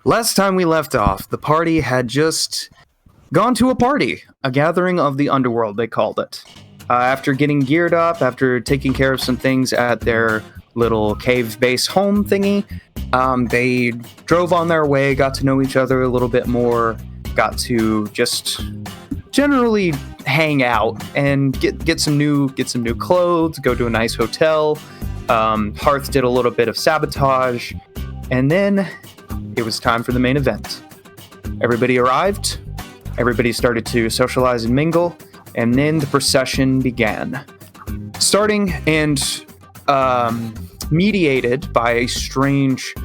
Last time we left off, the party had just gone to a party, a gathering of the underworld, they called it. After getting geared up, after taking care of some things at their little cave base home thingy, they drove on their way, got to know each other a little bit more, got to just generally hang out and get some new clothes, go to a nice hotel. Hearth did a little bit of sabotage, and then it was time for the main event. Everybody arrived, everybody started to socialize and mingle, and then the procession began. Starting and mediated by a strange,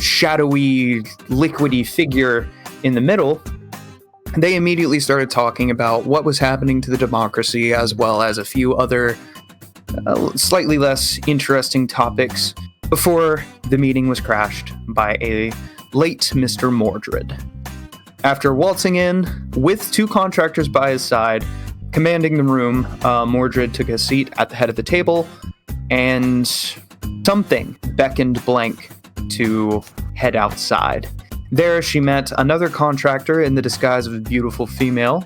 shadowy, liquidy figure in the middle, they immediately started talking about what was happening to the democracy, as well as a few other slightly less interesting topics, before the meeting was crashed by a late Mr. Mordred. After waltzing in with two contractors by his side, commanding the room, Mordred took a seat at the head of the table, and something beckoned Blank to head outside. There she met another contractor in the disguise of a beautiful female,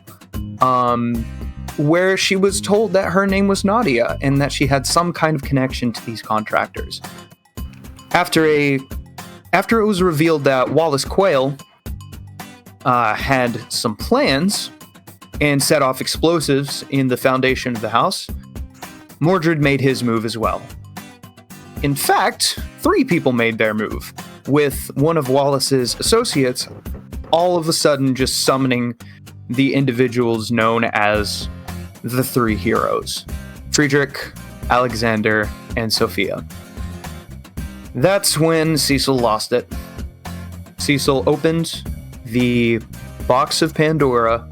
where she was told that her name was Nadia and that she had some kind of connection to these contractors. After it was revealed that Wallace Quayle had some plans and set off explosives in the foundation of the house, Mordred made his move as well. In fact, 3 people made their move, with one of Wallace's associates all of a sudden just summoning the individuals known as the 3 heroes: Friedrich, Alexander, and Sophia. That's when Cecil lost it. Cecil opened the box of Pandora,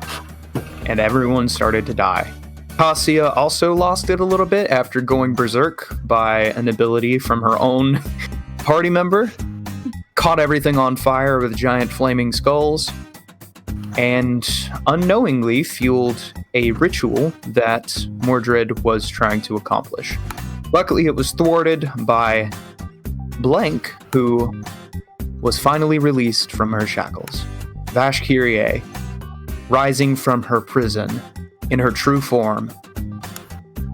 and everyone started to die. Cassia also lost it a little bit after going berserk by an ability from her own party member, caught everything on fire with giant flaming skulls, and unknowingly fueled a ritual that Mordred was trying to accomplish. Luckily, it was thwarted by Blank, who was finally released from her shackles. Vash Kyrie, rising from her prison in her true form,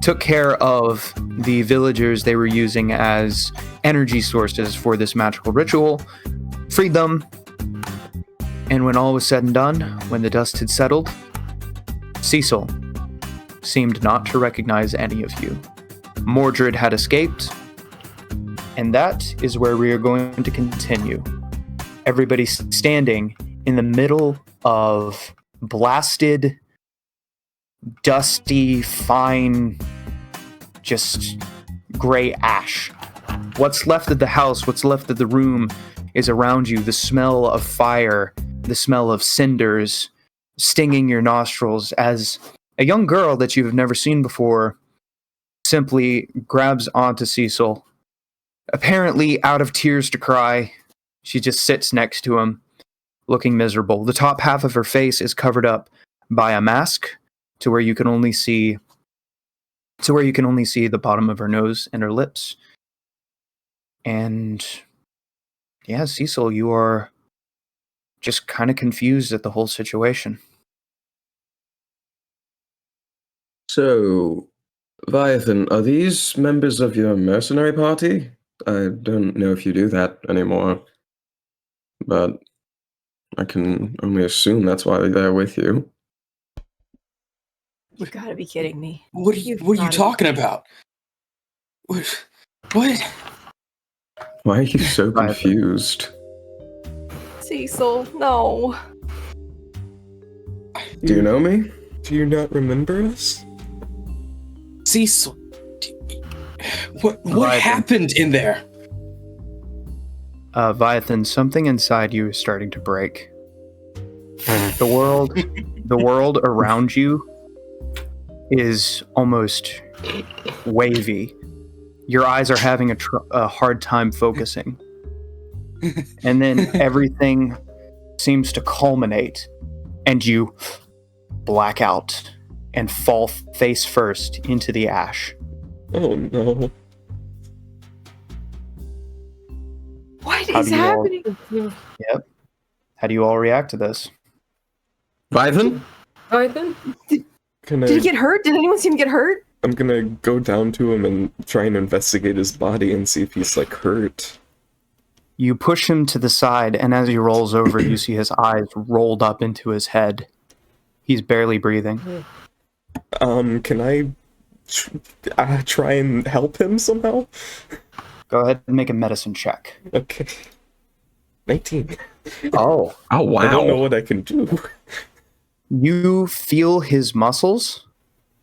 took care of the villagers they were using as energy sources for this magical ritual, freed them, and when all was said and done, when the dust had settled, Cecil seemed not to recognize any of you. Mordred had escaped, and that is where we are going to continue. Everybody standing in the middle of blasted, dusty, fine, just gray ash. What's left of the house, what's left of the room is around you. The smell of fire, the smell of cinders stinging your nostrils as a young girl that you've never seen before simply grabs onto Cecil. Apparently out of tears to cry, she just sits next to him, looking miserable. The top half of her face is covered up by a mask to where you can only see the bottom of her nose and her lips. And yeah, Cecil, you are just kind of confused at the whole situation. So, Viathan, are these members of your mercenary party? I don't know if you do that anymore, but I can only assume that's why they're there with you. You gotta be kidding me. What are you talking about? What? Why are you so confused? Cecil, no. Do you know me? Do you not remember us? Cecil, what happened in there? Viathan, something inside you is starting to break. The world around you is almost wavy. Your eyes are having a hard time focusing. And then everything seems to culminate, and you black out and fall face first into the ash. Oh no. What? What How is do you all- happening? How do you all react to this? Vythan? Python? Can Did he I? get hurt? Did anyone see him get hurt? I'm gonna go down to him and try and investigate his body and see if he's like hurt. You push him to the side, and as he rolls over, you see his eyes rolled up into his head. He's barely breathing. Can I try and help him somehow? Go ahead and make a medicine check. Okay. 19. Oh. Oh, wow. I don't know what I can do. You feel his muscles.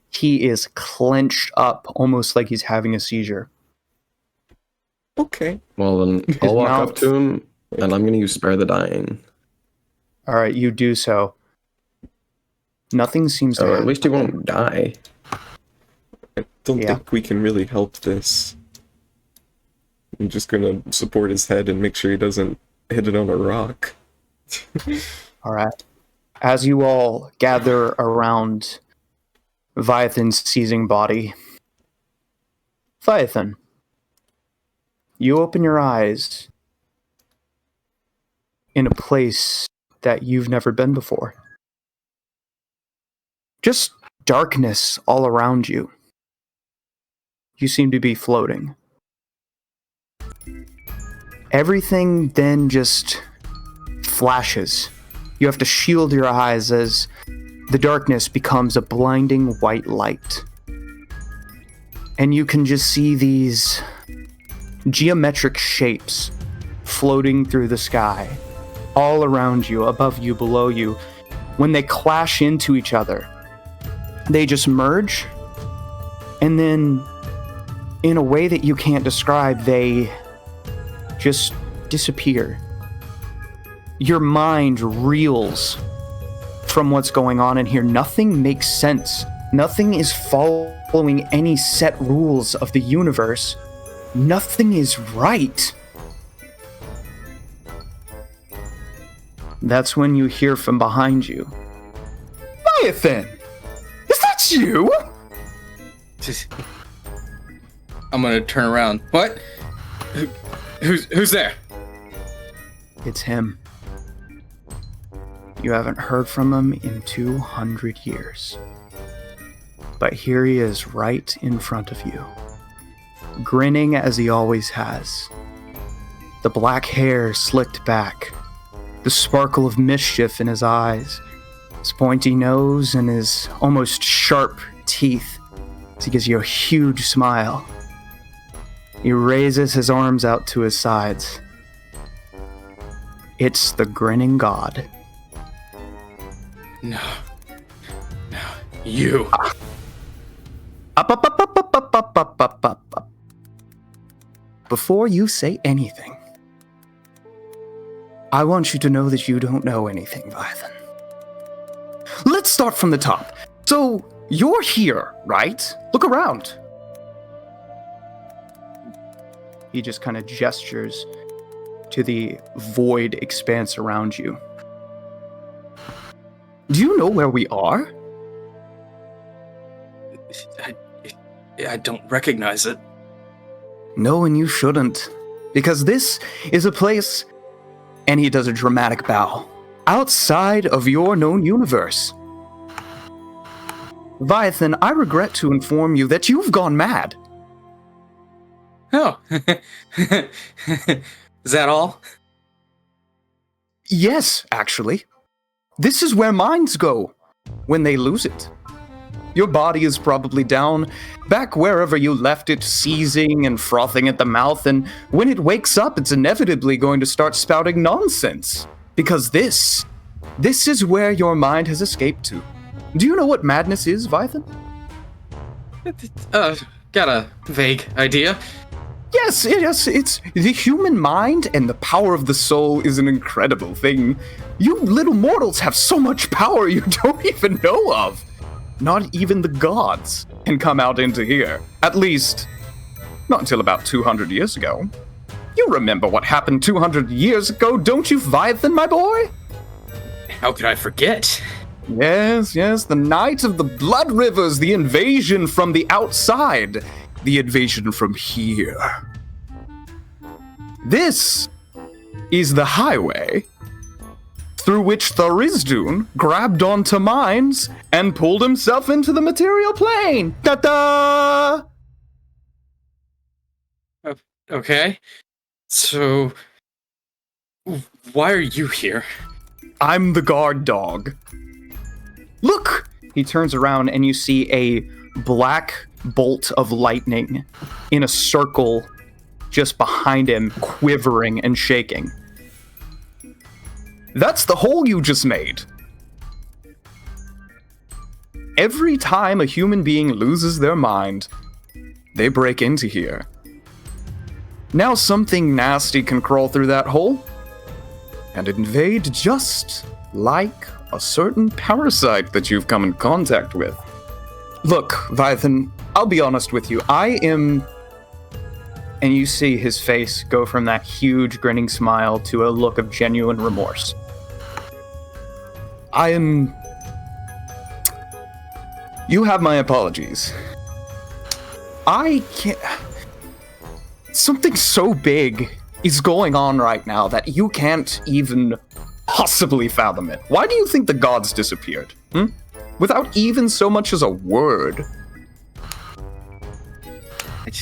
He is clenched up, almost like he's having a seizure. Okay. Well, then I'll walk mouth- up to him, and I'm going to use Spare the Dying. All right, you do so. Nothing seems to So at happen. least he won't die. I don't Yeah. think we can really help this. I'm just gonna support his head and make sure he doesn't hit it on a rock. All right. As you all gather around Viathan's seizing body, Viathan, you open your eyes in a place that you've never been before. Just darkness all around you. You seem to be floating. Everything then just flashes. You have to shield your eyes as the darkness becomes a blinding white light. And you can just see these geometric shapes floating through the sky, all around you, above you, below you. When they clash into each other, they just merge, and then in a way that you can't describe, they just disappear. Your mind reels from what's going on in here. Nothing makes sense. Nothing is following any set rules of the universe. Nothing is right. That's when you hear from behind you. Viathan! Is that you? I'm gonna turn around. What? Who's there? It's him. You haven't heard from him in 200 years. But here he is right in front of you, grinning as he always has. The black hair slicked back, the sparkle of mischief in his eyes, his pointy nose and his almost sharp teeth as he gives you a huge smile. He raises his arms out to his sides. It's the grinning god. No. You. Up. Before you say anything, I want you to know that you don't know anything, Viathan. Let's start from the top. So, you're here, right? Look around. He just kind of gestures to the void expanse around you. Do you know where we are? I don't recognize it. No, and you shouldn't. Because this is a place, and he does a dramatic bow, outside of your known universe. Viathan, I regret to inform you that you've gone mad. Oh. Is that all? Yes, actually. This is where minds go when they lose it. Your body is probably down back wherever you left it, seizing and frothing at the mouth, and when it wakes up, it's inevitably going to start spouting nonsense. Because this is where your mind has escaped to. Do you know what madness is, Viathan? Got a vague idea. Yes, it's the human mind, and the power of the soul is an incredible thing. You little mortals have so much power you don't even know of. Not even the gods can come out into here. At least, not until about 200 years ago. You remember what happened 200 years ago, don't you, Viathan, my boy? How could I forget? Yes, the night of the Blood Rivers, the invasion from the outside, the invasion from here. This is the highway through which Tharizdun grabbed onto mines and pulled himself into the material plane. Ta-da! Okay. So, why are you here? I'm the guard dog. Look! He turns around and you see a black bolt of lightning in a circle just behind him, quivering and shaking. That's the hole you just made. Every time a human being loses their mind, they break into here. Now something nasty can crawl through that hole and invade, just like a certain parasite that you've come in contact with. Look, Vithan, I'll be honest with you. I am... And you see his face go from that huge grinning smile to a look of genuine remorse. I am... You have my apologies. I can't... Something so big is going on right now that you can't even possibly fathom it. Why do you think the gods disappeared? Without even so much as a word.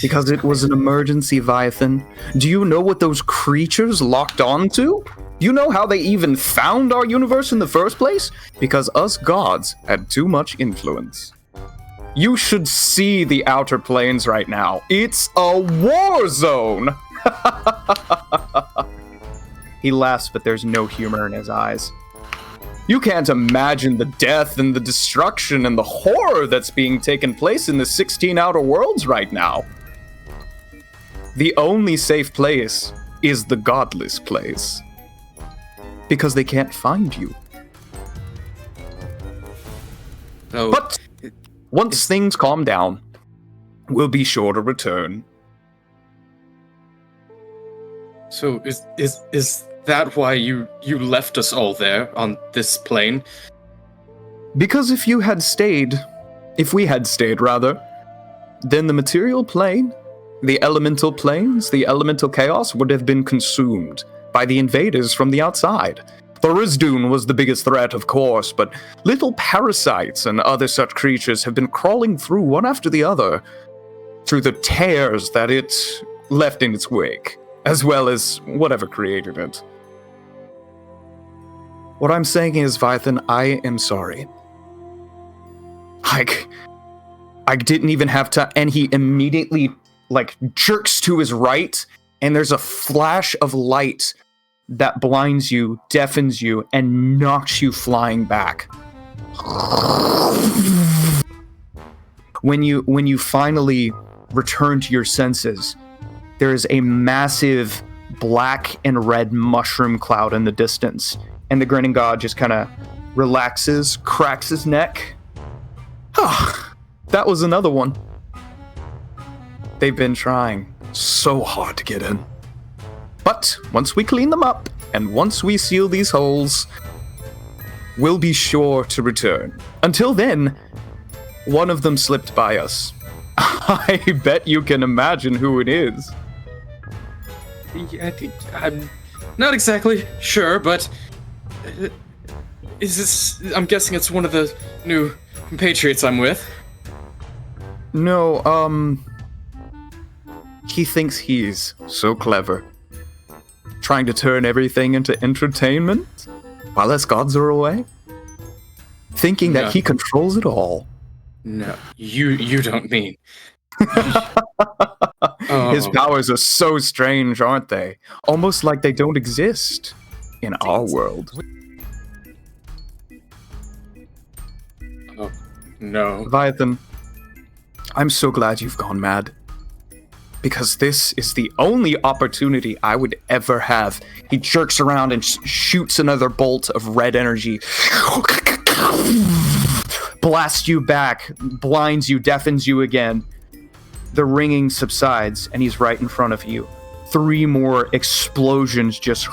Because it was an emergency, Viathan. Do you know what those creatures locked onto? Do you know how they even found our universe in the first place? Because us gods had too much influence. You should see the outer planes right now. It's a war zone! He laughs, but there's no humor in his eyes. You can't imagine the death and the destruction and the horror that's being taken place in the 16 outer worlds right now. The only safe place is the godless place. Because they can't find you. So, But once things calm down, we'll be sure to return. so is that why you left us all there on this plane? Because if we had stayed rather, then the material plane, the elemental planes, the elemental chaos would have been consumed by the invaders from the outside. Tharizdun was the biggest threat, of course, but little parasites and other such creatures have been crawling through one after the other, through the tears that it left in its wake, as well as whatever created it. What I'm saying is, Vithan, I am sorry. I didn't even have to, and he immediately, jerks to his right, and there's a flash of light that blinds you, deafens you, and knocks you flying back. When you finally return to your senses, there is a massive black and red mushroom cloud in the distance, and the grinning god just kind of relaxes, cracks his neck. That was another one. They've been trying so hard to get in. But once we clean them up, and once we seal these holes, we'll be sure to return. Until then, one of them slipped by us. I bet you can imagine who it is. I think I'm not exactly sure, but is this? I'm guessing it's one of the new compatriots I'm with. No, he thinks he's so clever. Trying to turn everything into entertainment while us gods are away. Thinking No. that he controls it all. No, you don't mean. His powers are so strange, aren't they? Almost like they don't exist in our world. Oh, no. Leviathan, I'm so glad you've gone mad. Because this is the only opportunity I would ever have. He jerks around and shoots another bolt of red energy. Blasts you back, blinds you, deafens you again. The ringing subsides, and he's right in front of you. 3 more explosions just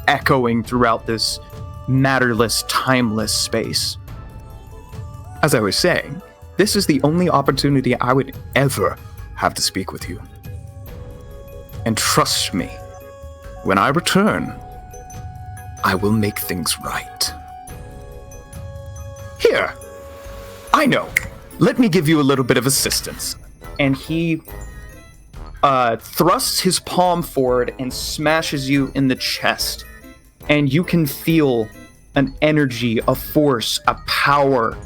echoing throughout this matterless, timeless space. As I was saying, this is the only opportunity I would ever have to speak with you. And trust me, When I return, I will make things right. Here, I know. Let me give you a little bit of assistance. And he thrusts his palm forward and smashes you in the chest. And you can feel an energy, a force, a power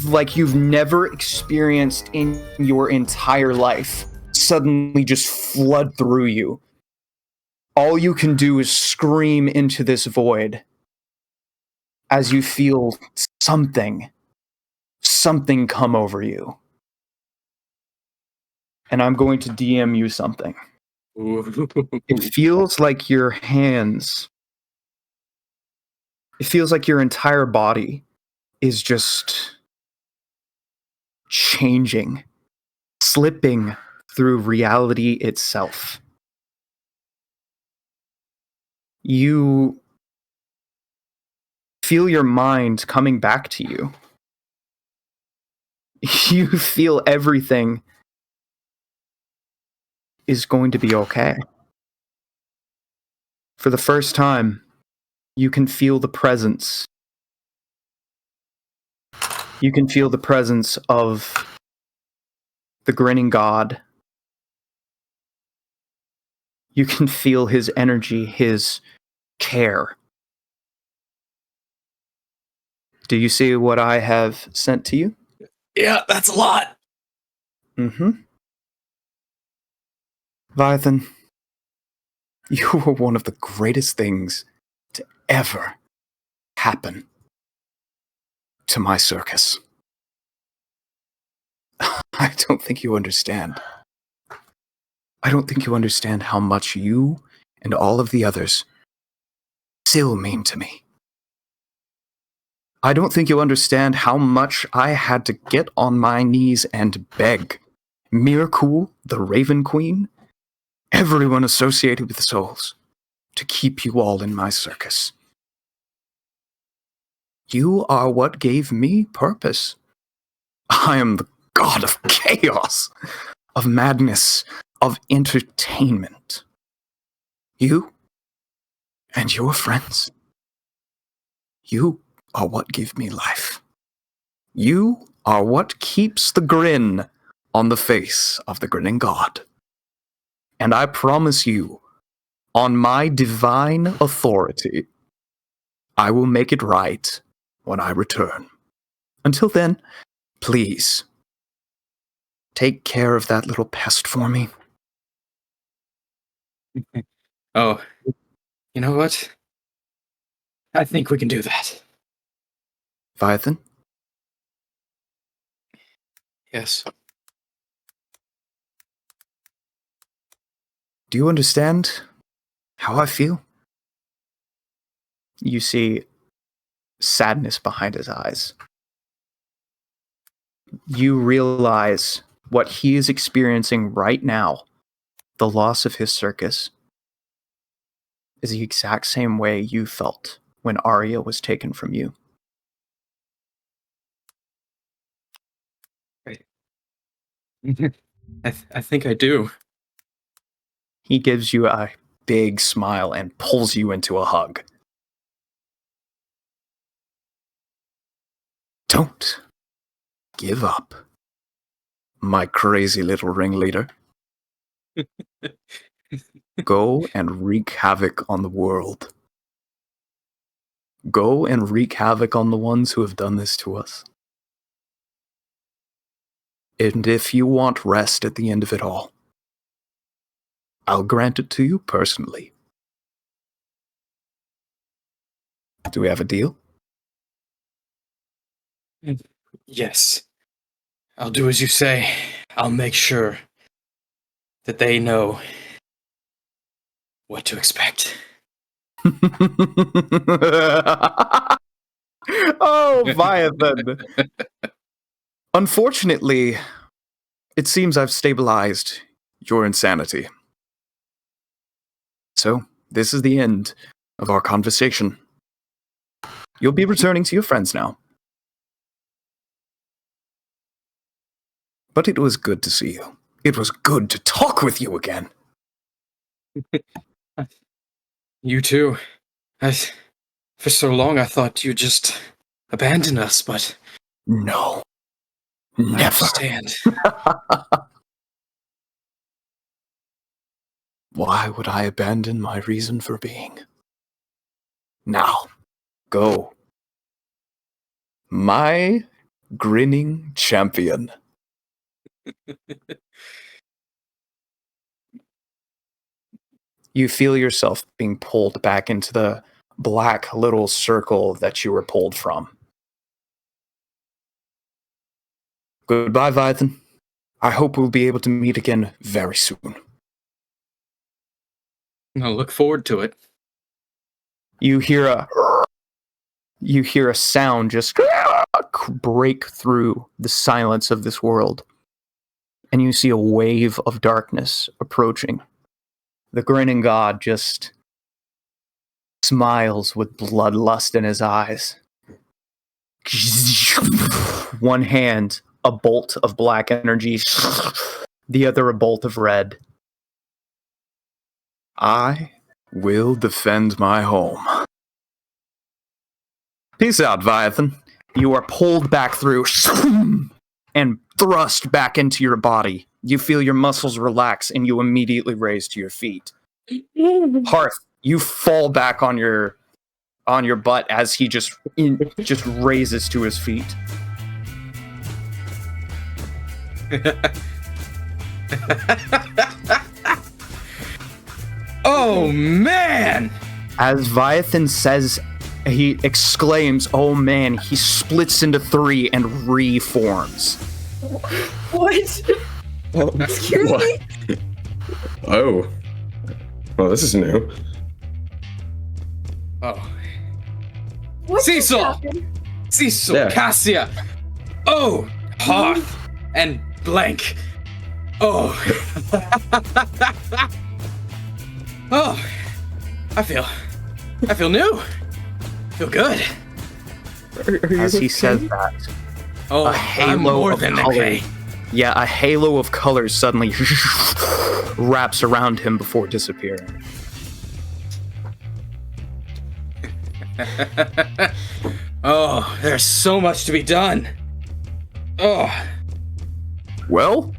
like you've never experienced in your entire life suddenly just flood through you. All you can do is scream into this void as you feel something come over you. And I'm going to DM you something. It feels like your hands, it feels like your entire body is just changing, slipping through reality itself. You feel your mind coming back to you. You feel everything is going to be okay. For the first time, you can feel the presence. You can feel the presence of the grinning god. You can feel his energy, his care. Do you see what I have sent to you? Yeah, that's a lot. Mm-hmm. Leviathan, you were one of the greatest things to ever happen to my circus. I don't think you understand. I don't think you understand how much you and all of the others still mean to me. I don't think you understand how much I had to get on my knees and beg Mirkul, the Raven Queen, everyone associated with souls, to keep you all in my circus. You are what gave me purpose. I am the god of chaos, of madness, of entertainment. You and your friends, you are what give me life. You are what keeps the grin on the face of the grinning god. And I promise you, on my divine authority, I will make it right when I return. Until then, please, take care of that little pest for me. Oh, you know what? I think we can do that. Leviathan, Yes. do you understand how I feel? You see sadness behind his eyes. You realize what he is experiencing right now, the loss of his circus, is the exact same way you felt when Arya was taken from you. I think I do. He gives you a big smile and pulls you into a hug. Don't give up, my crazy little ringleader. Go and wreak havoc on the world. Go and wreak havoc on the ones who have done this to us. And if you want rest at the end of it all, I'll grant it to you personally. Do we have a deal? Yes. I'll do as you say. I'll make sure that they know what to expect. Oh, Leviathan! Unfortunately, it seems I've stabilized your insanity. So, this is the end of our conversation. You'll be returning to your friends now. But it was good to see you. It was good to talk with you again. You too. For so long, I thought you just abandoned us, but No. I Never. understand. Why would I abandon my reason for being? Now, go. My grinning champion. You feel yourself being pulled back into the black little circle that you were pulled from. Goodbye, Vithan. I hope we'll be able to meet again very soon. I look forward to it. You hear a sound just break through the silence of this world, and you see a wave of darkness approaching. The grinning god just smiles with bloodlust in his eyes. One hand, a bolt of black energy, the other a bolt of red. I will defend my home. Peace out, Viathan. You are pulled back through and thrust back into your body. You feel your muscles relax and you immediately raise to your feet. Hearth, you fall back on your butt as he just raises to his feet. Oh man! As Viathan says, he exclaims, "Oh man," he splits into three and reforms. What? Oh, Excuse me? Oh. Well, this is new. Oh. What just Cecil! happened? Cecil, Yeah. Cassia! Oh! Hearth! And blank! Oh! Oh! I feel new! Feel good! As he says that, Oh, a I'm halo more of than color. okay. Yeah, a halo of colors suddenly wraps around him before disappearing. Oh, there's so much to be done. Oh, Well,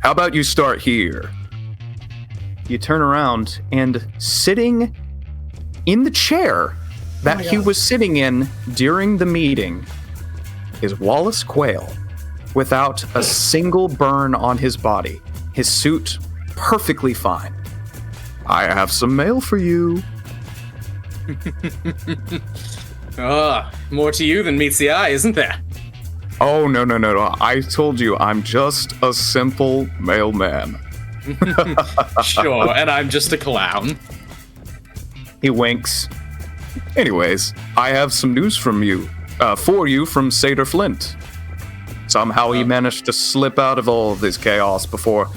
how about you start here? You turn around, and sitting in the chair that he was sitting in during the meeting is Wallace Quayle, without a single burn on his body. His suit perfectly fine. I have some mail for you. more to you than meets the eye, isn't there? Oh, no. I told you, I'm just a simple mailman. Sure, and I'm just a clown. He winks. Anyways, I have some news from you, for you from Seder Flint. Somehow he managed to slip out of all of this chaos before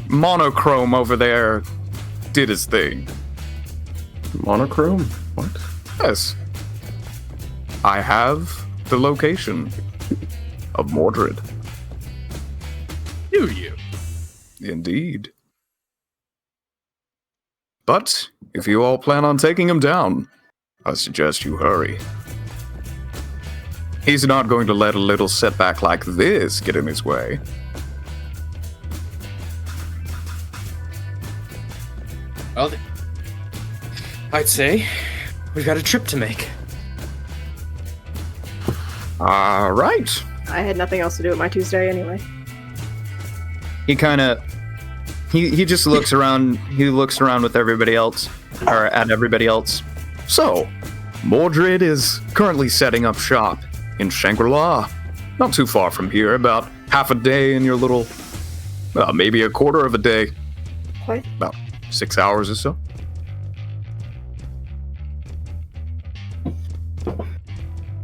Monochrome over there did his thing. Monochrome? What? Yes. I have the location of Mordred. Do you? Indeed. But if you all plan on taking him down, I suggest you hurry. He's not going to let a little setback like this get in his way. Well, I'd say we've got a trip to make. All right. I had nothing else to do with my Tuesday anyway. He kind of he just looks around. He looks around with everybody else, or at everybody else. So, Mordred is currently setting up shop in Shangri-La, not too far from here. About half a day in your little, maybe a quarter of a day. What? About 6 hours or so.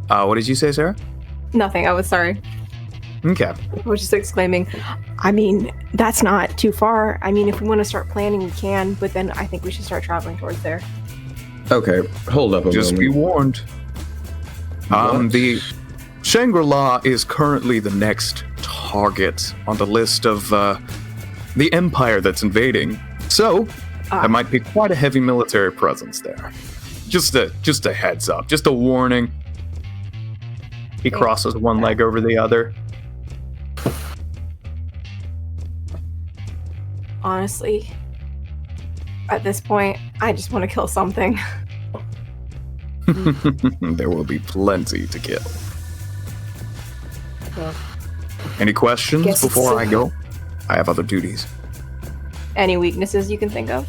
What did you say, Sarah? Nothing. I was sorry. Okay. I was just exclaiming. I mean, that's not too far. I mean, if we want to start planning, we can, but then I think we should start traveling towards there. Okay, hold up a Just be moment. warned. What? The Shangri-La is currently the next target on the list of the Empire that's invading. So, Ah. there might be quite a heavy military presence there. Just a heads up, just a warning. He Thanks. crosses one leg over the other. Honestly, at this point, I just want to kill something. There will be plenty to kill. Well, Any questions Guess it's before I a- go? I have other duties. any weaknesses you can think of?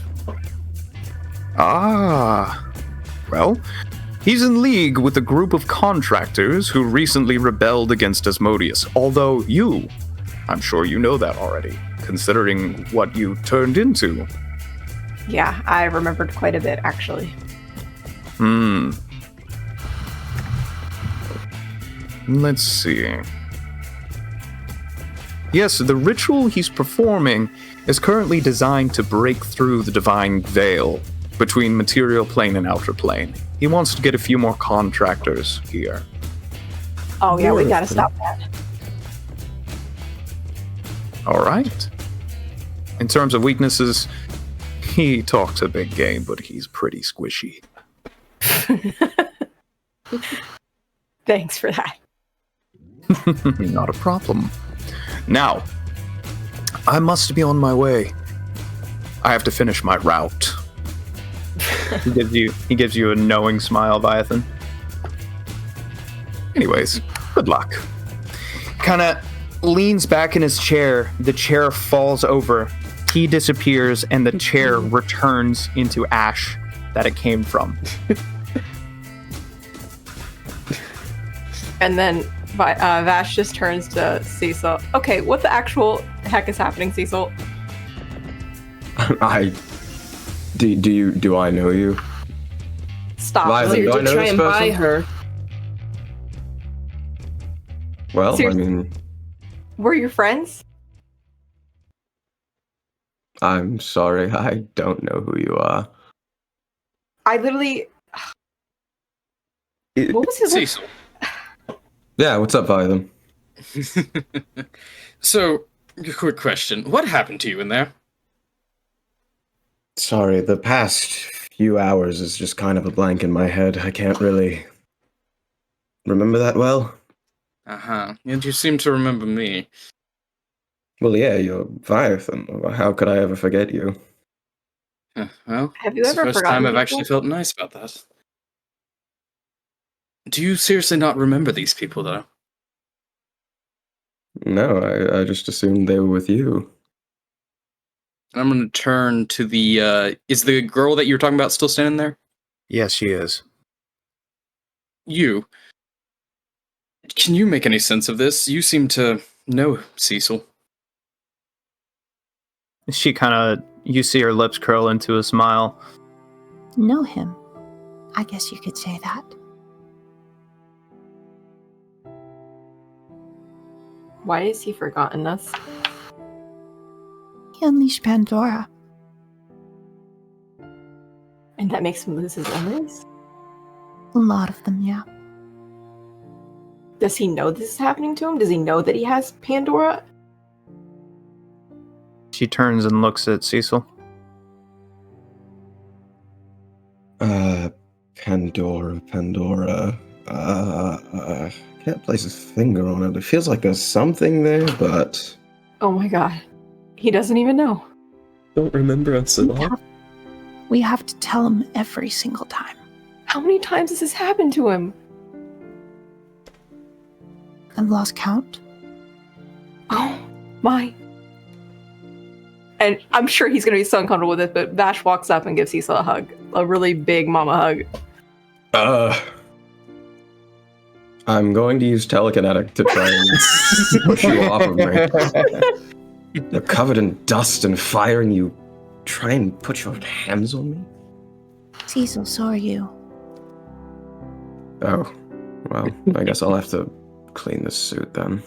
Ah, well, he's in league with a group of contractors who recently rebelled against Asmodeus. Although I'm sure you know that already, considering what you turned into. Yeah, I remembered quite a bit, actually. Let's see. Yes, the ritual he's performing is currently designed to break through the divine veil between material plane and outer plane. He wants to get a few more contractors here. Oh, yeah, we gotta Wonderful. stop that. All right. In terms of weaknesses, he talks a big game, but he's pretty squishy. Thanks for that. Not a problem. Now, I must be on my way. I have to finish my route. He gives you a knowing smile, Viathan. Anyways, good luck. Kind of leans back in his chair. The chair falls over. He disappears, and the chair returns into ash that it came from. And then Vash just turns to Cecil. Okay, what the actual heck is happening, Cecil? Do I know you? Stop. Why is Like, it- do I to know try this and buy person? her. Well, Seriously? I mean, we're your friends? I'm sorry, I don't know who you are. I literally. What was his name? Cecil. Yeah, what's up, Viathan? So, a quick question. What happened to you in there? Sorry, the past few hours is just kind of a blank in my head. I can't really remember that well. Uh-huh. And you seem to remember me. Well, yeah, you're Viathan. How could I ever forget you? Well, Have you it's the ever first forgotten time I've people? actually felt nice about that. Do you seriously not remember these people, though? No, I just assumed they were with you. I'm going to turn to the, is the girl that you were talking about still standing there? Yes, she is. You. Can you make any sense of this? You seem to know Cecil. She kind of, you see her lips curl into a smile. Know him. I guess you could say that. Why has he forgotten us? He unleashed Pandora. And that makes him lose his memories? A lot of them, yeah. Does he know this is happening to him? Does he know that he has Pandora? She turns and looks at Cecil. Pandora. Can't place his finger on it. It feels like there's something there, but Oh my god. He doesn't even know. Don't remember us at all. We have to tell him every single time. How many times has this happened to him? I've lost count. Oh my. And I'm sure he's going to be so uncomfortable with it, but Vash walks up and gives Cecil a hug. A really big mama hug. I'm going to use telekinetic to try and push you off of me. They're covered in dust and fire, and you try and put your hands on me? Cecil, so are you. Oh, well, I guess I'll have to clean this suit then.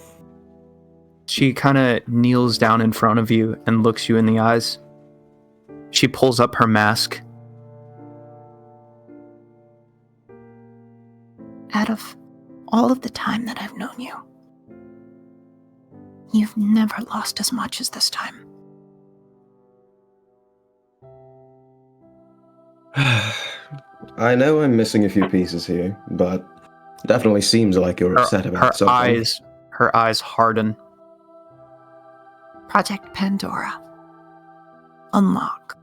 She kind of kneels down in front of you and looks you in the eyes. She pulls up her mask. Out of all of the time that I've known you, you've never lost as much as this time. I know I'm missing a few pieces here, but definitely seems like you're upset about something. Her eyes harden. Project Pandora. Unlock.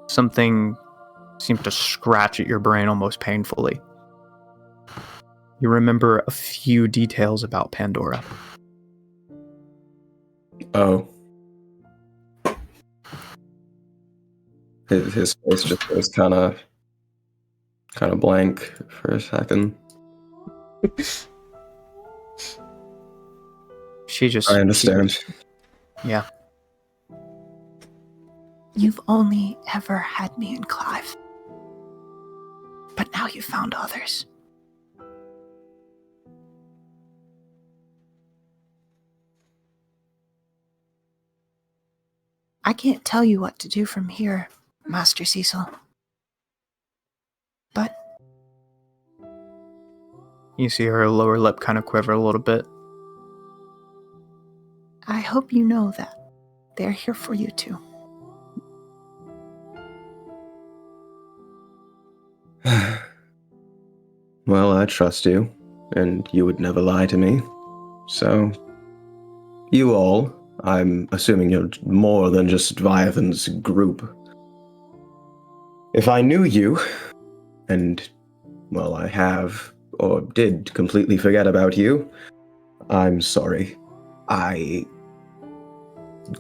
Something seemed to scratch at your brain almost painfully. You remember a few details about Pandora. Oh. His face just goes kind of blank for a second. She just... I understand. Yeah. You've only ever had me and Clive. But now you've found others. I can't tell you what to do from here, Master Cecil. But You see her lower lip kind of quiver a little bit. I hope you know that they're here for you too. Well, I trust you, and you would never lie to me. So, you all, I'm assuming you're more than just Viathan's group. If I knew you, and, well, I have, or did completely forget about you, I'm sorry. I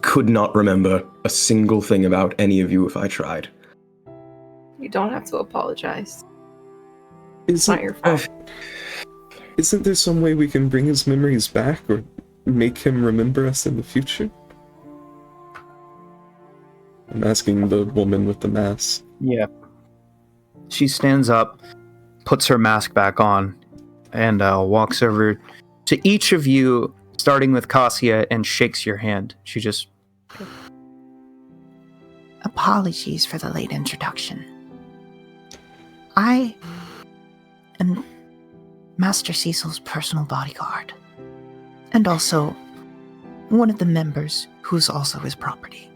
could not remember a single thing about any of you if I tried. You don't have to apologize. It's not your fault. Isn't there some way we can bring his memories back or make him remember us in the future? I'm asking the woman with the mask. Yeah. She stands up, puts her mask back on, and walks over to each of you, starting with Cassia, and shakes your hand. She just... Apologies for the late introduction. I am Master Cecil's personal bodyguard, and also one of the members who's also his property.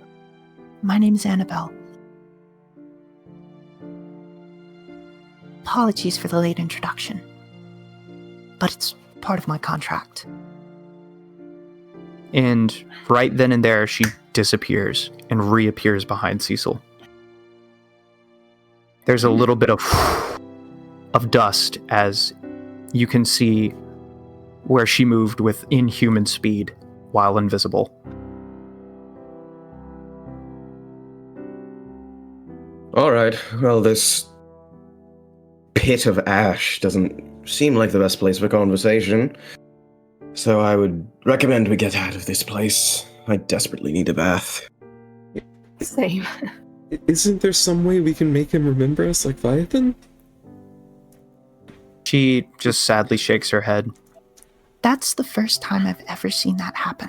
My name's Annabelle. Apologies for the late introduction, but it's part of my contract. And right then and there, she disappears and reappears behind Cecil. There's a little bit of dust as you can see where she moved with inhuman speed while invisible. Alright, well, this pit of ash doesn't seem like the best place for conversation. So I would recommend we get out of this place. I desperately need a bath. Same. Isn't there some way we can make him remember us like Viathan? She just sadly shakes her head. That's the first time I've ever seen that happen,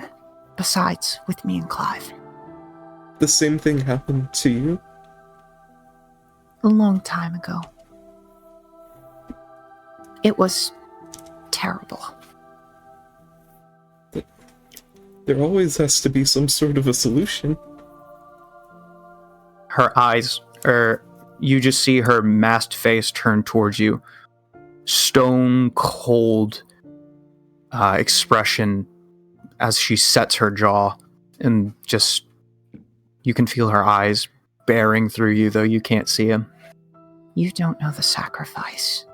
besides with me and Clive. The same thing happened to you? A long time ago. It was terrible. There always has to be some sort of a solution. Her eyes, you just see her masked face turn towards you. Stone cold expression as she sets her jaw, and just you can feel her eyes bearing through you, though you can't see him. You don't know the sacrifice.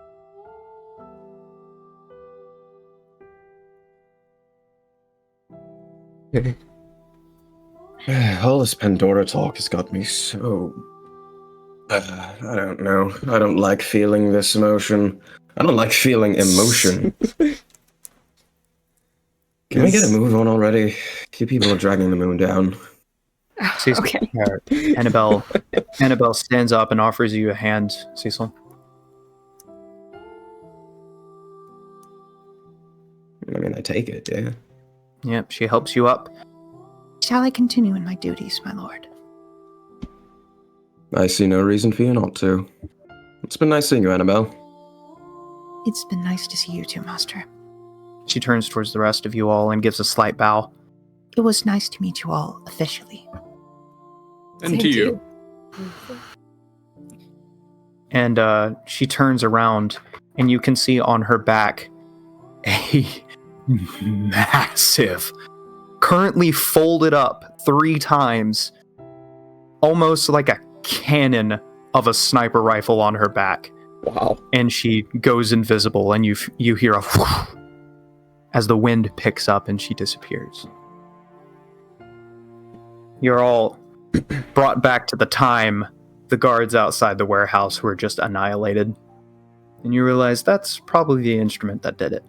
Okay. All this Pandora talk has got me so... I don't know. I don't like feeling this emotion. I don't like feeling emotion. Can we get a move on already? You people are dragging the moon down. Cecil, Okay. Annabelle stands up and offers you a hand, Cecil. I mean, I take it, yeah. Yep, she helps you up. Shall I continue in my duties, my lord? I see no reason for you not to. It's been nice seeing you, Annabelle. It's been nice to see you too, Master. She turns towards the rest of you all and gives a slight bow. It was nice to meet you all officially. And Same to you. And she turns around, and you can see on her back a massive, currently folded up 3 times, almost like a cannon of a sniper rifle on her back. Wow. And she goes invisible, and you hear a whoosh as the wind picks up, and she disappears. You're all brought back to the time the guards outside the warehouse were just annihilated, and you realize that's probably the instrument that did it.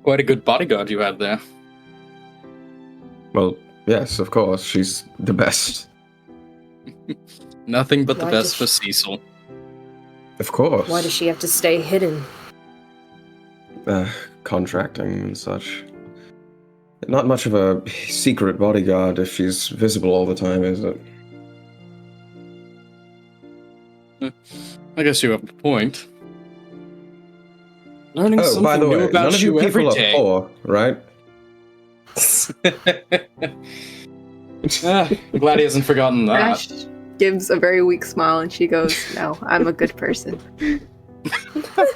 Quite a good bodyguard you had there. Well, yes, of course. She's the best. Nothing but the Why best for does Cecil. Of course. Why does she have to stay hidden? Contracting and such. Not much of a secret bodyguard if she's visible all the time, is it? I guess you have a point. Learning Oh, something by the new way, about none of you you every people are day. poor, right? I'm glad he hasn't forgotten that. Ash gives a very weak smile and she goes, "No, I'm a good person."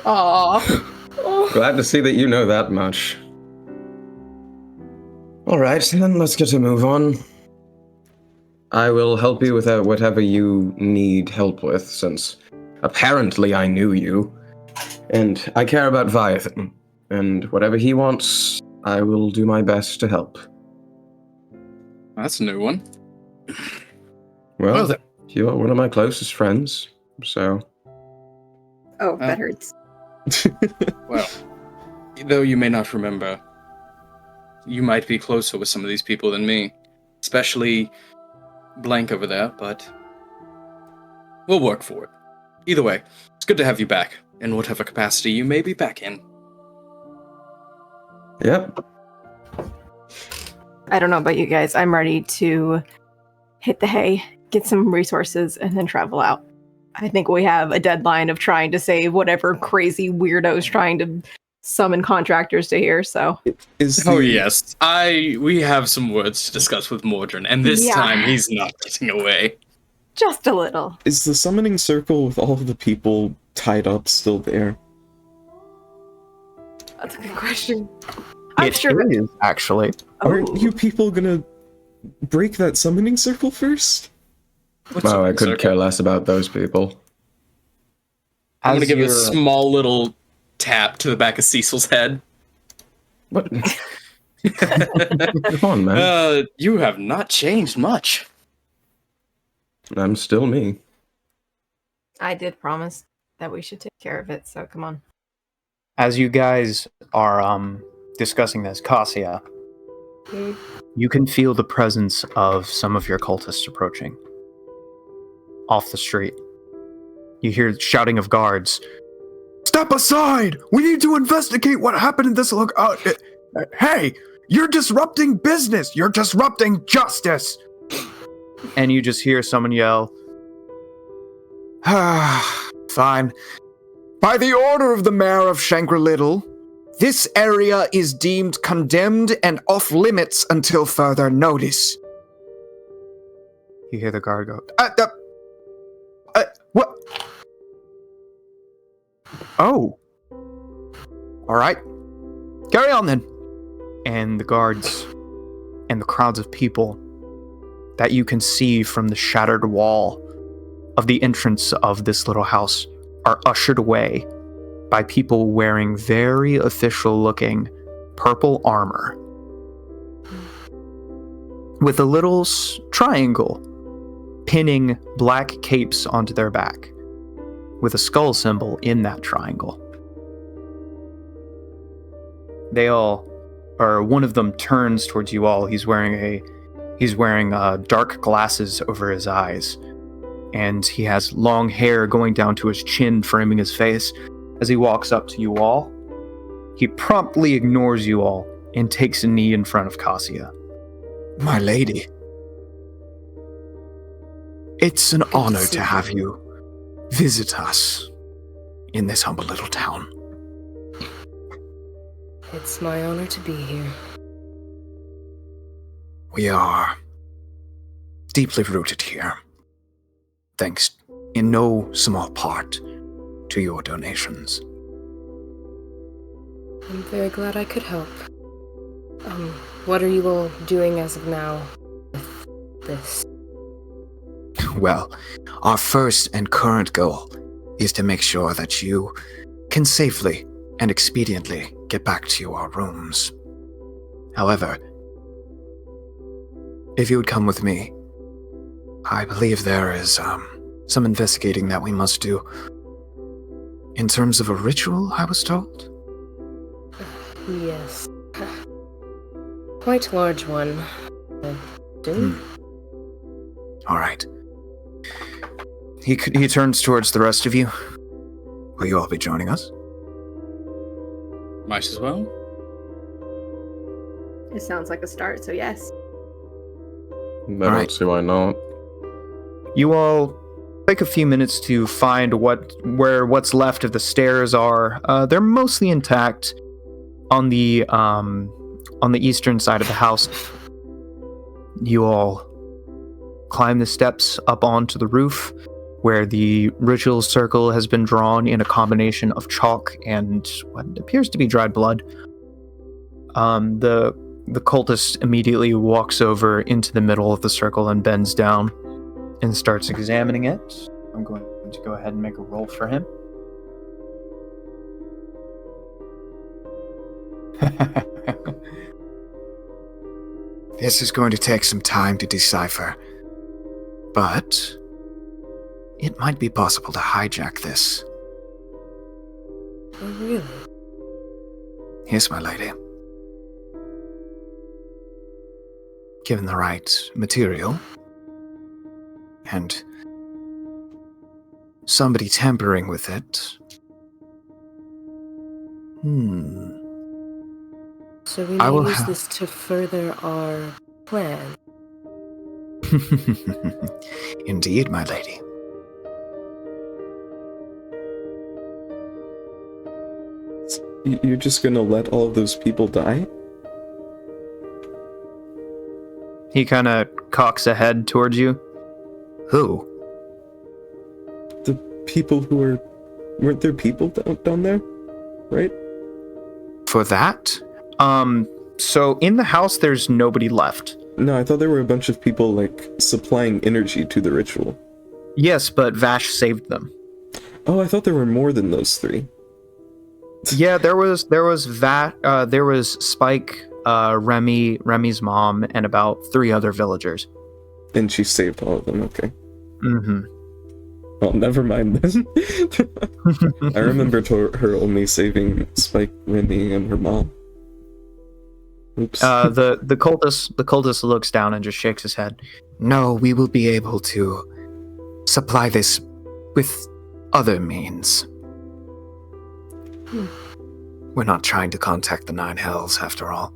Aww. Glad to see that you know that much. Alright, then let's get a move on. I will help you with whatever you need help with, since apparently I knew you. And I care about Viathan, and whatever he wants, I will do my best to help. That's a new one. Well, Well then. you're one of my closest friends, so... Oh, that hurts. Well, though you may not remember, you might be closer with some of these people than me. Especially Blank over there, but we'll work for it. Either way, it's good to have you back, in whatever capacity you may be back in. Yep. I don't know about you guys. I'm ready to hit the hay, get some resources, and then travel out. I think we have a deadline of trying to save whatever crazy weirdos trying to summon contractors to here, so. Is Oh the- yes, we have some words to discuss with Mordrin, and this Yeah. time he's not getting away. Just a little. Is the summoning circle with all of the people tied up still there? That's a good question. I'm It sure. is, actually. Aren't you people gonna break that summoning circle first? What's Oh, up, I couldn't Circle? care less about those people. I'm gonna As give a you're- small little tap to the back of Cecil's head. What? Come on, man. You have not changed much. I'm still me. I did promise that we should take care of it, so come on. As you guys are discussing this, Cassia, you can feel the presence of some of your cultists approaching. Off the street. You hear shouting of guards. Step aside! We need to investigate what happened in this hey! You're disrupting business! You're disrupting justice! And you just hear someone yell, Fine. By the order of the mayor of Shangri-Little, this area is deemed condemned and off limits until further notice. You hear the guard go, what? Oh. All right. Carry on then. And the guards and the crowds of people that you can see from the shattered wall of the entrance of this little house are ushered away by people wearing very official-looking purple armor with a little triangle pinning black capes onto their back with a skull symbol in that triangle. They all, or one of them turns towards you all. He's wearing dark glasses over his eyes, and he has long hair going down to his chin, framing his face. As he walks up to you all, he promptly ignores you all and takes a knee in front of Cassia. My lady, it's an honor see to you. have you visit us in this humble little town. It's my honor to be here. We are deeply rooted here, thanks in no small part to your donations. I'm very glad I could help. What are you all doing as of now with this? Well, our first and current goal is to make sure that you can safely and expediently get back to your rooms. However, if you would come with me, I believe there is some investigating that we must do. In terms of a ritual, I was told? Yes. Quite large one. Do? All right. He turns towards the rest of you. Will you all be joining us? Might as well. It sounds like a start, so yes. I don't Alright. see why not. You all take a few minutes to find what's left of the stairs are. They're mostly intact on the eastern side of the house. You all climb the steps up onto the roof, where the ritual circle has been drawn in a combination of chalk and what appears to be dried blood. The cultist immediately walks over into the middle of the circle and bends down and starts examining it. I'm going to go ahead and make a roll for him. This is going to take some time to decipher, but it might be possible to hijack this. Oh, really? Yes, my lady. Given the right material, and somebody tampering with it. So we I may will use have- this to further our plan. Indeed, my lady. You're just gonna let all of those people die? He kind of cocks a head towards you. Who? The people who are... Weren't there people down there? Right? For that? So in the house, there's nobody left. No, I thought there were a bunch of people, like, supplying energy to the ritual. Yes, but Vash saved them. Oh, I thought there were more than those three. Yeah, there was Spike, Remy's mom, and about 3 other villagers. And she saved all of them, okay. Mm-hmm. Well, never mind then. I remember her only saving Spike, Remy, and her mom. Oops. The cultist looks down and just shakes his head. No, we will be able to supply this with other means. We're not trying to contact the Nine Hells, after all.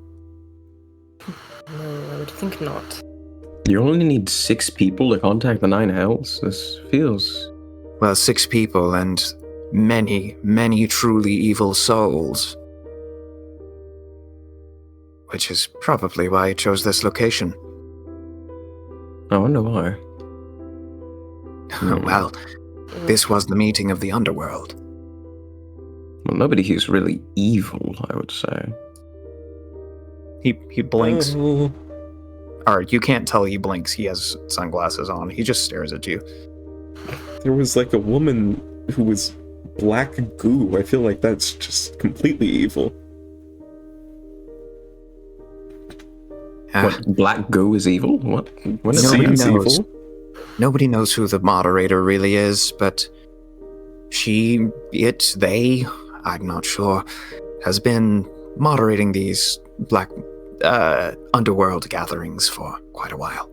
No, I would think not. You only need 6 people to contact the Nine Hells. This feels... Well, 6 people and many, many truly evil souls. Which is probably why I chose this location. I wonder why. Well, this was the meeting of the underworld. Well, nobody here's really evil, I would say. He blinks. Oh, Or you can't tell he blinks. He has sunglasses on. He just stares at you. there was like a woman who was black goo. I feel like that's just completely evil. What, Black Go is evil? What? What is Nobody Seems knows. evil. Nobody knows who the moderator really is, but they, I'm not sure, has been moderating these black underworld gatherings for quite a while.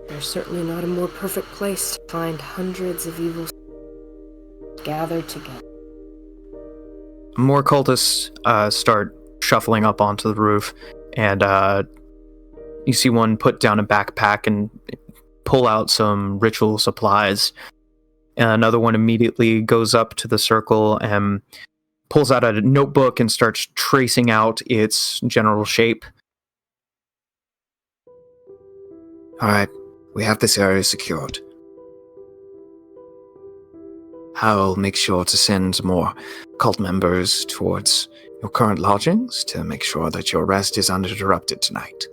There's certainly not a more perfect place to find hundreds of evil gathered together. More cultists start shuffling up onto the roof, and you see one put down a backpack and pull out some ritual supplies. And another one immediately goes up to the circle and pulls out a notebook and starts tracing out its general shape. Alright, we have this area secured. I'll make sure to send more cult members towards your current lodgings to make sure that your rest is uninterrupted tonight.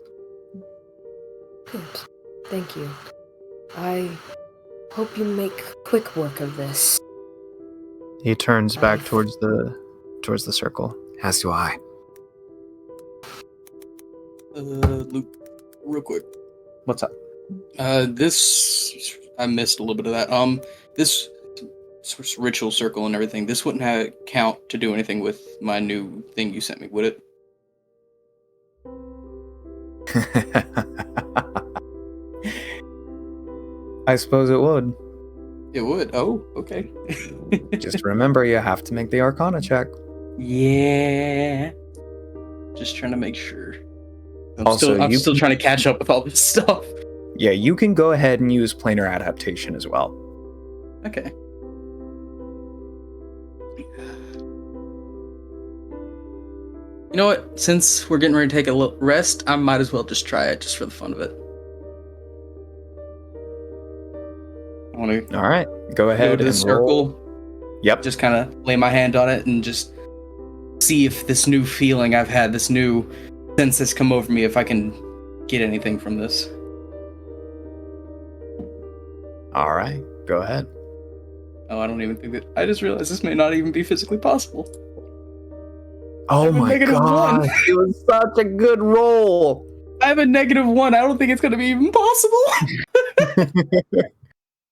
Good. Thank you. I hope you make quick work of this. He turns back towards the circle. As do I. Luke, real quick. What's up? This I missed a little bit of that. This ritual circle and everything. This wouldn't count to do anything with my new thing you sent me, would it? I suppose it would. It would. Oh, okay. Just remember, you have to make the Arcana check. Yeah. Just trying to make sure. I'm Also, still still trying to catch up with all this stuff. Yeah, you can go ahead and use planar adaptation as well. Okay. You know what? Since we're getting ready to take a little rest, I might as well just try it just for the fun of it. I want to All right, go ahead go to the and circle. roll. Yep. Just kind of lay my hand on it and just see if this new feeling I've had, this new sense that's come over me, if I can get anything from this. All right, go ahead. Oh, I don't even think that. I just realized this may not even be physically possible. Oh I'm a my -1. god, it was such a good roll. I have a -1. I don't think it's going to be even possible.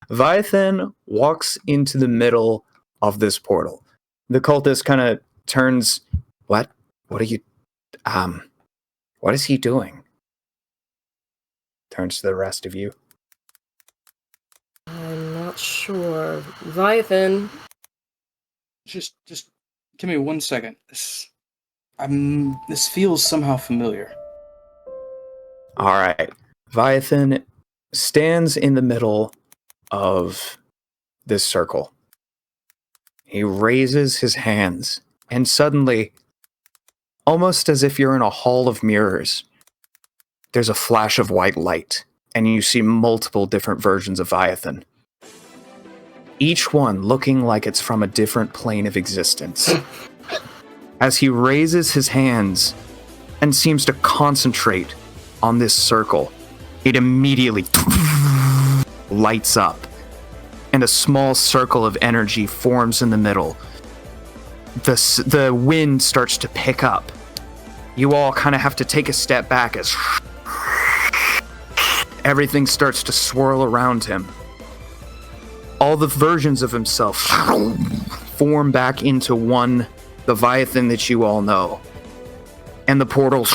Viathan walks into the middle of this portal. The cultist kind of turns. What? What are you? What is he doing? Turns to the rest of you. I'm not sure. Viathan. Just give me 1 second. This feels somehow familiar. All right. Viathan stands in the middle of this circle. He raises his hands, and suddenly, almost as if you're in a hall of mirrors, there's a flash of white light, and you see multiple different versions of Viathan. Each one looking like it's from a different plane of existence. As he raises his hands and seems to concentrate on this circle, it immediately lights up, and a small circle of energy forms in the middle. The wind starts to pick up. You all kind of have to take a step back as everything starts to swirl around him. All the versions of himself form back into one, the Viathan that you all know. And the portal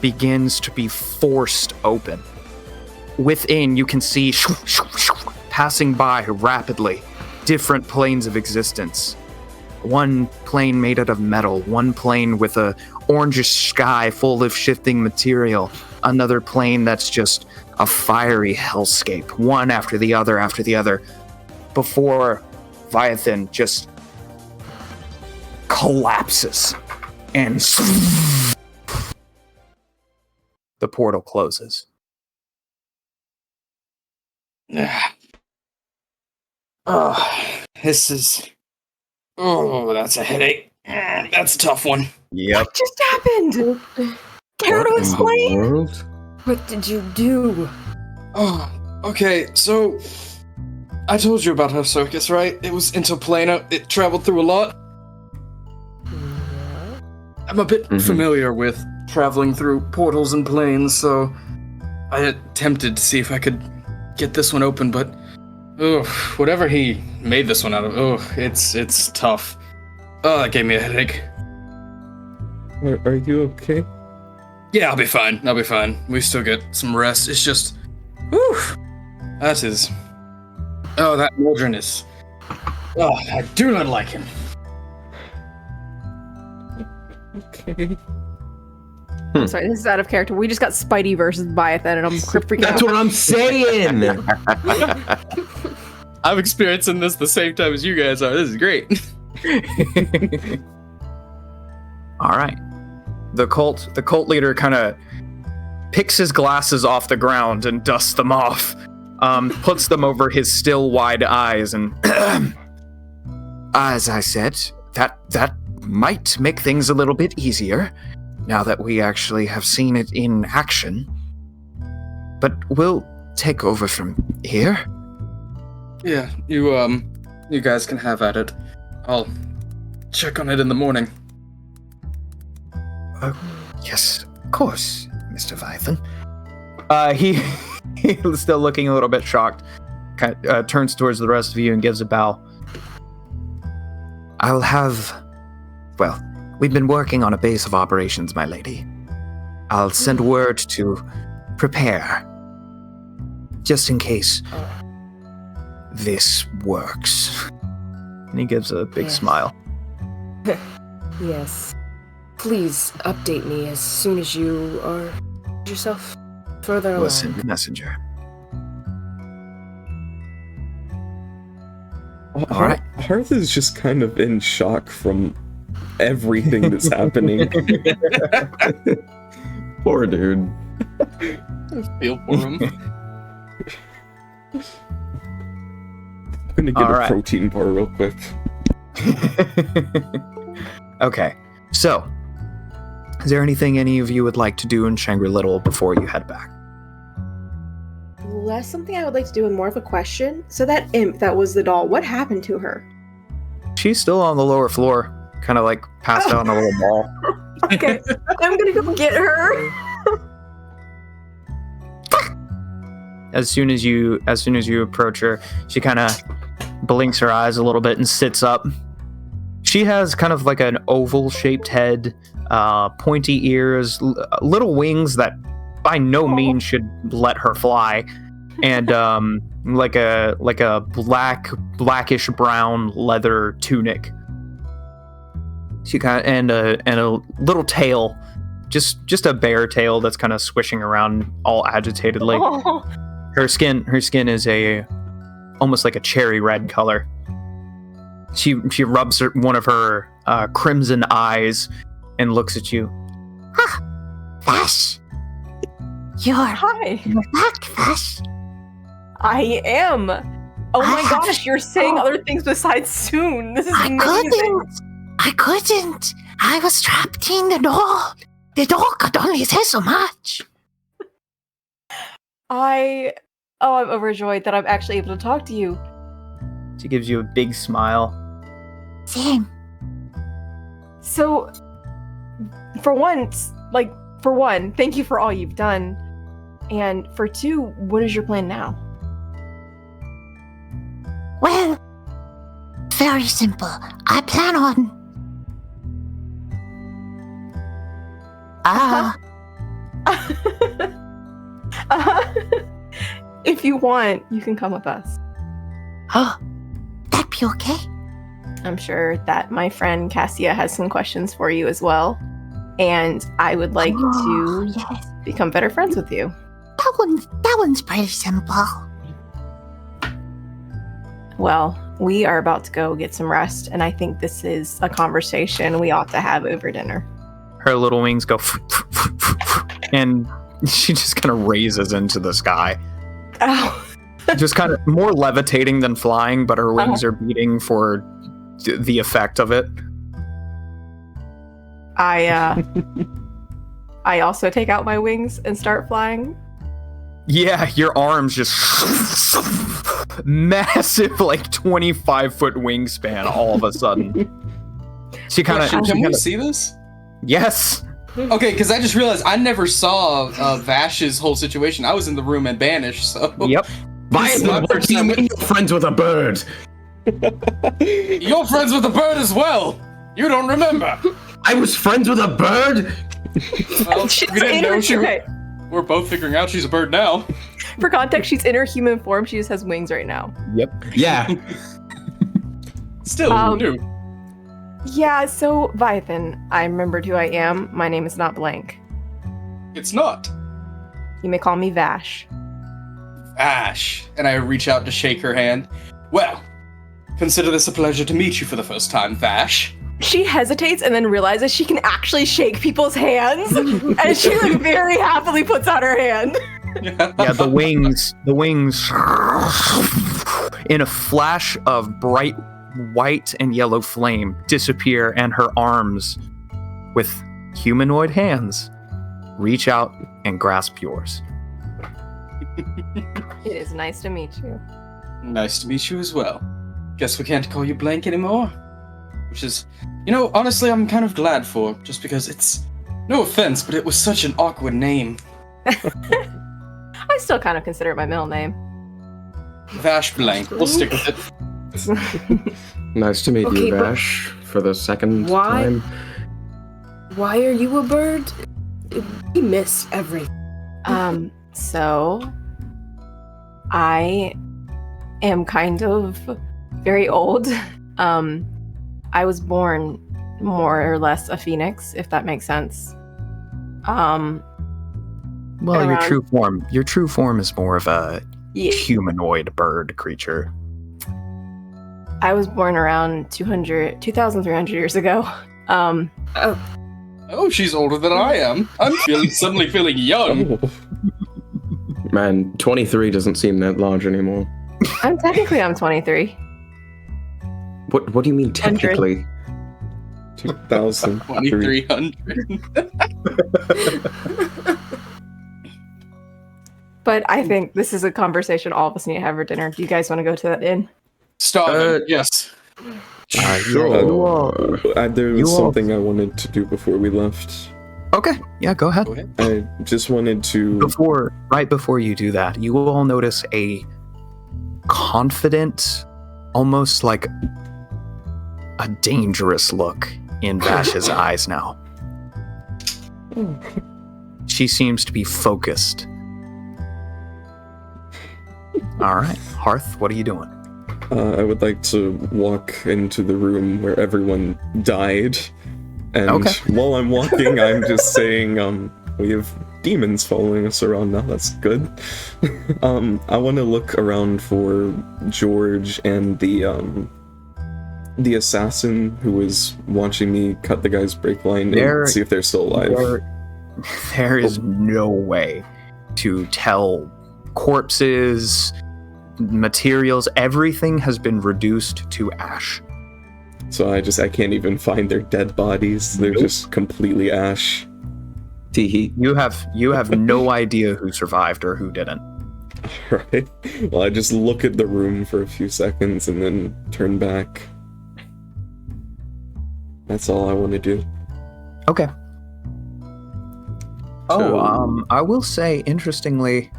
begins to be forced open. Within, you can see passing by rapidly different planes of existence. One plane made out of metal, one plane with a orangish sky full of shifting material, another plane that's just a fiery hellscape, one after the other, before Viathan just collapses and the portal closes. This is... Oh, that's a headache. That's a tough one. Yep. What just happened? Care to explain? World? What did you do? Oh, okay, so... I told you about her circus, right? It was interplanar. It traveled through a lot. Yeah. I'm a bit familiar with traveling through portals and planes, so I attempted to see if I could get this one open, but whatever he made this one out of, it's tough. Oh, that gave me a headache. Are you okay? Yeah, I'll be fine. We still get some rest. It's just, whew, that is. Oh, that Mordrin is. Oh, I do not like him. Okay. I'm sorry, this is out of character. We just got Spidey versus Viathan, and I'm freaking out. That's what I'm saying. I'm experiencing this the same time as you guys are. This is great. All right. The cult leader kind of picks his glasses off the ground and dusts them off, puts them over his still wide eyes, and As I said, that might make things a little bit easier now that we actually have seen it in action. But we'll take over from here. Yeah, you guys can have at it. I'll check on it in the morning. Yes, of course, Mr. Vithan. He's still looking a little bit shocked. Turns towards the rest of you and gives a bow. Well, we've been working on a base of operations, my lady. I'll send word to prepare, just in case this works. And he gives a big Yes. smile. Yes. Please update me as soon as you are yourself further along. We'll send the messenger. All right. Hearth is just kind of in shock from everything that's happening. Poor dude. Feel for him. I'm gonna get All a right. protein bar real quick. Okay, so is there anything any of you would like to do in Shangri-La before you head back? Less something I would like to do and more of a question. So that imp that was the doll, what happened to her? She's still on the lower floor, kind of like passed out on a little ball. Okay, I'm gonna go get her. As soon as you approach her, she kind of blinks her eyes a little bit and sits up. She has kind of like an oval-shaped head, pointy ears, little wings that by no means should let her fly, and like a blackish brown leather tunic. She kind of, and a little tail, just a bear tail that's kind of swishing around all agitatedly. Oh. Her skin is almost like a cherry red color. She rubs one of her crimson eyes and looks at you. Vash! You're Hi, back, Vash. I am. Oh my I- gosh, you're saying other things besides soon. This is I amazing. couldn't. I was trapped in the door. The door could only say so much. I'm overjoyed that I'm actually able to talk to you. She gives you a big smile. Same. So, for one, thank you for all you've done. And for two, what is your plan now? Well, very simple. I plan on. If you want, you can come with us. Oh, that'd be okay. I'm sure that my friend Cassia has some questions for you as well. And I would like Oh, to yes. become better friends with you. That one's pretty simple. Well, we are about to go get some rest, and I think this is a conversation we ought to have over dinner. Her little wings go and she just kind of raises into the sky. Ow. Just kind of more levitating than flying, but her wings are beating for the effect of it. I also take out my wings and start flying. Yeah, your arms just massive, like 25-foot wingspan all of a sudden. She kind of, Can we see this? yes. Okay, because I just realized I never saw Vash's whole situation. I was in the room and banished, so... Yep. This is my What first do you time- mean you're friends with a bird? You're friends with the bird as well! You don't remember! I was friends with a bird? Well, She's we didn't in know her, she... okay. We're both figuring out she's a bird now. For context, she's in her human form. She just has wings right now. Yep. Yeah. Still, Um, new. Yeah, so Vithan, I remembered who I am. My name is not Blank. It's not. You may call me Vash. Ash. And I reach out to shake her hand. Well, consider this a pleasure to meet you for the first time, Vash. She hesitates and then realizes she can actually shake people's hands, and she like very happily puts out her hand. Yeah, the wings, in a flash of bright white and yellow flame, disappear, and her arms, with humanoid hands, reach out and grasp yours. It is nice to meet you. Nice to meet you as well. Guess we can't call you Blank anymore. Which is, honestly, I'm kind of glad for, just because it's, no offense, but it was such an awkward name. I still kind of consider it my middle name. Vash Blank. We'll stick with it. Nice to meet Okay, you, but Vash, for the second why- time. Why are you a bird? We miss everything. So I am kind of very old. I was born more or less a phoenix, if that makes sense. Well, your Around- true form is more of a Yeah. humanoid bird creature. I was born around 2,300 years ago. Oh, she's older than I am. I'm suddenly feeling young. Oh, Man, 23 doesn't seem that large anymore. I'm 23. What do you mean technically? 2003. 2,300. But I think this is a conversation all of us need to have for dinner. Do you guys want to go to that inn? Starving, yes. Sure. There You was all- something I wanted to do before we left. Okay, yeah, go ahead. Go ahead. I just wanted to. Right before you do that, you will all notice a confident, almost like a dangerous look in Vash's eyes now. She seems to be focused. All right, Hearth, what are you doing? I would like to walk into the room where everyone died. And Okay. while I'm walking, I'm just saying, we have demons following us around now. That's good. I want to look around for George and the assassin who was watching me cut the guy's brake line They're- and see if they're still alive. There is no way to tell. Corpses, materials, everything has been reduced to ash. So I can't even find their dead bodies. They're Nope. just completely ash. Teehee. You have no idea who survived or who didn't. Right. Well, I just look at the room for a few seconds and then turn back. That's all I want to do. Okay. So- I will say, interestingly,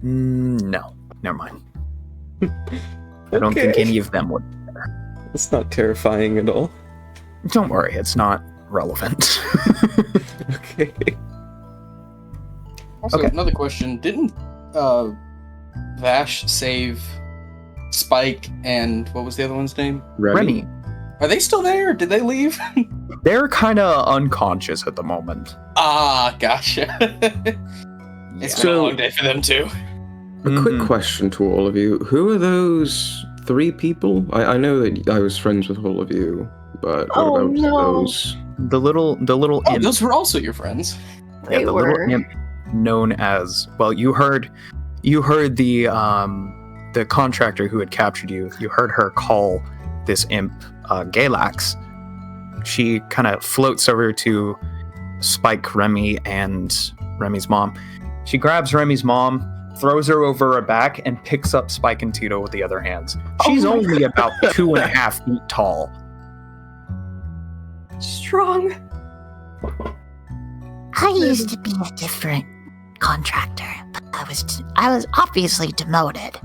no, never mind. I don't think Okay. any of them would. It's not terrifying at all. Don't worry, it's not relevant. Okay. Also, Okay. another question. Didn't Vash save Spike and what was the other one's name? Remy, Are they still there? Did they leave? they're kind of unconscious at the moment. Ah, gotcha. It's been a So- long day for them too. A quick Mhm. question to all of you. Who are those 3 people? I know that I was friends with all of you, but what Oh, about no. those? The little Oh, imp, those were also your friends. They the were. little imp known as, well, you heard the contractor who had captured you. You heard her call this imp Galax. She kind of floats over to Spike, Remy, and Remy's mom. She grabs Remy's mom, throws her over her back, and picks up Spike and Tito with the other hands. She's my only about 2.5 feet tall. Strong. I used to be a different contractor, but I was obviously demoted.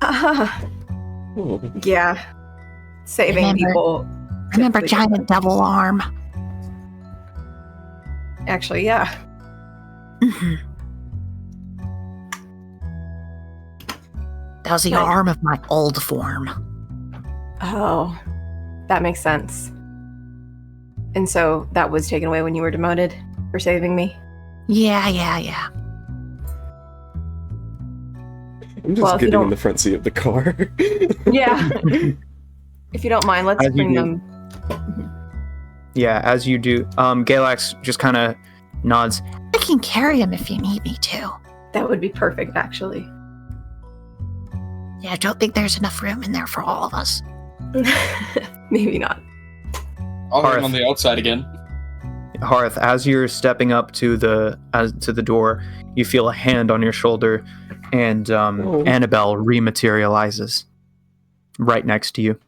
Oh, Yeah. Saving Remember- people. Remember typically- Giant Double Arm? Actually, yeah. Mhm. That was the Nice. arm of my old form. Oh, that makes sense. And so that was taken away when you were demoted for saving me? Yeah. I'm just Well, if you getting in don't- the front seat of the car. Yeah. If you don't mind, let's As you bring do. them. Yeah, as you do, Galax just kind of nods. I can carry him if you need me to. That would be perfect, actually. Yeah, I don't think there's enough room in there for all of us. Maybe not. I'll Hearth. hang on the outside again. Hearth, as you're stepping up to the door, you feel a hand on your shoulder, and Annabelle rematerializes right next to you,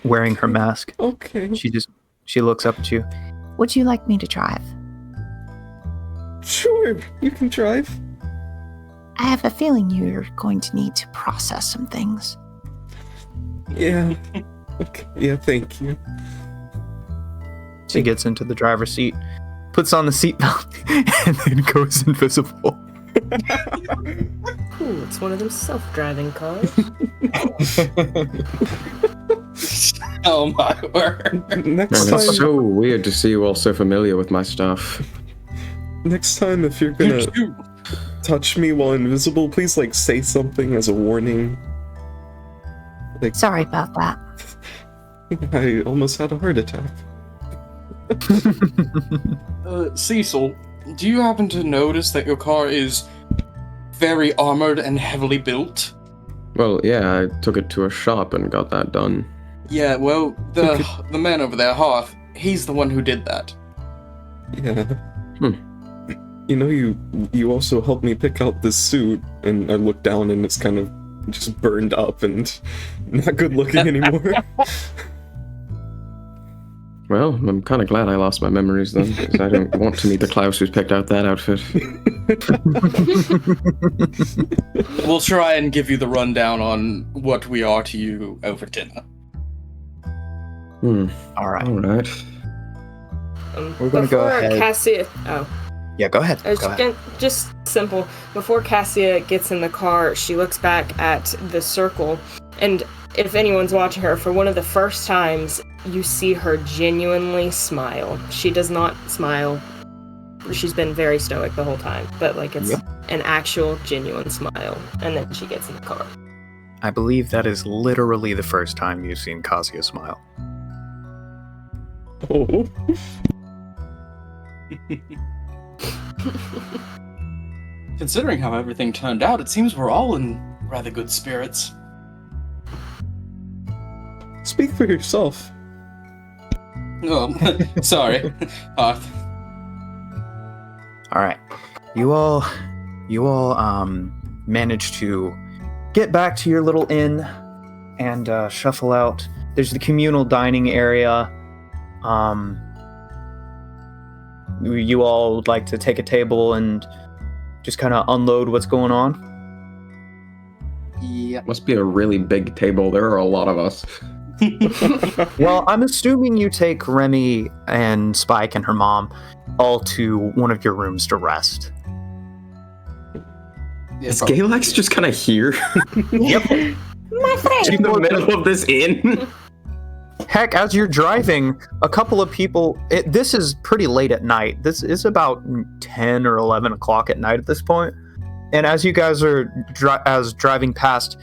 wearing her mask. Okay. She looks up at you. Would you like me to drive? Sure, you can drive. I have a feeling you're going to need to process some things. Yeah. Okay. Yeah, thank you. She gets into the driver's seat, puts on the seatbelt, and then goes invisible. Cool, it's one of them self-driving cars. Oh my word. Next Man, time, it's so weird to see you all so familiar with my stuff. next time, if you're gonna touch me while invisible, please like say something as a warning. Sorry about that. I almost had a heart attack. Cecil, do you happen to notice that your car is very armored and heavily built? Well, yeah, I took it to a shop and got that done. Yeah, well, the man over there, Hearth, he's the one who did that. Yeah. You know, you also helped me pick out this suit, and I look down and it's kind of just burned up and not good looking anymore. Well, I'm kind of glad I lost my memories then, because I don't want to meet the Klaus who's picked out that outfit. We'll try and give you the rundown on what we are to you over dinner. All right. All right. We're gonna go Before ahead. Cassia, Yeah, go ahead. I was Go ahead. just simple. Before Cassia gets in the car, she looks back at the circle, and if anyone's watching her, for one of the first times, you see her genuinely smile. She does not smile. She's been very stoic the whole time, but like it's an actual genuine smile. And then she gets in the car. I believe that is literally the first time you've seen Kazuya smile. Oh. Considering how everything turned out, it seems we're all in rather good spirits. Speak for yourself. Oh, sorry, Hearth. All right. You all managed to get back to your little inn and shuffle out. There's the communal dining area. You all would like to take a table and just kind of unload what's going on? Yeah. Must be a really big table. There are a lot of us. Well, I'm assuming you take Remy and Spike and her mom all to one of your rooms to rest. Is Galax just kind of here? Yep. My friend! In the middle of this inn? Heck, as you're driving, a couple of people... this is pretty late at night. This is about 10 or 11 o'clock at night at this point. And as you guys are driving past,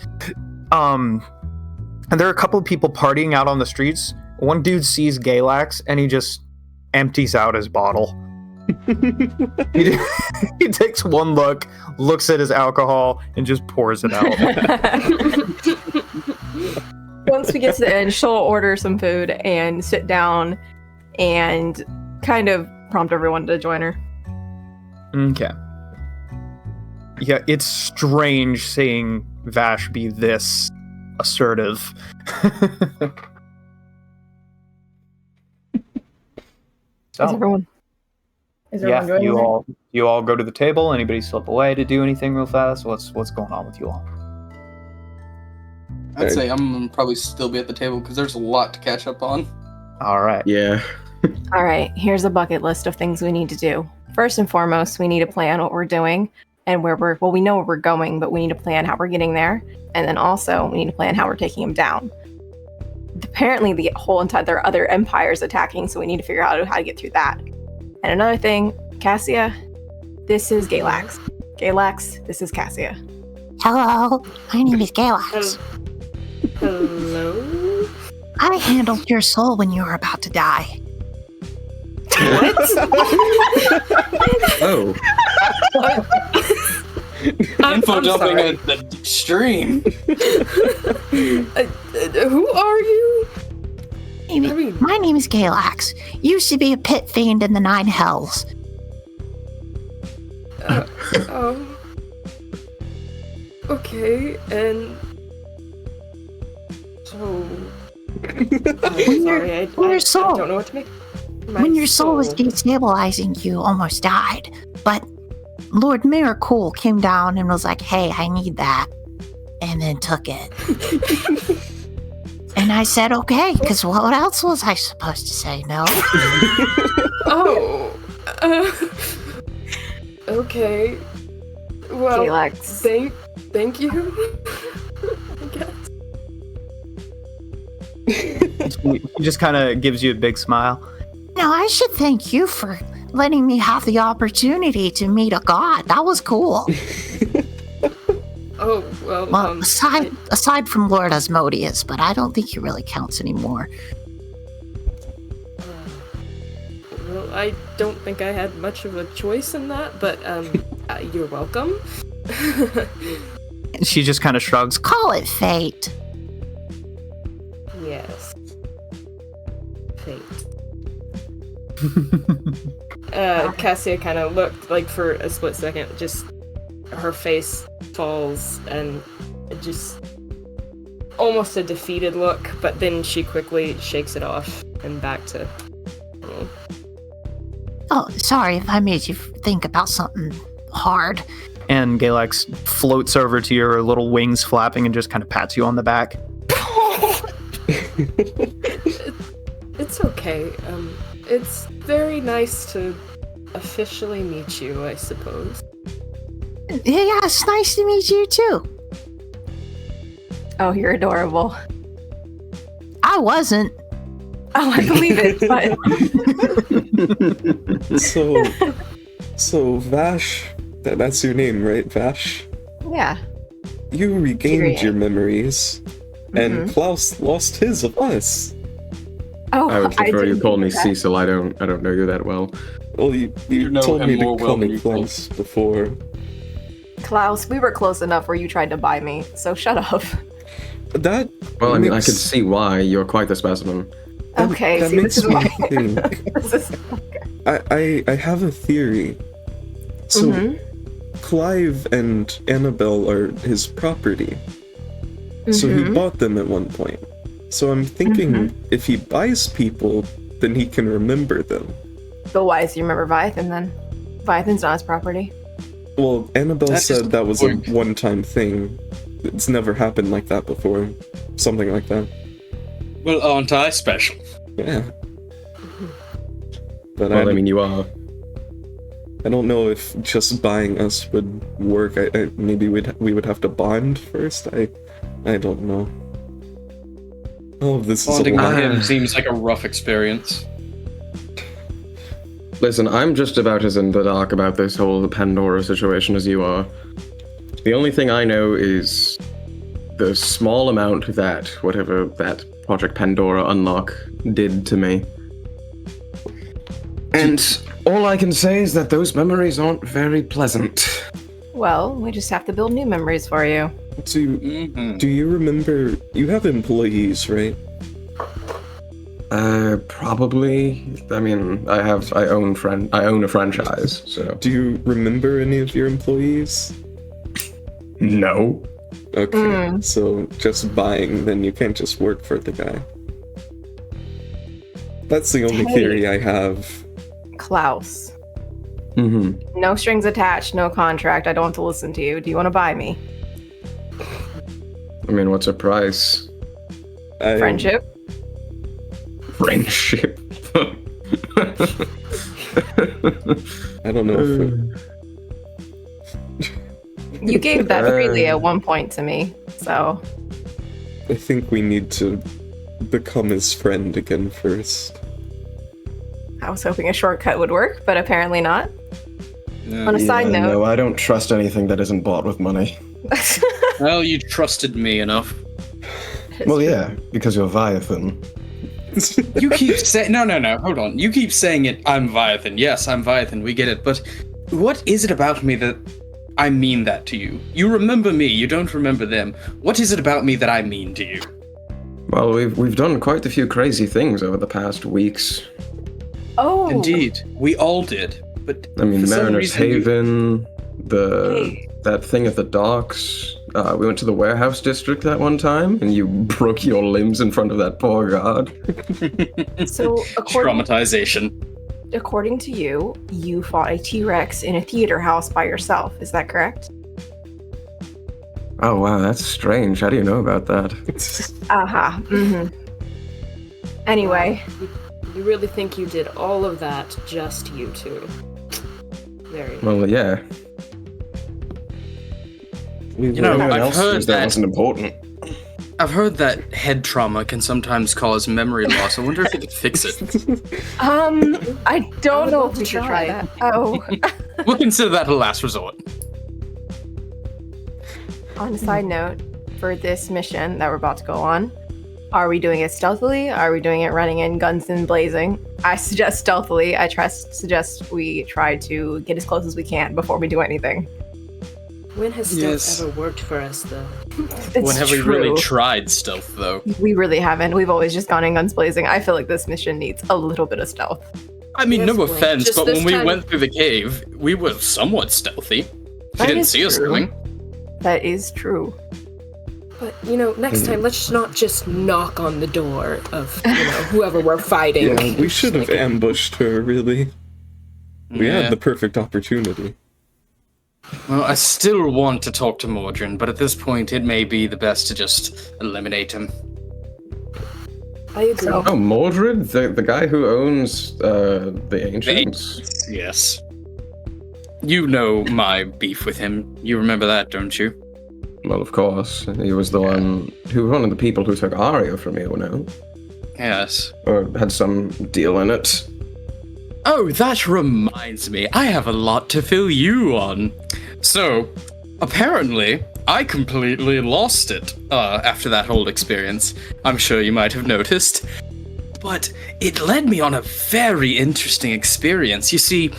and there are a couple of people partying out on the streets. One dude sees Galax, and he just empties out his bottle. He takes one look, looks at his alcohol, and just pours it out. Once we get to the end, she'll order some food and sit down and kind of prompt everyone to join her. Okay. Yeah, it's strange seeing Vash be this assertive. Is everyone Yeah, joining her? you all go to the table. Anybody slip away to do anything real fast? What's going on with you all? I'd say I'm gonna probably still be at the table because there's a lot to catch up on. All right. Yeah. All right, here's a bucket list of things we need to do. First and foremost, we need to plan what we're doing and where we know where we're going, but we need to plan how we're getting there. And then also, we need to plan how we're taking him down. Apparently, the whole entire, there are other empires attacking, so we need to figure out how to get through that. And another thing, Cassia, this is Galax. Galax, this is Cassia. Hello, my name is Galax. Hello? I handled your soul when you were about to die. Oh, Info I'm dumping sorry. at the extreme. Who are you? Maybe. I mean- My name is Galax. Used to be a pit fiend in the Nine Hells. Okay, and so. Sorry, when your I soul- don't know what to make. When your soul was destabilizing, you almost died. But Lord Miracle came down and was like, hey, I need that. And then took it. And I said, okay, because what else was I supposed to say? No? Oh. Okay. Well, Galax. thank you. I guess. He just kind of gives you a big smile. No, I should thank you for letting me have the opportunity to meet a god. That was cool. Oh, well, Well, aside from Lord Asmodeus, but I don't think he really counts anymore. well, I don't think I had much of a choice in that, but you're welcome. And she just kind of shrugs. Call it fate. Yes. Fate. Cassia kind of looked like for a split second, just her face falls and just almost a defeated look, but then she quickly shakes it off and back to. Oh, sorry if I made you think about something hard. And Galax floats over to your little wings flapping and just kind of pats you on the back. It's okay. It's very nice to officially meet you, I suppose. Yeah, it's nice to meet you too. Oh, you're adorable. I wasn't. Oh, I believe it, but So Vash, that's your name, right? Vash? yeah. You regained Tyrion. your memories, and Mhm. Klaus lost his of us. Oh, I would prefer you didn't call me think of that. Cecil. I don't know you that well. Well, you know told him me more to well call than me you Klaus before. Klaus, we were close enough where you tried to buy me, so shut up. That Well, I mean, I makes- could see why. You're quite the specimen. that- Okay, that see, makes this is me why. think. This is- I have a theory. So Mhm. Clive and Annabelle are his property. So he Mhm. bought them at one point. So I'm thinking if he buys people, then he can remember them. But why does he remember Viathan then? Viathan's not his property. Well, Annabelle That's just said that was a point. one-time thing. It's never happened like that before. Something like that. Well, aren't I special? Yeah. But Well, I mean, you are. I don't know if just buying us would work. Maybe we would have to bond first. I don't know. All of this is a Bonding with lot. him seems like a rough experience. Listen, I'm just about as in the dark about this whole Pandora situation as you are. The only thing I know is the small amount that whatever that Project Pandora unlock did to me. And all I can say is that those memories aren't very pleasant. Well, we just have to build new memories for you. Do you remember? You have employees, right? Probably. I mean, I own a franchise, so Do you remember any of your employees? no. Okay, so just buying, then you can't just work for the guy. That's the only Hey. theory I have. Klaus. Mm-hmm. No strings attached, no contract. I don't have to listen to you. Do you want to buy me? I mean, what's a price? Friendship? Friendship. I don't know if You gave that freely at one point to me, so I think we need to become his friend again first. I was hoping a shortcut would work, but apparently not. On a side note, No, I don't trust anything that isn't bought with money. Well, you trusted me enough. Well, yeah, because you're Viathan. You keep saying no, hold on. You keep saying it. I'm Viathan. Yes, I'm Viathan. We get it. But what is it about me that I mean that to you? You remember me. You don't remember them. What is it about me that I mean to you? Well, we've done quite a few crazy things over the past weeks. Oh, Indeed, we all did. But I mean, for some Mariner's reason you- Haven, that thing at the docks. We went to the warehouse district that one time, and you broke your limbs in front of that poor god. so Traumatization. according to you, you fought a T-Rex in a theater house by yourself. Is that correct? Oh wow, that's strange. How do you know about that? Uh-huh. Mm-hmm. Anyway, You really think you did all of that just you two? Very. Well, yeah. You know, Anyone I've else heard was that. wasn't important. I've heard that head trauma can sometimes cause memory loss. I wonder if it could fix it. I don't know if we should try try. that. Oh. We'll consider that a last resort. On a side note, for this mission that we're about to go on, are we doing it stealthily? Are we doing it running in guns and blazing? I suggest stealthily. I suggest we try to get as close as we can before we do anything. When has stealth Yes. ever worked for us, though? It's When have we true. really tried stealth, though? We really haven't. We've always just gone in guns blazing. I feel like this mission needs a little bit of stealth. I mean, Yes, no Blake. offense, Just but this when we time- went through the cave, we were somewhat stealthy. He That didn't is see us true. coming. That is true. But, next time, let's not just knock on the door of, whoever we're fighting. Yeah, we should have ambushed her, really. We Yeah. had the perfect opportunity. Well, I still want to talk to Mordrin, but at this point, it may be the best to just eliminate him. I agree. So- Oh, Mordred, the guy who owns the Ancients. Yes. You know my beef with him. You remember that, don't you? Well, of course, he was the one of the people who took Arya from you, no? Yes. Or had some deal in it. Oh, that reminds me. I have a lot to fill you on. So, apparently, I completely lost it after that whole experience. I'm sure you might have noticed. But it led me on a very interesting experience. You see,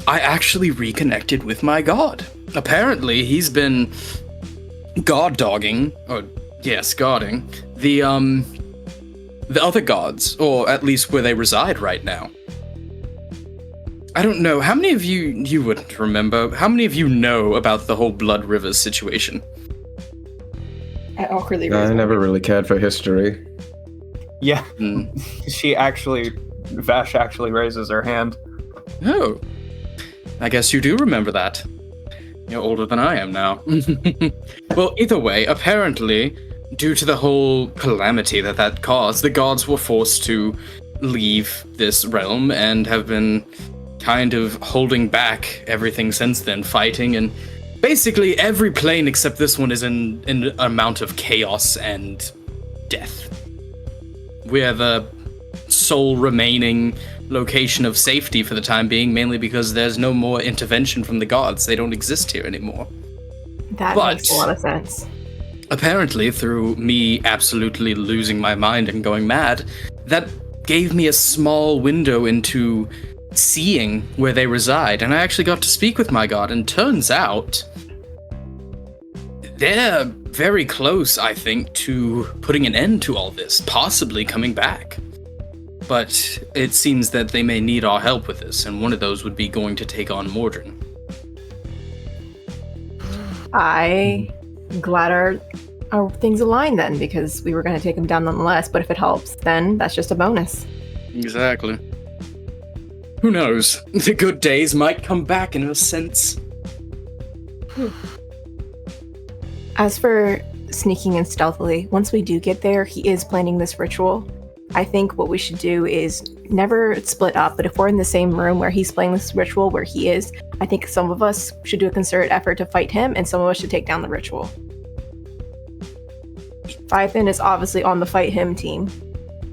I actually reconnected with my god. Apparently, he's been guarding the other gods, or at least where they reside right now. I don't know, how many of you wouldn't remember, how many of you know about the whole Blood Rivers situation? I awkwardly I never really cared for history. Yeah, Hmm. Vash actually raises her hand. Oh, I guess you do remember that. You're older than I am now. Well, either way, apparently, due to the whole calamity that caused, the gods were forced to leave this realm and have been kind of holding back everything since then, fighting, and basically every plane except this one is in an amount of chaos and death. We're the sole remaining location of safety for the time being, mainly because there's no more intervention from the gods. They don't exist here anymore. That But- makes a lot of sense. Apparently, through me absolutely losing my mind and going mad, that gave me a small window into seeing where they reside, and I actually got to speak with my god, and turns out they're very close, I think, to putting an end to all this, possibly coming back. But it seems that they may need our help with this, and one of those would be going to take on Mordrin. I'm glad our things align then, because we were going to take him down nonetheless, but if it helps, then that's just a bonus. Exactly. Who knows? The good days might come back in a sense. As for sneaking in stealthily, once we do get there, he is planning this ritual. I think what we should do is never split up, but if we're in the same room where he's playing this ritual where he is, I think some of us should do a concerted effort to fight him, and some of us should take down the ritual. Viathan is obviously on the fight him team.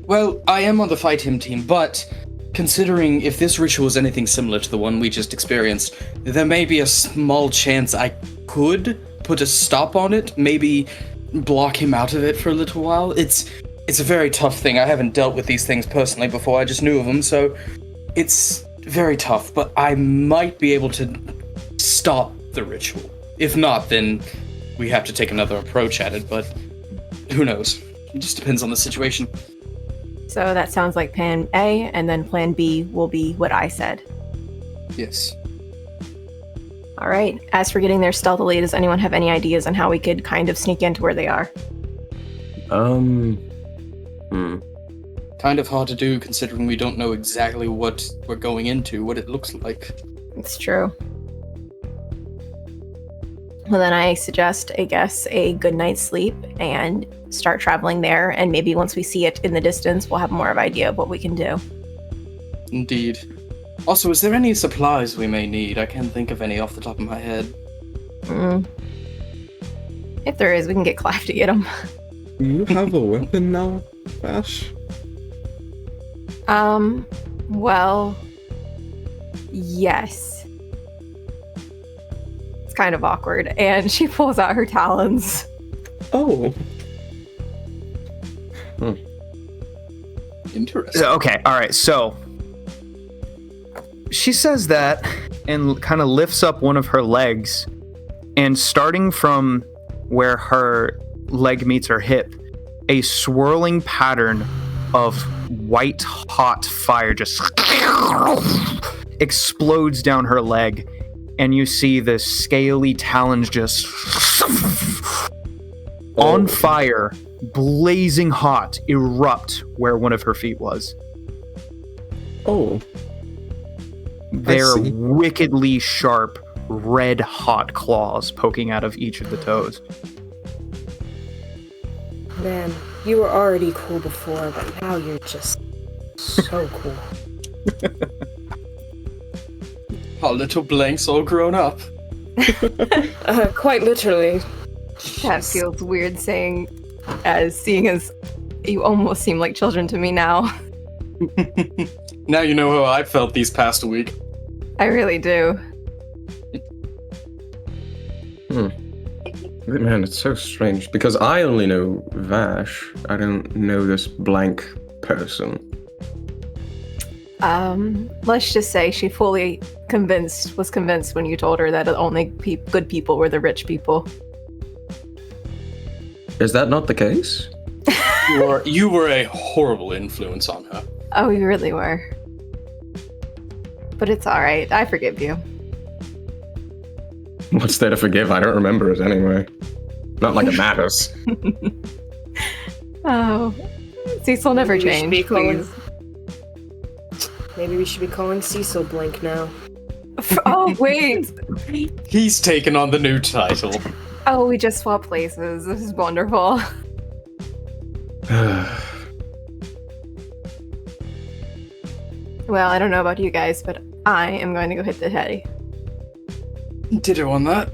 Well, I am on the fight him team, but considering if this ritual is anything similar to the one we just experienced, there may be a small chance I could put a stop on it, maybe block him out of it for a little while. It's a very tough thing. I haven't dealt with these things personally before. I just knew of them, so it's very tough. But I might be able to stop the ritual. If not, then we have to take another approach at it. But who knows? It just depends on the situation. So that sounds like plan A, and then plan B will be what I said. Yes. All right. As for getting there stealthily, does anyone have any ideas on how we could kind of sneak into where they are? Kind of hard to do considering we don't know exactly what we're going into, what it looks like. It's true. Well, then I suggest, I guess, a good night's sleep and start traveling there. And maybe once we see it in the distance, we'll have more of an idea of what we can do. Indeed. Also, is there any supplies we may need? I can't think of any off the top of my head. If there is, we can get Clive to get them. Do you have a weapon now, Vash? Well, yes. It's kind of awkward. And she pulls out her talons. Oh. Interesting. Okay, all right, so she says that and kind of lifts up one of her legs, and starting from where her leg meets her hip, a swirling pattern of white hot fire just explodes down her leg, and you see the scaly talons just on fire, blazing hot, erupt where one of her feet was. Oh. They're see. wickedly sharp, red hot claws poking out of each of the toes. Man, you were already cool before, but now you're just so cool. Our little Blank's all grown up. Quite literally. That feels weird seeing as you almost seem like children to me now. Now you know how I felt these past week. I really do. Man, it's so strange because I only know Vash. I don't know this blank person. Let's just say she fully was convinced when you told her that the only good people were the rich people. Is that not the case? You were a horrible influence on her. Oh, you really were. But it's alright, I forgive you. What's there to forgive? I don't remember it anyway. Not like it matters. Oh, Cecil never Maybe we should changed, be calling- please. Maybe we should be calling Cecil Blink now. Oh, wait. He's taken on the new title. Oh, we just swapped places. This is wonderful. Well, I don't know about you guys, but I am going to go hit the hay. Ditto on that.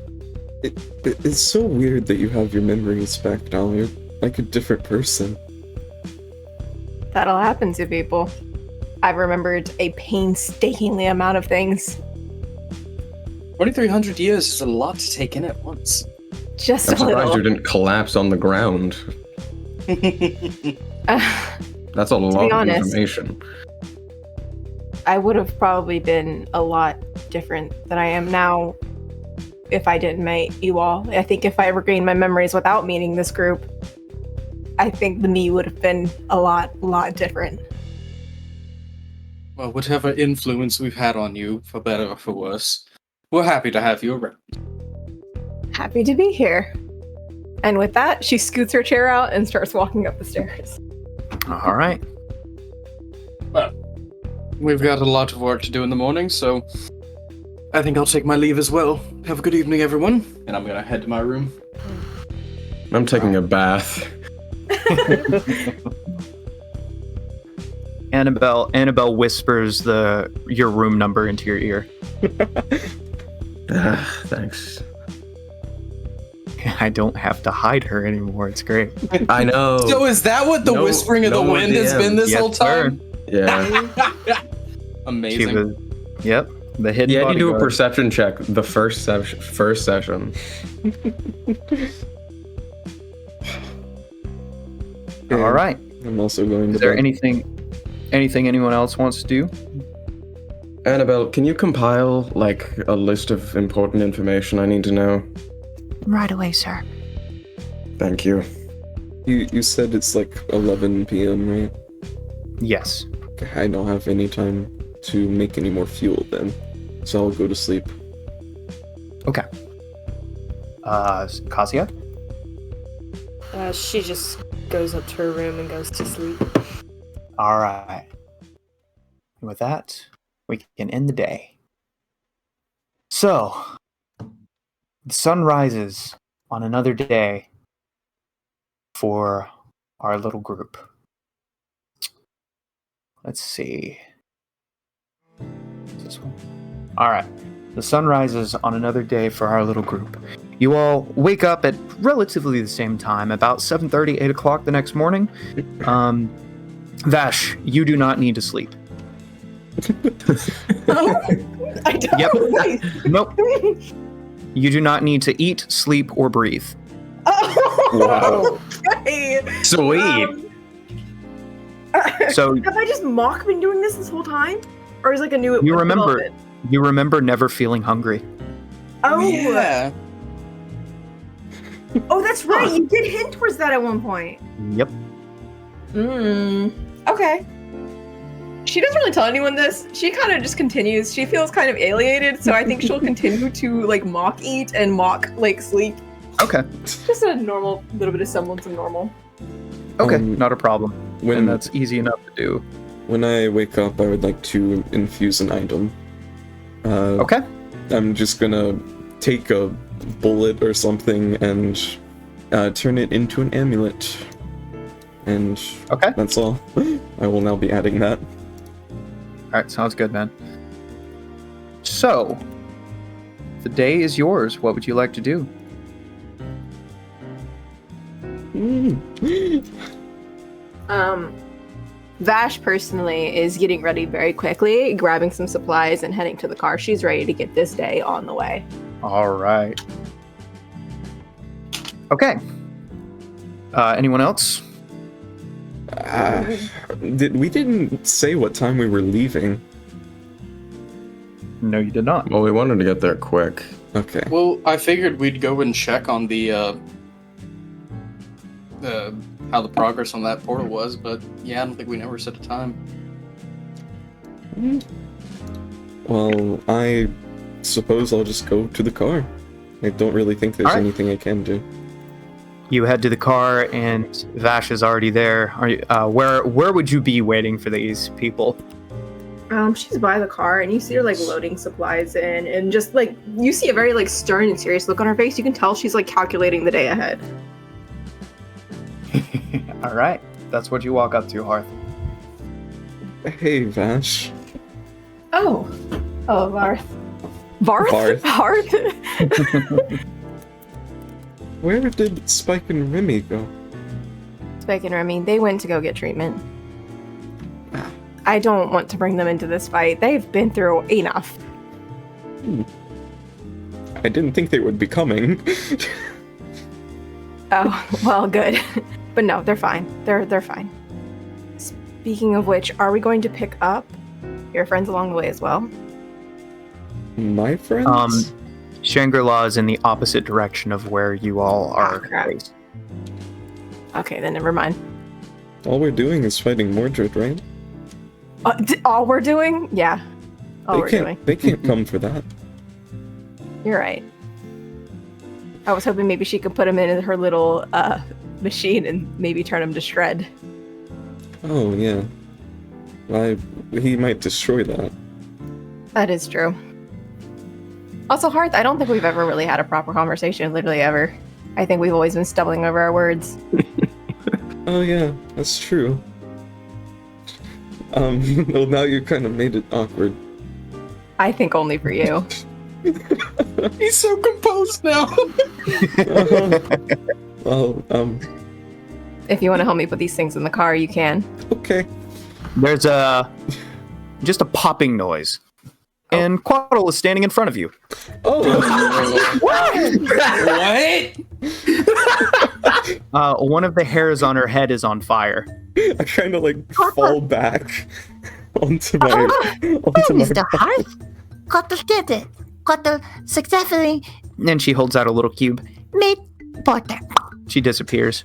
It's so weird that you have your memories back now. You're like a different person. That'll happen to people. I've remembered a painstakingly amount of things. 2,300 years is a lot to take in at once. Just I'm a surprised little. you didn't collapse on the ground. That's a lot of honest, information. I would have probably been a lot different than I am now if I didn't meet you all. I think if I regained my memories without meeting this group, I think the me would have been a lot different. Well, whatever influence we've had on you, for better or for worse, we're happy to have you around. Happy to be here. And with that, she scoots her chair out and starts walking up the stairs. All right. Well, we've got a lot of work to do in the morning, so I think I'll take my leave as well. Have a good evening, everyone. And I'm gonna head to my room. I'm taking a bath. Annabelle whispers your room number into your ear. Thanks. I don't have to hide her anymore. It's great. I know. So is that what the No- whispering of the no wind has DM. been this Yes, whole time? Yeah. She Amazing. was, yep, the hidden You had to do a bodyguard. perception check the first session. All right. I'm also going to Is there bed. anything anyone else wants to do? Annabelle, can you compile, like, a list of important information I need to know? Right away, sir. Thank you. You said it's like 11 p.m., right? Yes. Okay, I don't have any time to make any more fuel then, so I'll go to sleep. Okay. Kasia? She just goes up to her room and goes to sleep. All right. And with that, we can end the day. So, the sun rises on another day for our little group. Let's see. This one. All right. The sun rises on another day for our little group. You all wake up at relatively the same time, about 7:30, 8 o'clock the next morning. Vash, you do not need to sleep. I don't. Yep. Nope. You do not need to eat, sleep, or breathe. Oh, okay. Sweet. So Have I just mock been doing this whole time, or is like a new? you remember development? you remember never feeling hungry. Oh, yeah. oh, that's right. You did hint towards that at one point. Yep. Okay. She doesn't really tell anyone this. She kind of just continues. She feels kind of alienated, so I think she'll continue to like mock eat and mock like sleep. Okay. Just a normal, little bit of semblance of normal. Okay. Um, Not a problem. When And that's easy enough to do. when I wake up, I would like to infuse an item. Okay. I'm just gonna take a bullet or something and turn it into an amulet. And Okay. that's all. I will now be adding that. All right. Sounds good, man. So, the day is yours. What would you like to do? Vash personally is getting ready very quickly, grabbing some supplies and heading to the car. She's ready to get this day on the way. All right. Okay. Anyone else? We didn't say what time we were leaving. No, you did not. Well, we wanted to get there quick. Okay. Well, I figured we'd go and check on the how the progress on that portal was, but yeah, I don't think we never set a time. Well, I suppose I'll just go to the car. I don't really think there's Alright. anything I can do. You head to the car, and Vash is already there. Are you, where would you be waiting for these people? She's by the car, and you see her like loading supplies in, and just like you see a very like stern and serious look on her face. You can tell she's like calculating the day ahead. All right. That's what you walk up to, Hearth. Hey, Vash. Oh, Varth. Varth? Varth? Where did Spike and Remy go? Spike and Remy, they went to go get treatment. I don't want to bring them into this fight. They've been through enough. I didn't think they would be coming. Oh, well, good. But no, they're fine. They're fine. Speaking of which, are we going to pick up your friends along the way as well? My friends? Shangri-La is in the opposite direction of where you all are crap. based. Okay, then never mind. All we're doing is fighting Mordred, right? All we're doing? Yeah. All we're doing. They can't come for that. You're right. I was hoping maybe she could put him in her little machine and maybe turn him to shred. Oh, yeah. He might destroy that. That is true. Also, Hearth, I don't think we've ever really had a proper conversation, literally ever. I think we've always been stumbling over our words. Oh, yeah, that's true. Well, now you kind of made it awkward. I think only for you. He's so composed now. Well, If you want to help me put these things in the car, you can. okay. There's just a popping noise and Quaddle is standing in front of you. Oh, What? One of the hairs on her head is on fire. I kind of like fall back onto my Mr. Hart, Quaddle did it. Quaddle successfully And she holds out a little cube. made Porter. She disappears.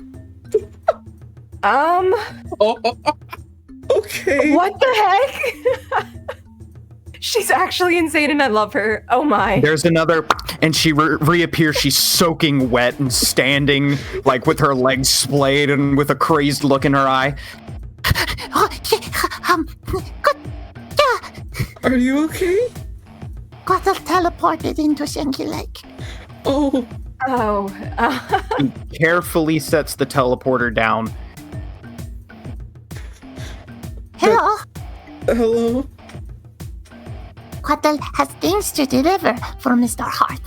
Okay. What the heck? She's actually insane and I love her. Oh my. There's another, and she reappears. She's soaking wet and standing, like with her legs splayed and with a crazed look in her eye. Oh, good. Yeah, Are you okay? Quaddle teleported into Shanky Lake. Oh, Oh. He carefully sets the teleporter down. Hello, hello. Quaddle has things to deliver for Mr. Hart.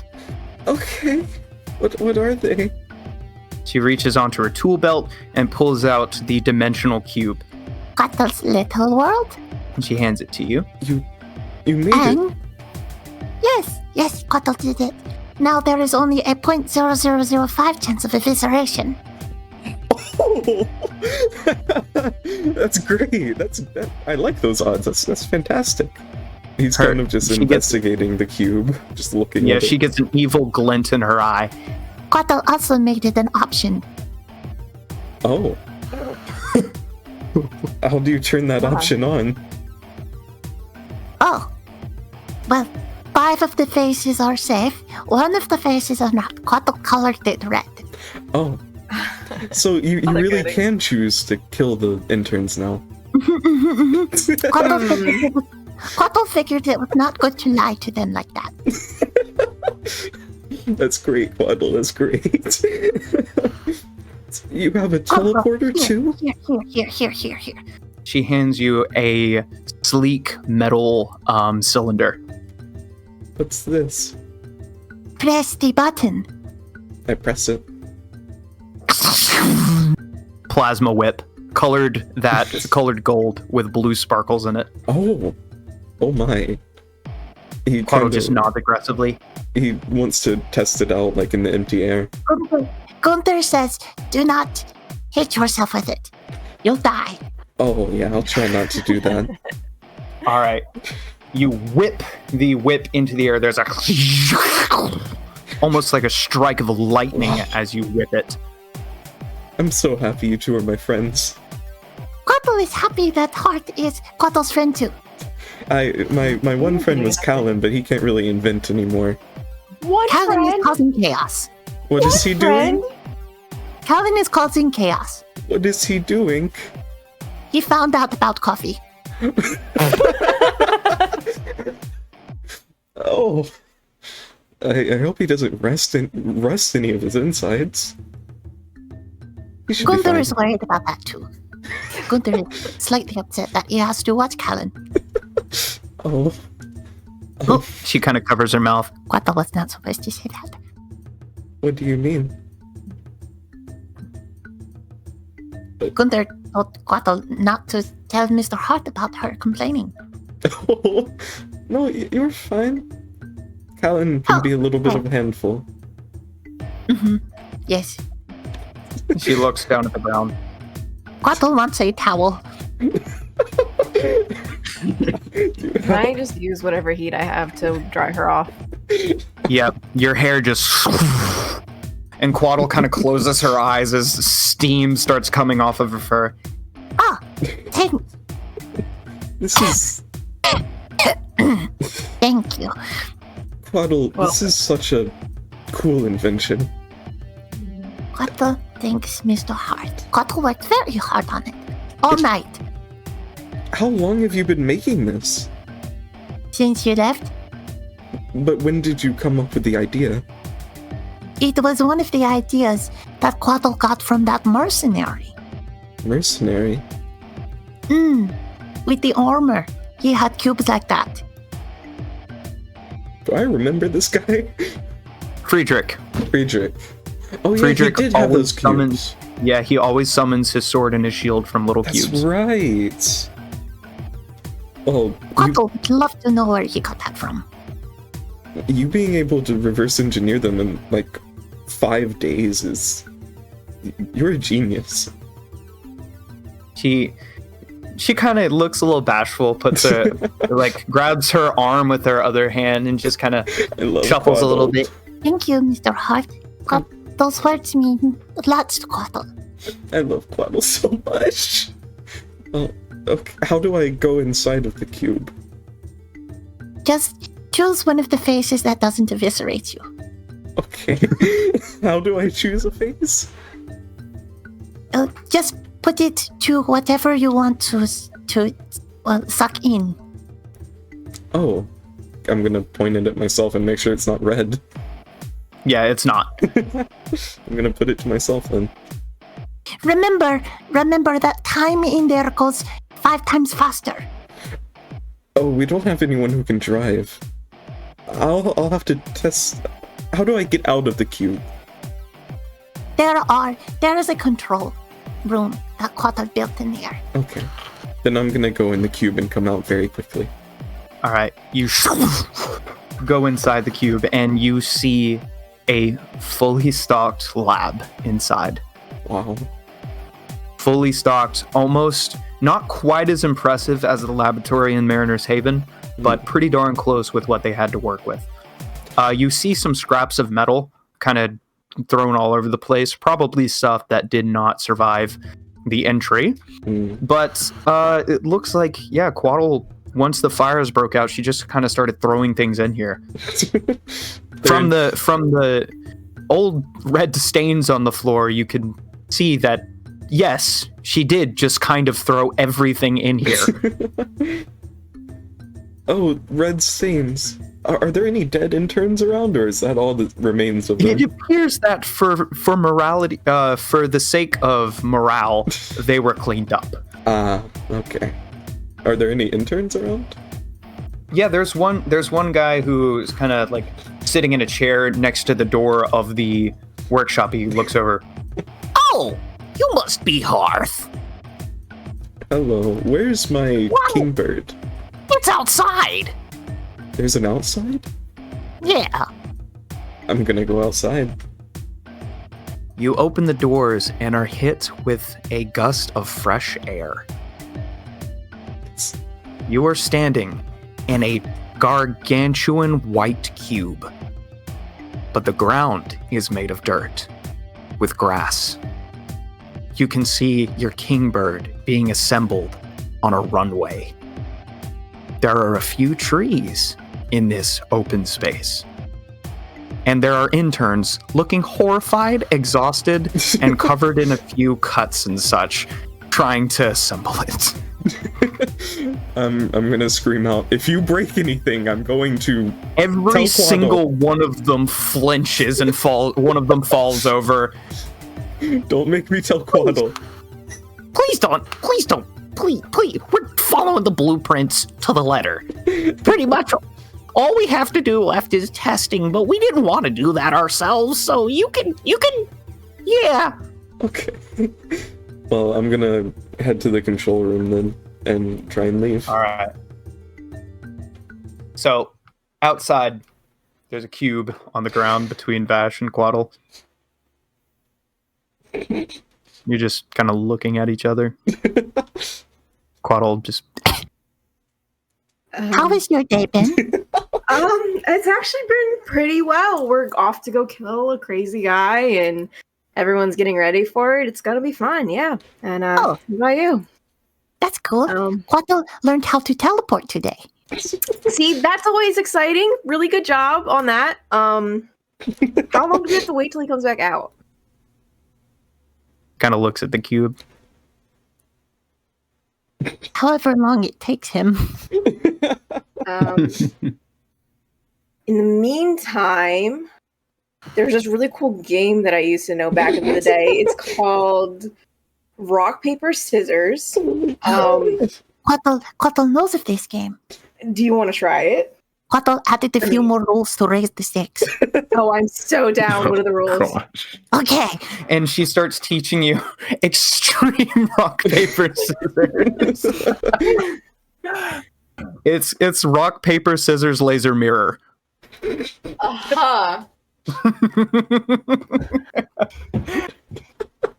Okay. What are they? She reaches onto her tool belt and pulls out the dimensional cube. Quaddle's little world. And she hands it to you. You made it. And yes, Quaddle did it. Now there is only a 0.0005 chance of evisceration. Oh, that's great. I like those odds. That's fantastic. He's kind of just she gets- investigating the cube, just looking. Yeah, at she it. gets an evil glint in her eye. Quaddle also made it an option. Oh. How do you turn that option on? Oh, well, 5 of the faces are safe. 1 of the faces are not. Quaddle colored it red. Oh. So you really can choose to kill the interns now. Quaddle figured it was not good to lie to them like that. That's great, Quaddle. That's great. You have a teleporter too? Here. She hands you a sleek metal cylinder. What's this? Press the button. I press it. Plasma whip. Colored gold with blue sparkles in it. Oh my. He Quaddle just nods aggressively. He wants to test it out like in the empty air. Gunther says, do not hit yourself with it. You'll die. Oh yeah, I'll try not to do that. All right. You whip the whip into the air. There's a almost like a strike of lightning as you whip it. I'm so happy you two are my friends. Quaddle is happy that Hart is Quaddle's friend too. My one friend was Callan, but he can't really invent anymore. One Callan friend. is causing chaos. What is he doing? Callan is causing chaos. What is he doing? He found out about coffee. Oh. I hope he doesn't rust any of his insides. He should be Gunther fine. is worried about that too. Gunther is slightly upset that he has to watch Callan. Oh. Oh, she kind of covers her mouth. Quaddle was not supposed to say that. What do you mean? Gunther told Quaddle not to tell Mr. Hart about her complaining. Oh, no, you're fine. Callan can be a little bit of a handful. Mm-hmm. Yes. She looks down at the ground. Quaddle wants a towel. Can I just use whatever heat I have to dry her off? Yep, your hair just... And Quaddle kind of closes her eyes as steam starts coming off of her fur. Ah, thanks. This is... Thank you. Quaddle, this is such a cool invention. Quaddle thanks Mr. Hart. Quaddle worked very hard on it. All night. How long have you been making this? Since you left, But when did you come up with the idea? it was one of the ideas that Quaddle got from that mercenary. Mercenary? With the armor. He had cubes like that. Do I remember this guy? Friedrich. Friedrich. Oh yeah, Friedrich he did have always those cubes. summons- Yeah, he always summons his sword and his shield from little That's cubes. right. Well, Quackle would love to know where he got that from. you being able to reverse engineer them in like 5 days is... You're a genius. She kind of looks a little bashful, puts her like grabs her arm with her other hand and just kind of I love shuffles a little Quaddle. bit. Thank you, Mr. Hart. Those words mean lots to Quackle. I love Quaddle so much. Oh, okay. How do I go inside of the cube? Just choose one of the faces that doesn't eviscerate you. Okay. How do I choose a face? Just put it to whatever you want to suck in. Oh, I'm gonna point it at myself and make sure it's not red. Yeah, it's not. I'm gonna put it to myself then. Remember that time in there goes 5 times faster. Oh, we don't have anyone who can drive. I'll have to test. How do I get out of the cube? There is a control room that Quackle built in there. Okay. Then I'm gonna go in the cube and come out very quickly. All right, you go inside the cube and you see a fully stocked lab inside. Wow. Fully stocked, almost not quite as impressive as the laboratory in Mariner's Haven, but pretty darn close with what they had to work with. You see some scraps of metal kind of thrown all over the place, probably stuff that did not survive the entry. But it looks like, yeah, Quaddle, once the fires broke out, she just kind of started throwing things in here. From the old red stains on the floor, you can see that, yes, she did just kind of throw everything in here. Oh, red stains. Are there any dead interns around, or is that all that remains of them? It appears that for morality, for the sake of morale, they were cleaned up. Okay. Are there any interns around? Yeah, there's one guy who's kind of like sitting in a chair next to the door of the workshop. He looks over. Oh, you must be Hearth. Hello, where's my kingbird? It's outside. There's an outside? Yeah. I'm gonna go outside. You open the doors and are hit with a gust of fresh air. You are standing in a gargantuan white cube, but the ground is made of dirt with grass. You can see your kingbird being assembled on a runway. There are a few trees in this open space. And there are interns looking horrified, exhausted, and covered in a few cuts and such, trying to assemble it. I'm gonna scream out, if you break anything, I'm going to Every tell single one of them flinches and one of them falls over. Don't make me tell Quaddle. Please don't. Please. We're following the blueprints to the letter. Pretty much all we have to do left is testing, but we didn't want to do that ourselves, so you can, yeah. Okay. Well, I'm gonna head to the control room then and try and leave. All right. So, outside, there's a cube on the ground between Vash and Quaddle. You're just kind of looking at each other. Quaddle just... How has your day been? It's actually been pretty well. We're off to go kill a crazy guy, and everyone's getting ready for it. It's gonna be fun, yeah. And how about you? That's cool. Quackle learned how to teleport today. See, that's always exciting. Really good job on that. How long do we have to wait till he comes back out? kind of looks at the cube. However long it takes him. In the meantime, there's this really cool game that I used to know back in the day. It's called Rock, Paper, Scissors. Quackle knows of this game. Do you want to try it? Quackle added a few more rules to raise the stakes. Oh, I'm so down. What are the rules? Gosh. Okay. And she starts teaching you extreme rock, paper, scissors. It's rock, paper, scissors, laser, mirror. Aha.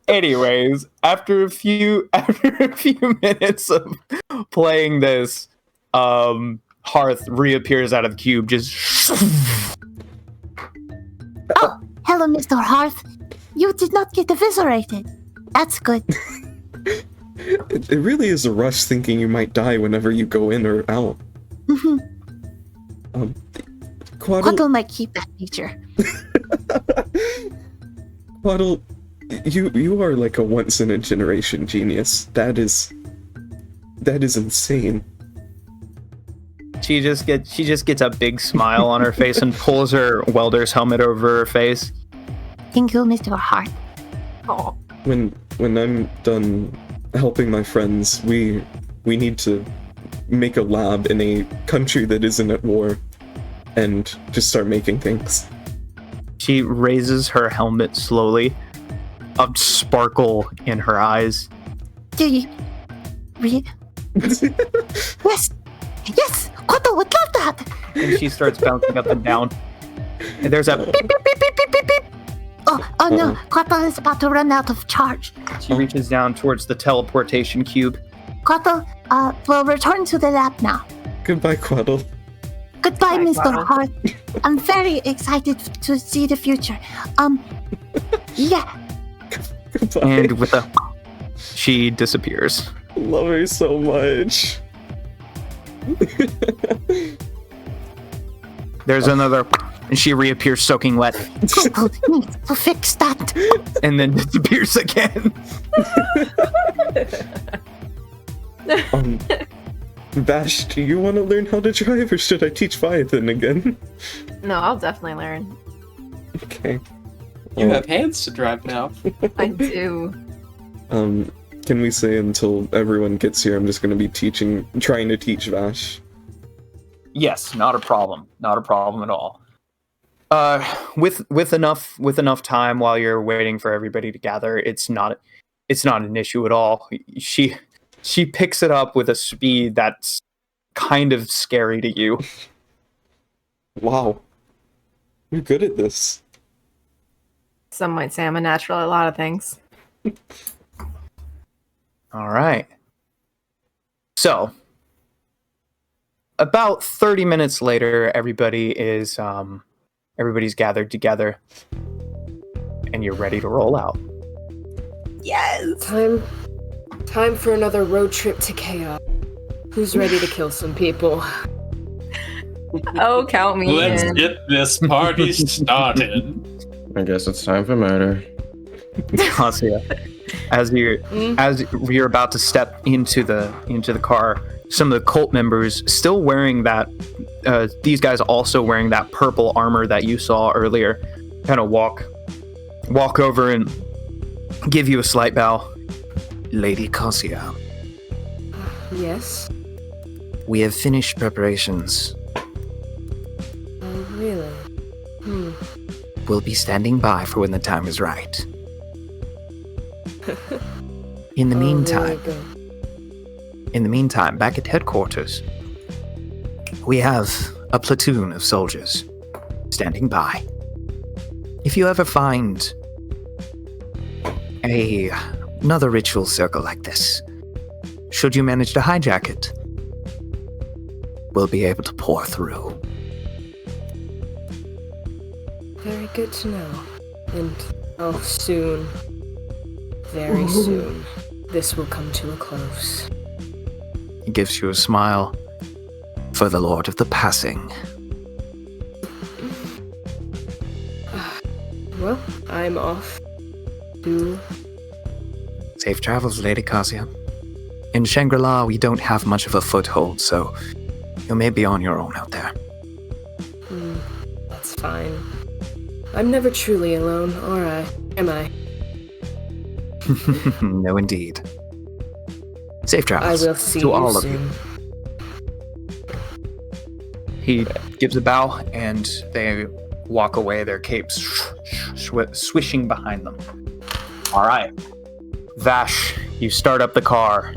Anyways, after a few minutes of playing this, Hearth reappears out of the cube, just Hello, Mr. Hearth. You did not get eviscerated. That's good. It really is a rush thinking you might die whenever you go in or out. Mm-hmm. Quaddle, Quaddle might keep that feature. Quaddle, you are like a once in a generation genius. That is insane. she just gets a big smile on her face and pulls her welder's helmet over her face. Thank you, Mr. Hearth. Oh, When I'm done helping my friends, we need to make a lab in a country that isn't at war and just start making things. She raises her helmet slowly, a sparkle in her eyes. Do you... Yes! Yes! Quaddle would love that! And she starts bouncing up and down. And there's a beep, beep, beep, beep, beep, beep, beep. Oh no, Quaddle is about to run out of charge. She reaches down towards the teleportation cube. Quaddle, will return to the lab now. Goodbye, Quaddle. Goodbye, Bye, Mr. Quaddle. Hearth. I'm very excited to see the future. Yeah. Goodbye. And with a... she disappears. Love her so much. There's another... and she reappears soaking wet. Quaddle needs to fix that. And then disappears again. Vash, do you want to learn how to drive, or should I teach Viathan again? no, I'll definitely learn. Okay. You have hands to drive now. I do. Can we say until everyone gets here, I'm just going to be trying to teach Vash? Yes, not a problem. Not a problem at all. With enough time while you're waiting for everybody to gather, it's not an issue at all. She picks it up with a speed that's kind of scary to you. Wow. You're good at this. Some might say I'm a natural at a lot of things. All right. So, about 30 minutes later, everybody's gathered together, and you're ready to roll out. Yes. Time for another road trip to Chaos. Who's ready to kill some people? Oh, count me Let's in. get this party started. I guess it's time for murder. Cassia, as you're about to step into the car, some of the cult members still wearing that, these guys also wearing that purple armor that you saw earlier, kind of walk over and give you a slight bow. Lady Cassia, Yes? we have finished preparations. Oh, really? We'll be standing by for when the time is right. In the meantime, Back at headquarters, we have a platoon of soldiers standing by. If you ever find another ritual circle like this, should you manage to hijack it, we'll be able to pour through. Very good to know. And soon, very soon, this will come to a close. He gives you a smile. For the Lord of the Passing. Well, I'm off to... Safe travels, Lady Cassia. In Shangri-La, we don't have much of a foothold, so you may be on your own out there. That's fine. I'm never truly alone, or am I? No, indeed. Safe I travels will see to you all of soon. you. he gives a bow and they walk away, their capes swishing behind them. All right. Vash, you start up the car.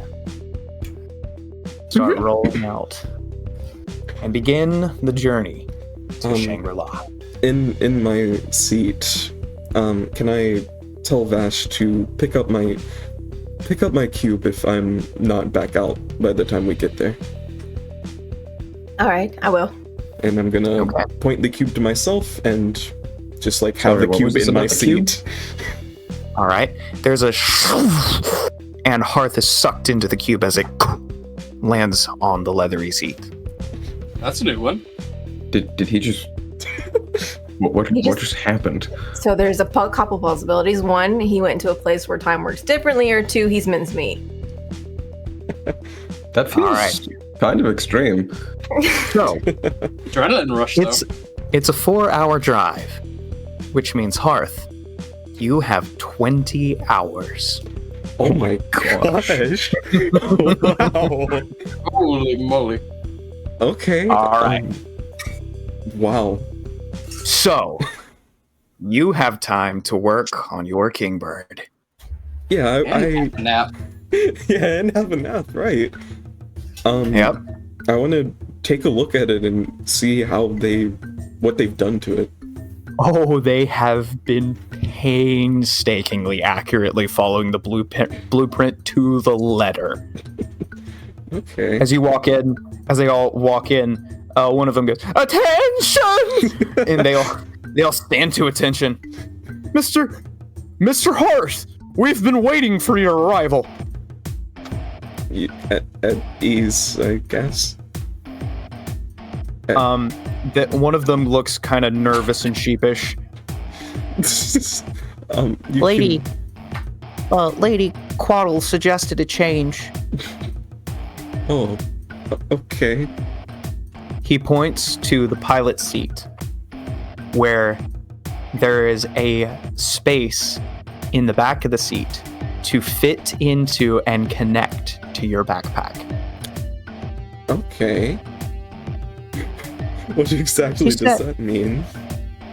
Start rolling out. and begin the journey to Um, Shangri-La. In my seat, can I tell Vash to pick up my cube if I'm not back out by the time we get there? All right, I will. And I'm gonna Okay. point the cube to myself and just like have Sorry, the what cube was this in my about the cube? seat. All right. There's a and Hearth is sucked into the cube as it lands on the leathery seat. That's a new one. Did he just? What He just- just happened? So there's a couple possibilities. One, he went to a place where time works differently, or two, he's mincemeat. That feels right. kind of extreme. So Adrenaline rush, though. it's a 4-hour drive, which means Hearth, you have 20 hours. Oh my gosh! Wow. Holy moly. Okay. All right. Wow. So you have time to work on your Kingbird. Yeah, I Nap. yeah, and have a nap, right? Yep. I want to take a look at it and see what they've done to it. Oh, they have been painstakingly accurately following the blueprint to the letter. Okay. As they all walk in, one of them goes, "Attention!" and they all stand to attention. Mr. Hearth, we've been waiting for your arrival. At ease, I guess. That one of them looks kind of nervous and sheepish. You Lady, can- Lady Quaddle suggested a change. Oh, okay. He points to the pilot seat, where there is a space in the back of the seat to fit into and connect to your backpack. Okay. What exactly She does said- that mean?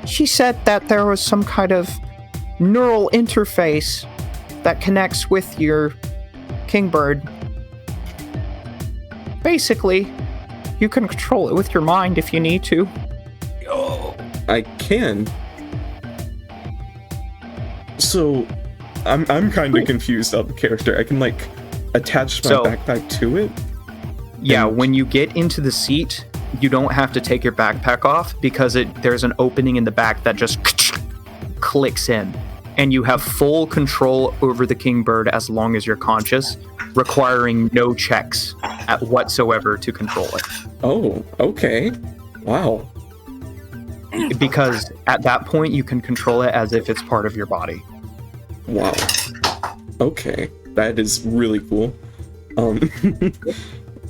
She said that there was some kind of neural interface that connects with your Kingbird. Basically, you can control it with your mind if you need to. I can. So, I'm kind of confused about the character. I can like attach my So- backpack to it. Yeah, And- when you get into the seat, you don't have to take your backpack off because there's an opening in the back that just clicks in, and you have full control over the Kingbird as long as you're conscious, requiring no checks whatsoever to control it. Oh, okay. Wow. Because at that point, you can control it as if it's part of your body. Wow. Okay. That is really cool.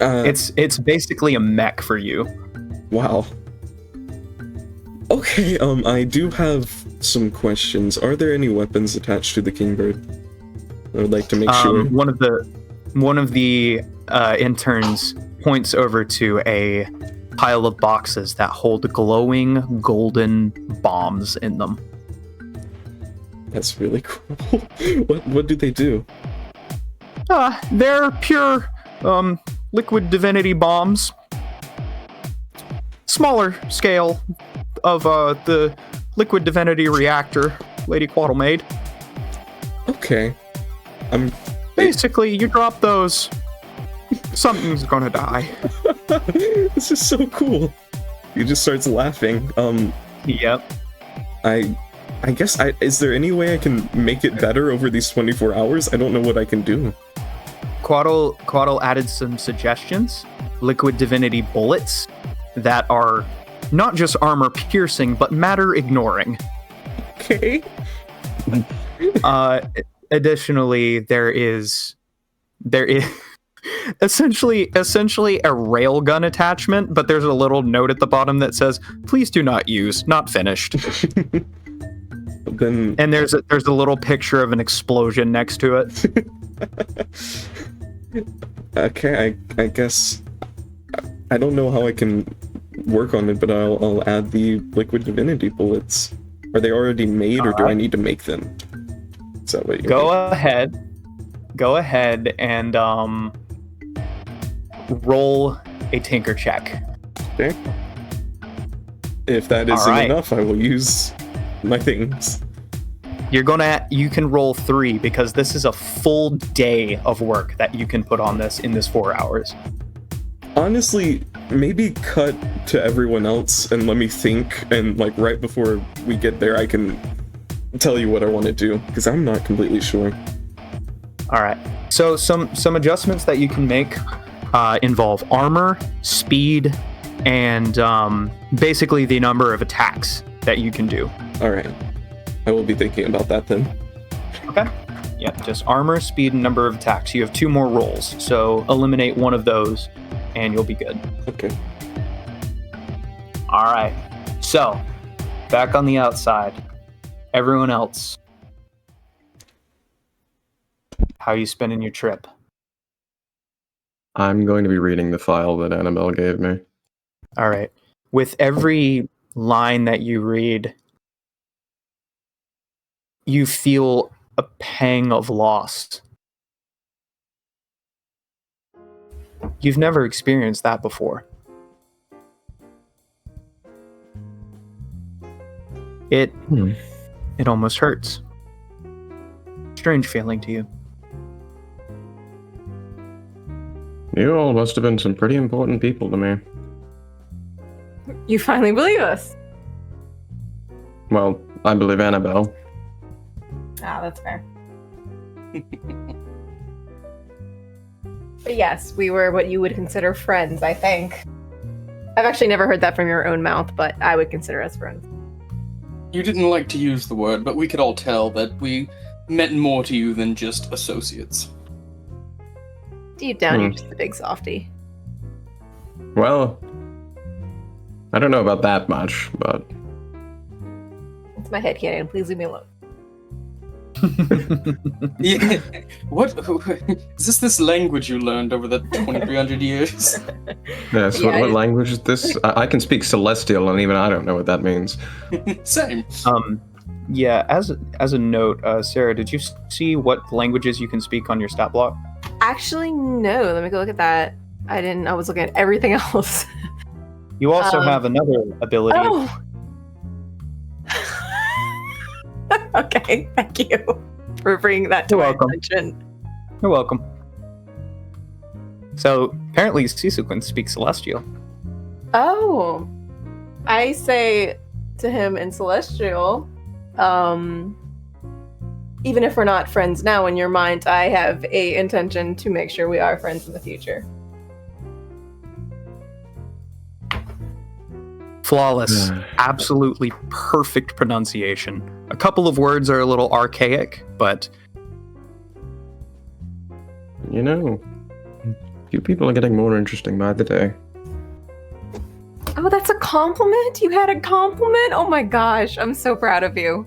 It's basically a mech for you. Wow. Okay, I do have some questions. Are there any weapons attached to the Kingbird? I would like to make sure. One of the interns points over to a pile of boxes that hold glowing golden bombs in them. That's really cool. What do they do? They're pure liquid divinity bombs. Smaller scale of the liquid divinity reactor Lady Quaddle made. Okay. Basically, you drop those, something's gonna die. This is so cool. He just starts laughing. Yep. I guess is there any way I can make it better over these 24 hours? I don't know what I can do. Quaddle added some suggestions. Liquid divinity bullets that are not just armor piercing, but matter ignoring. Okay. Additionally, there is essentially a railgun attachment, but there's a little note at the bottom that says, "Please do not use, not finished." Then And there's a little picture of an explosion next to it. okay, I guess I don't know how I can work on it, but I'll add the liquid divinity bullets. Are they already made, or do I need to make them? Is that what you Go ahead and roll a tinker check. Okay. If that isn't Alright. enough, I will use my things. You can roll 3 because this is a full day of work that you can put on this in this 4 hours. Honestly, maybe cut to everyone else and let me think, and like right before we get there, I can tell you what I want to do, because I'm not completely sure. All right. So some adjustments that you can make involve armor, speed, and basically the number of attacks that you can do. Alright. I will be thinking about that then. Okay. Yeah, just armor, speed, and number of attacks. You have 2 more rolls, so eliminate one of those, and you'll be good. Okay. All right. So, back on the outside. Everyone else. How you spending your trip? I'm going to be reading the file that Annabelle gave me. All right. With every line that you read, you feel a pang of loss. You've never experienced that before. It almost hurts. Strange feeling to you. You all must have been some pretty important people to me. You finally believe us. Well, I believe Annabelle. Ah, that's fair. But yes, we were what you would consider friends, I think. I've actually never heard that from your own mouth, but I would consider us friends. You didn't like to use the word, but we could all tell that we meant more to you than just associates. Deep down, you're just a big softie. Well, I don't know about that much, but It's my headcanon. Please leave me alone. Yeah. What is this language you learned over the 2,300 years? yes. Yeah, What language is this? I can speak Celestial, and even I don't know what that means. Same. Yeah, as a note, Sarah, did you see what languages you can speak on your stat block? Actually, no. Let me go look at that. I didn't. I was looking at everything else. You also have another ability. Oh. Okay, thank you for bringing that to You're my welcome. attention. You're welcome. So apparently, Sequin speaks Celestial. Oh, I say to him in Celestial, even if we're not friends now, in your mind, I have a intention to make sure we are friends in the future. Flawless. Absolutely perfect pronunciation. A couple of words are a little archaic, but You know, you people are getting more interesting by the day. Oh, that's a compliment? You had a compliment? Oh my gosh, I'm so proud of you.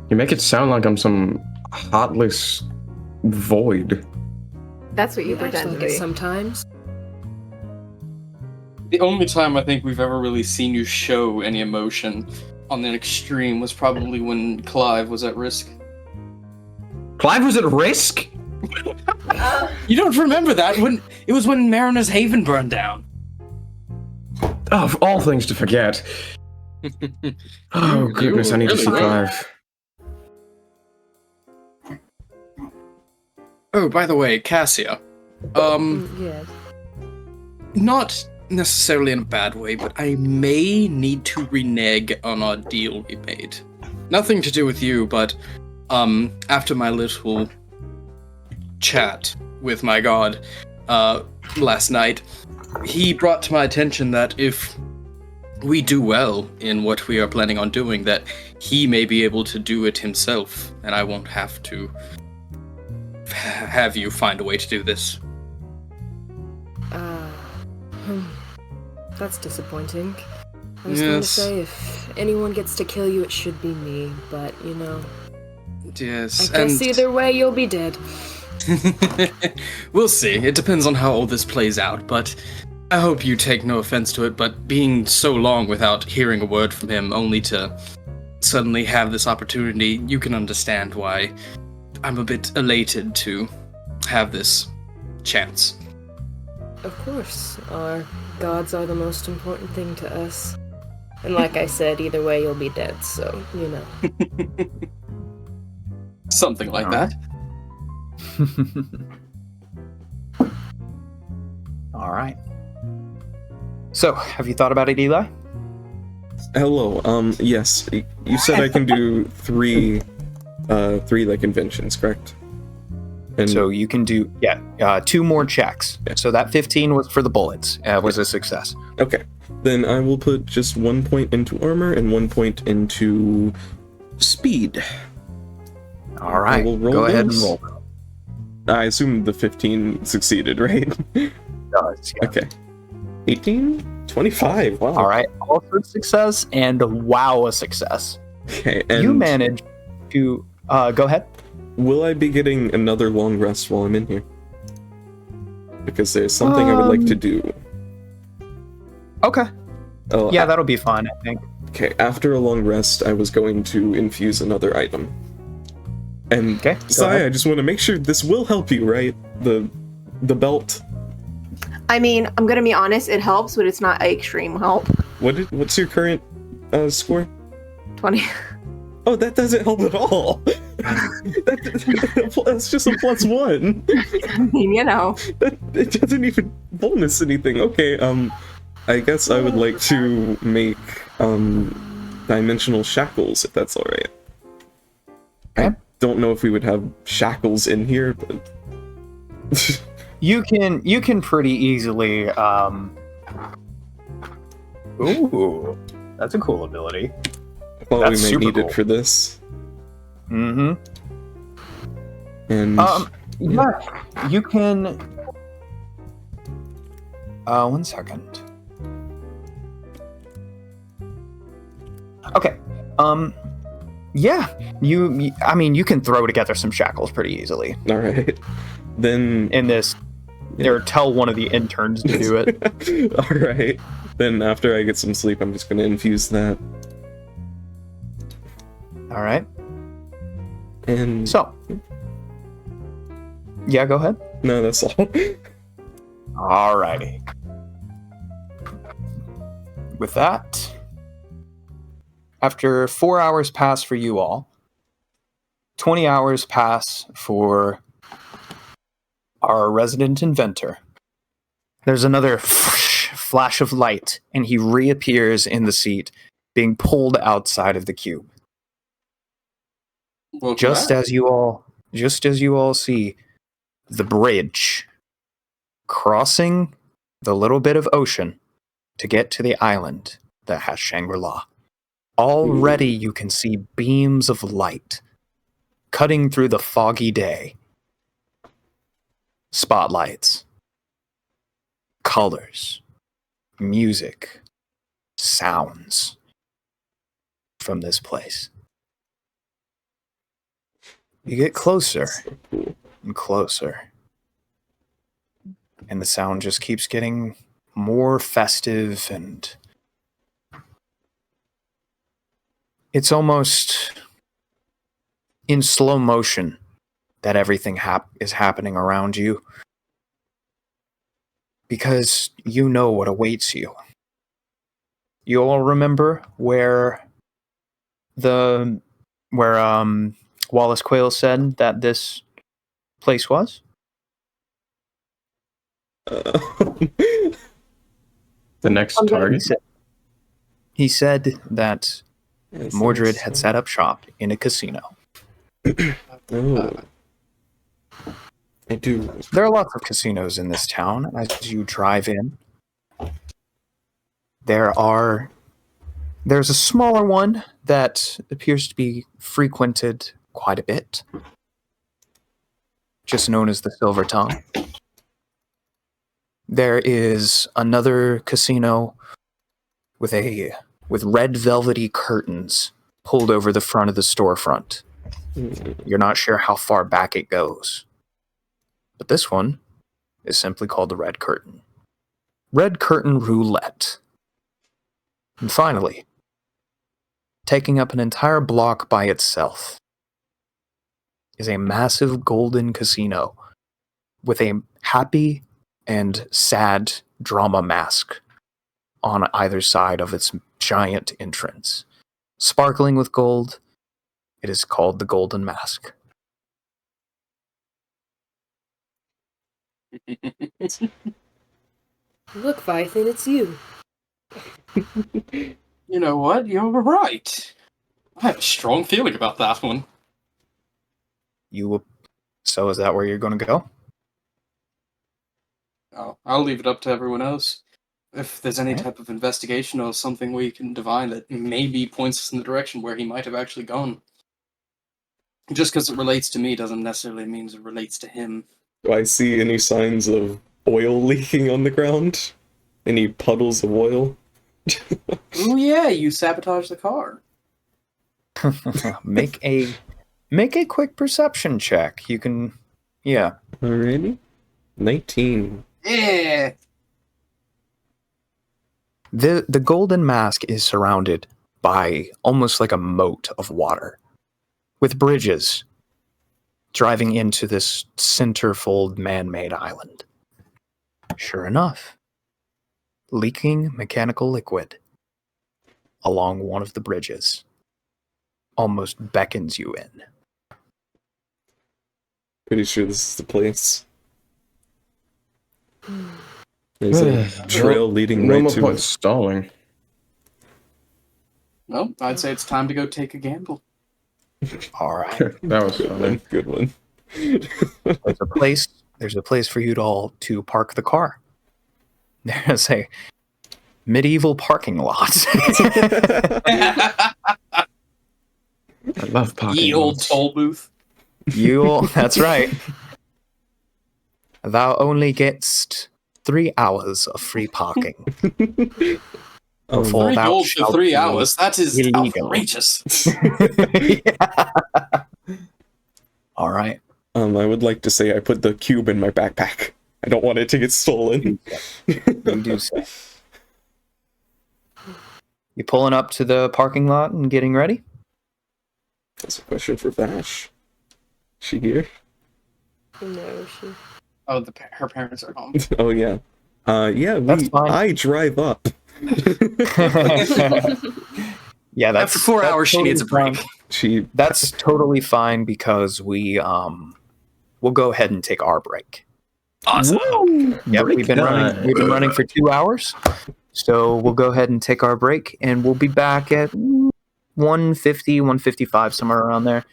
You make it sound like I'm some heartless void. That's what you pretend to be. Sometimes. The only time I think we've ever really seen you show any emotion on the extreme was probably when Clive was at risk. Clive was at risk? You don't remember that? It was when Mariner's Haven burned down. Oh, of all things to forget. Oh, goodness, I need to see Clive. Oh, by the way, Cassia. Yes. Not necessarily in a bad way, but I may need to renege on our deal we made. Nothing to do with you, but after my little chat with my god last night, he brought to my attention that if we do well in what we are planning on doing, that he may be able to do it himself, and I won't have to have you find a way to do this. That's disappointing. I was going to say, if anyone gets to kill you, it should be me, but, you know. Yes, I guess either way, you'll be dead. We'll see. It depends on how all this plays out, but I hope you take no offense to it, but being so long without hearing a word from him, only to suddenly have this opportunity, you can understand why I'm a bit elated to have this chance. Of course, our gods are the most important thing to us. And like I said, either way you'll be dead, so, you know. Something like that. All right. So, have you thought about it, Eli? Hello. Yes. You said I can do three like inventions, correct? And So you can do 2 more checks. Yeah. So that 15 was for the bullets. Was a success. okay, then I will put just 1 point into armor and 1 point into speed. All right. will roll Go ahead and those. roll. I assume the 15 succeeded, right? Does, yeah. Okay. 18, 25. Wow. All right. Also success and wow, a success. Okay. And You managed to go ahead. will I be getting another long rest while I'm in here? Because there's something I would like to do. Okay. Oh, Yeah, that'll be fine, I think. Okay, after a long rest, I was going to infuse another item. And Okay, go Sai, ahead. I just want to make sure this will help you, right? The belt. I mean, I'm gonna be honest, it helps, but it's not extreme help. What's your current score? 20. Oh, that doesn't help at all. That's just a +1. You know. It doesn't even bonus anything. Okay, I guess I would like to make dimensional shackles, if that's all right. Okay. I don't know if we would have shackles in here, but You can pretty easily Ooh. That's a cool ability. I thought That's we might super need cool. it for this. Mm-hmm. And Yeah, you can. 1 second. Okay. Yeah. I mean, you can throw together some shackles pretty easily all right, then in this. Or tell one of the interns to do it. all right. Then after I get some sleep, I'm just gonna infuse that. All right. And So. Yeah, go ahead. no, that's all. Alrighty. With that, after 4 hours pass for you all, 20 hours pass for our resident inventor. There's another flash of light, and he reappears in the seat, being pulled outside of the cube. Welcome Just back. as you all see the bridge crossing the little bit of ocean to get to the island that has Shangri-La. Already you can see beams of light cutting through the foggy day. Spotlights, colors, music, sounds from this place. You get closer and closer, and the sound just keeps getting more festive, and it's almost in slow motion that everything is happening around you, because you know what awaits you. You all remember where Wallace Quayle said that this place was? The next target. He said that Yes, Mordred yes. had set up shop in a casino. Oh. I do. There are lots of casinos in this town as you drive in. There's a smaller one that appears to be frequented quite a bit, just known as the Silver Tongue. There is another casino with red velvety curtains pulled over the front of the storefront. You're not sure how far back it goes. But this one is simply called the Red Curtain. Red Curtain Roulette. And finally, taking up an entire block by itself, is a massive golden casino with a happy and sad drama mask on either side of its giant entrance. Sparkling with gold, it is called the Golden Mask. Look, Vythan, it's you. You know what? You're right. I have a strong feeling about that one. So is that where you're going to go? Oh, I'll leave it up to everyone else. If there's any Okay. type of investigation or something we can divine that maybe points us in the direction where he might have actually gone. Just because it relates to me doesn't necessarily mean it relates to him. Do I see any signs of oil leaking on the ground? Any puddles of oil? Oh yeah, you sabotaged the car. Make a quick perception check. You can, yeah. Alrighty. 19. Yeah. The Golden Mask is surrounded by almost like a moat of water, with bridges driving into this centerfold man-made island. Sure enough, leaking mechanical liquid along one of the bridges almost beckons you in. Pretty sure this is the place. There's a trail leading No right more to point it. stalling. Well, I'd say it's time to go take a gamble. All right. That was funny. Good one. There's a place for you to all to park the car. There's a medieval parking lot. I love parking Ye old lots. toll booth. That's right. Thou only getst 3 hours of free parking. Before 3 thou gold for shalt 3 be hours. That is illegal. outrageous. Yeah. All right. I would like to say I put the cube in my backpack. I don't want it to get stolen. You do so. You pulling up to the parking lot and getting ready? That's a question for Vash. She here? No, she. Oh, her parents are home. Oh yeah. Yeah, That's fine. I drive up. Yeah, that's After 4 that's hours, she needs a totally break. fine. She That's totally fine because we'll go ahead and take our break. Awesome. Yep, Break we've been running for 2 hours. So we'll go ahead and take our break and we'll be back at 150, 155, somewhere around there.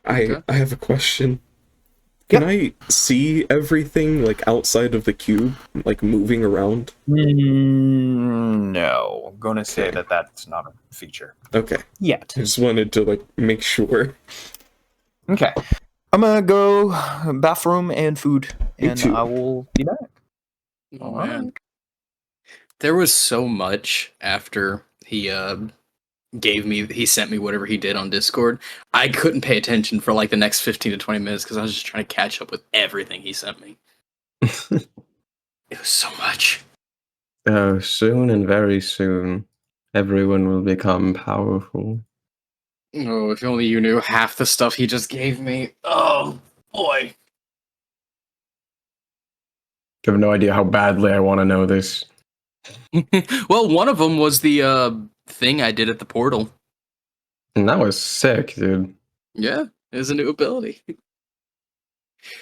I have a question. Can I see everything like outside of the cube, like moving around? No, I'm gonna say that that's not a feature Okay. yet. I just wanted to like make sure. Okay, I'm gonna go bathroom and food, Me and too. I will be back. Oh, man. There was so much after he sent me whatever he did on Discord. I couldn't pay attention for like the next 15 to 20 minutes because I was just trying to catch up with everything he sent me. It was so much. Oh, soon and very soon, everyone will become powerful. Oh, if only you knew half the stuff he just gave me. Oh, boy. You have no idea how badly I want to know this. Well, one of them was the thing I did at the portal. And that was sick, dude. Yeah, it was a new ability.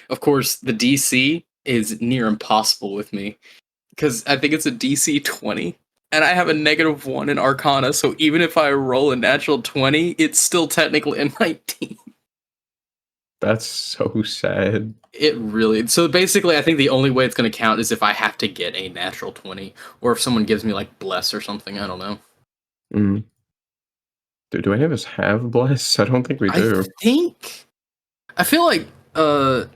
Of course, the DC is near impossible with me because I think it's a DC 20 and I have a -1 in Arcana, so even if I roll a natural 20, it's still technically a 19. That's so sad. It really. So basically, I think the only way it's going to count is if I have to get a natural 20 or if someone gives me like bless or something. I don't know. Mm. Do any of us have bless? I don't think we do. I feel like I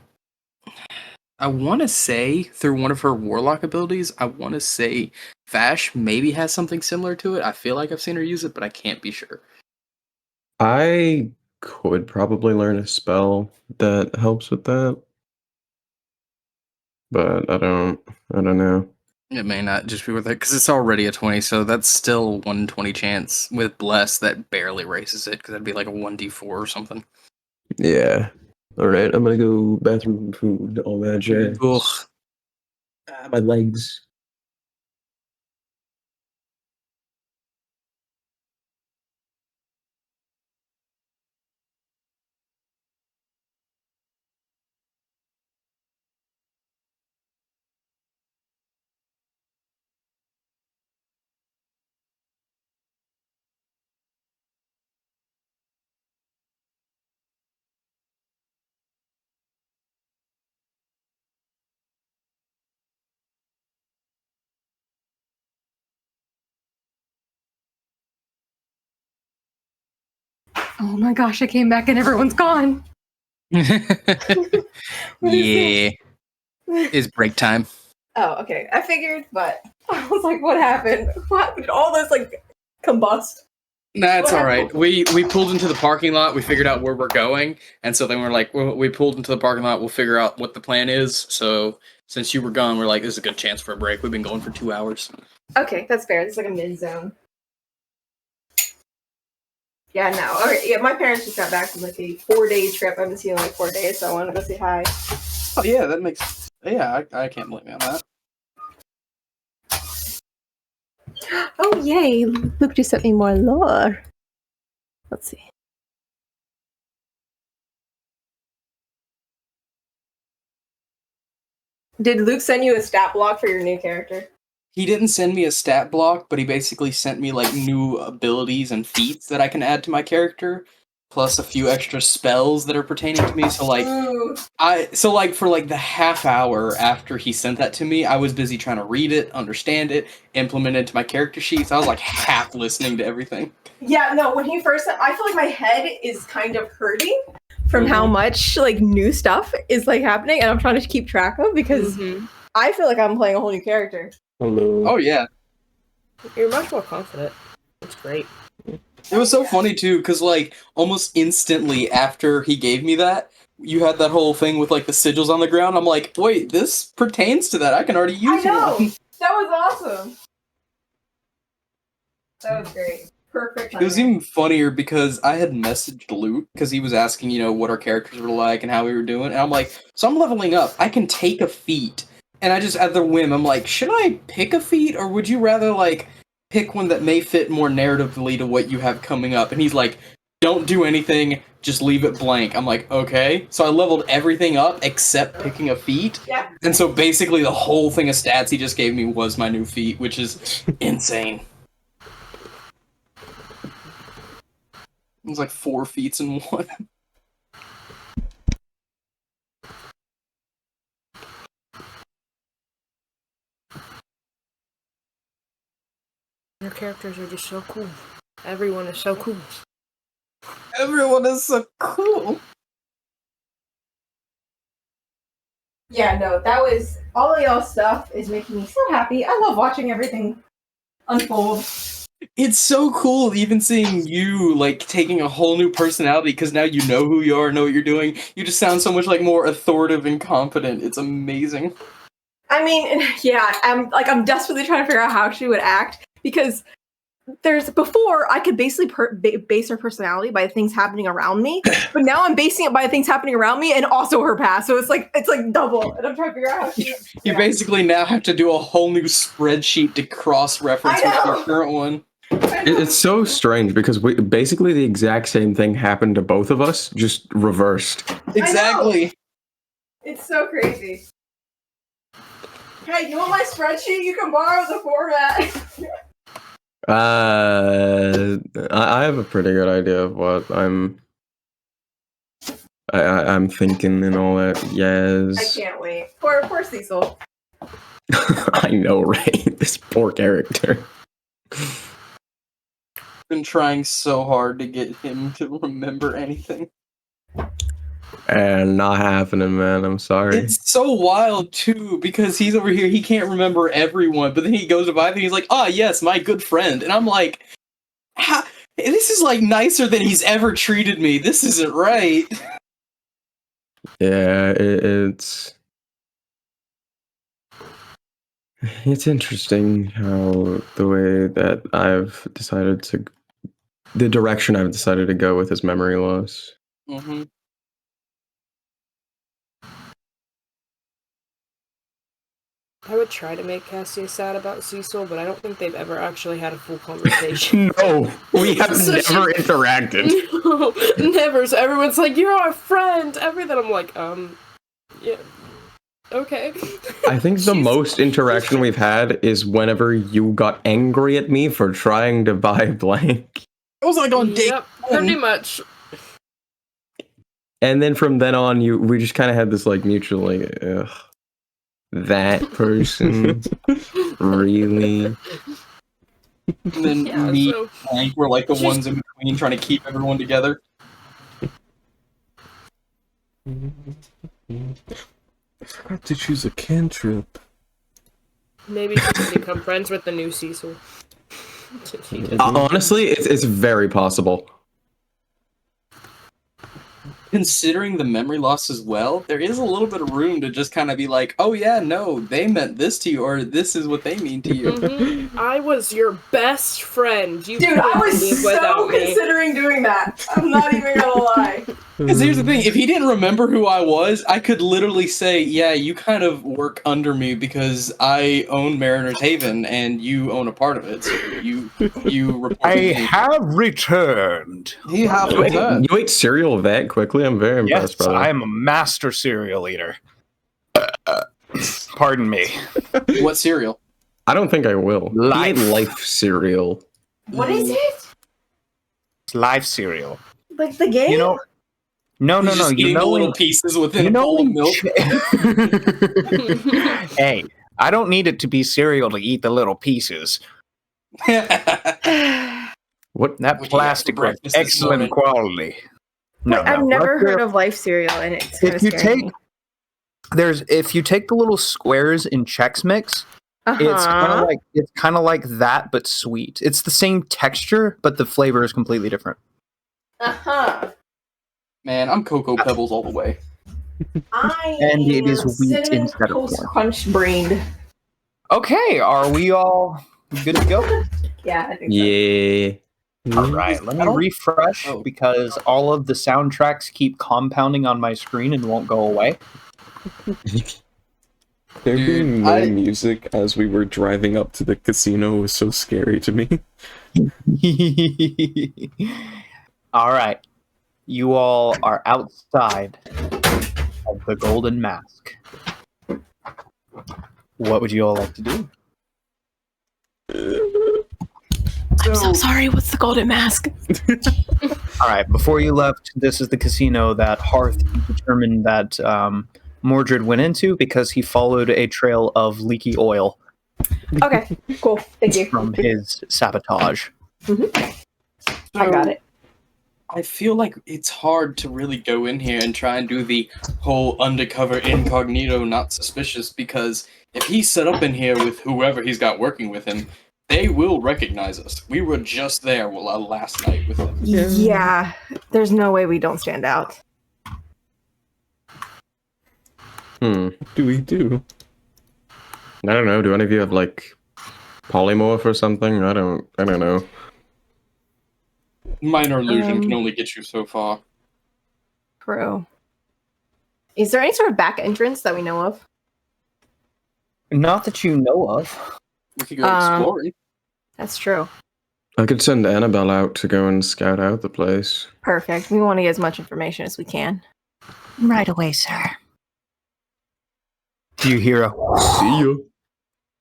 want to say through one of her warlock abilities, I want to say Vash maybe has something similar to it. I feel like I've seen her use it, but I can't be sure. I could probably learn a spell that helps with that. But I don't know. It may not just be with it because it's already a 20, so that's still 120 chance. With bless, that barely raises it because that'd be like a 1d4 or something. Yeah. All right, I'm gonna go bathroom, food, all that jazz. Ugh. My legs. Oh my gosh, I came back and everyone's gone. Yeah, this? it's break time. Oh, okay. I figured, but I was like, what happened? What did all this like combust? That's What all right. happened? We pulled into the parking lot. We figured out where we're going, and so then we're like, well, we pulled into the parking lot. We'll figure out what the plan is. So since you were gone, we're like, this is a good chance for a break. We've been going for 2 hours. Okay, that's fair. It's like a mid zone. Yeah, no. Okay, yeah, my parents just got back from like a 4-day trip. I haven't seen them in like 4 days, so I wanted to go say hi. Oh yeah, that makes. Yeah, I can't blame you on that. Oh yay! Luke just sent me more lore. Let's see. Did Luke send you a stat block for your new character? He didn't send me a stat block, but he basically sent me like new abilities and feats that I can add to my character, plus a few extra spells that are pertaining to me. So like Ooh. for like the half hour after he sent that to me, I was busy trying to read it, understand it, implement it into my character sheets. I was like half listening to everything. Yeah, no, when he first I feel like my head is kind of hurting from how much like new stuff is like happening and I'm trying to keep track of because I feel like I'm playing a whole new character. Hello. Oh yeah. You're much more confident. It's great. It was so funny too, because like almost instantly after he gave me that, you had that whole thing with like the sigils on the ground. I'm like, wait, this pertains to that. I can already use I know! one. That was awesome. That was great. Perfect. It was even funnier because I had messaged Luke because he was asking, what our characters were like and how we were doing. And I'm like, so I'm leveling up. I can take a feat. And I just, at the whim, I'm like, should I pick a feat or would you rather, like, pick one that may fit more narratively to what you have coming up? And he's like, don't do anything, just leave it blank. I'm like, okay. So I leveled everything up except picking a feat. Yeah. And so basically the whole thing of stats he just gave me was my new feat, which is insane. It was like 4 feats in one. Your characters are just so cool. Everyone is so cool. Everyone is so cool. Yeah, no, that was all of y'all's stuff is making me so happy. I love watching everything unfold. It's so cool even seeing you, like, taking a whole new personality, because now you know who you are, know what you're doing. You just sound so much, like, more authoritative and confident. It's amazing. I mean, yeah, I'm desperately trying to figure out how she would act, because before I could basically base her personality by things happening around me, but now I'm basing it by things happening around me and also her past. So it's like double, and I'm trying to figure out how she. You basically now have to do a whole new spreadsheet to cross-reference with your current one. It's so strange because basically the exact same thing happened to both of us, just reversed. Exactly. It's so crazy. Hey, you want my spreadsheet? You can borrow the format. I have a pretty good idea of what I'm thinking and all that. Yes. I can't wait. Poor Cecil. I know, right? This poor character. Been trying so hard to get him to remember anything. And not happening, man. I'm sorry. It's so wild too, because he's over here, he can't remember everyone, but then he goes to buy things, he's like, ah, yes, my good friend. And I'm like, this is like nicer than he's ever treated me. This isn't right. Yeah, it's interesting how the way that the direction I've decided to go with his memory loss. Mm-hmm. I would try to make Cassia sad about Cecil, but I don't think they've ever actually had a full conversation. No, we have So never interacted. No, never. So everyone's like, "You're our friend." Everything. I'm like, yeah, okay. I think the most interaction we've had is whenever you got angry at me for trying to buy blank. I was like on day Yep, pretty much. And then from then on, we just kind of had this like mutual like, ugh, that person, really? And then Yeah, me so and Hank were like the Just- ones in between trying to keep everyone together. I forgot to choose a cantrip. maybe she can become friends with the new Cecil. Honestly, it's very possible. Considering the memory loss as well, there is a little bit of room to just kind of be like, oh yeah, no, they meant this to you, or this is what they mean to you. Mhm. I was your best friend. You Dude, couldn't I was live so without me. considering doing that. I'm not even gonna lie. Because here's the thing, if he didn't remember who I was, I could literally say, yeah, you kind of work under me because I own Mariner's Haven and you own a part of it. So you report I to me. have returned. You have You ate, returned. you ate cereal that quickly. I'm very impressed, Yes, brother. I am a master cereal eater. Pardon me. What cereal? I don't think I will. Life. He ate life cereal. What is it? It's live cereal. Like the game? You know? No. He's just You eating the know, little in- pieces within you a know, bowl of in milk. Hey, I don't need it to be cereal to eat the little pieces. What? That What do you have for plastic was breakfast this excellent morning? quality. No, Wait, I've no, never life heard cereal- of life cereal, and it's kind of If you scary. if you take the little squares in Chex Mix, it's kind of like that, but sweet. It's the same texture, but the flavor is completely different. Man, I'm Cocoa Pebbles all the way. And it is wheat instead of Toast corn. Crunch brained. Okay, are we all good to go? Yeah, I think so. Yeah. All right, let me refresh Oh. because all of the soundtracks keep compounding on my screen and won't go away. There Dude, being no I- music as we were driving up to the casino was so scary to me. All right, you all are outside of the Golden Mask. What would you all like to do? I'm so sorry. What's the golden mask? All right, before you left, this is the casino that Hearth determined that Mordred went into because he followed a trail of leaky oil Okay, cool. Thank you. from his sabotage. I got it. I feel like it's hard to really go in here and try and do the whole undercover incognito not suspicious because if he's set up in here with whoever he's got working with him, they will recognize us. We were just there last night with him. Yeah, there's no way we don't stand out. What do we do? I don't know. Do any of you have like polymorph or something? I don't know. Minor illusion can only get you so far. True. Is there any sort of back entrance that we know of? Not that you know of. We could go exploring. That's true. I could send Annabelle out to go and scout out the place. Perfect. We want to get as much information as we can. Right away, sir. Do you hear a See you.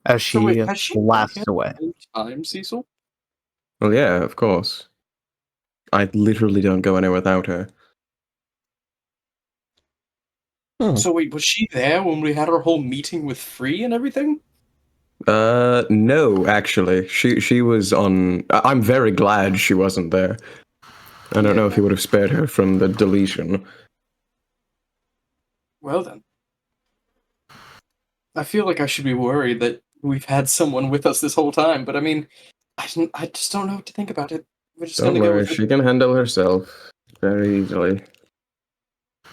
as she So wait, has she blasts been away? here the whole time, Cecil? Well, yeah, of course. I literally don't go anywhere without her. Oh. So wait, was she there when we had our whole meeting with Free and everything? No, actually, she was on. I'm very glad she wasn't there. I don't know if he would have spared her from the deletion. Well then. I feel like I should be worried that we've had someone with us this whole time, but I mean, I just don't know what to think about it. We're just Don't gonna go worry, with she it. can handle herself very easily.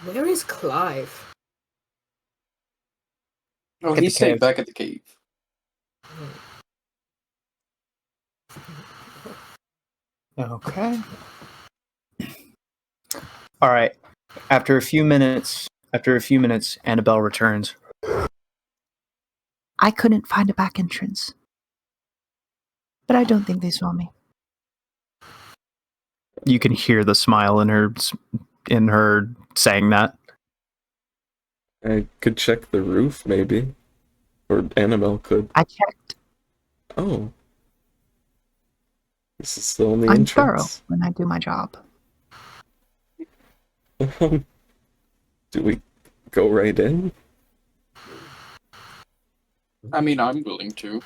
Where is Clive? Oh, At he the stayed cave. back at the cave. Okay. All right. After a few minutes, Annabelle returns. I couldn't find a back entrance. But I don't think they saw me. You can hear the smile in her saying that. I could check the roof, maybe. Or Annabelle could. I checked. Oh. This is the only I'm thorough entrance. when I do my job. Do we go right in? I mean, I'm willing to.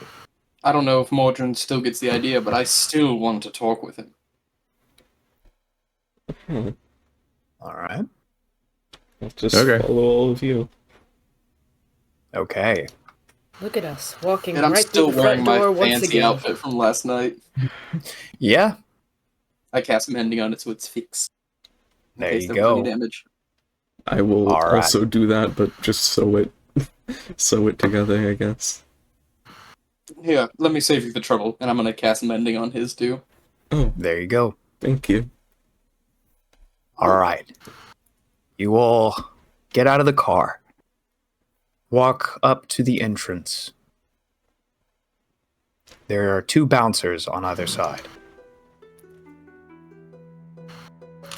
I don't know if Mordrin still gets the idea, but I still want to talk with him. All right. I'll just Okay. follow all of you. Okay. Look at us walking And I'm right still through the front wearing my door once fancy again. outfit from last night. Yeah. I cast Mending on it so it's fixed. In There case you there was any go. damage. I will All right. also do that, but just sew it together, I guess. Here, let me save you the trouble, and I'm gonna cast Mending on his too. Oh, There you go. thank you. All right. You all get out of the car. Walk up to the entrance. There are 2 bouncers on either side.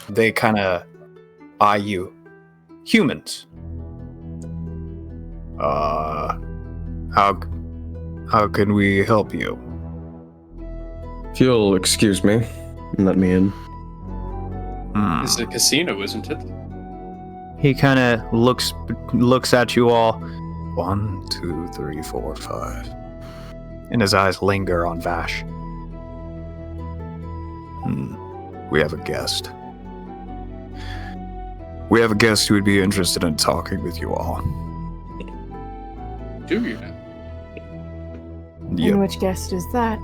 They kind of eye you. Humans. How can we help you? If you'll excuse me and let me in. It's a casino, isn't it? He kind of looks at you all. 1, 2, 3, 4, 5. And his eyes linger on Vash. We have a guest. We have a guest who would be interested in talking with you all. Do you now? And which guest is that?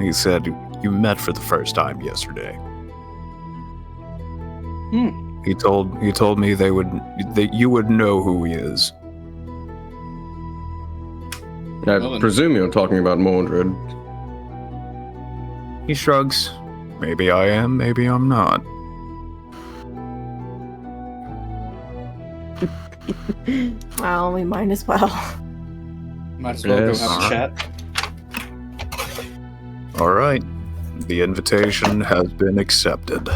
He said you met for the first time yesterday. He told me that you would know who he is. I Well, then- presume you're talking about Mordred. He shrugs. Maybe I am, maybe I'm not. Well, we might as well. Might as well Yes. go have a chat. All right. The invitation has been accepted.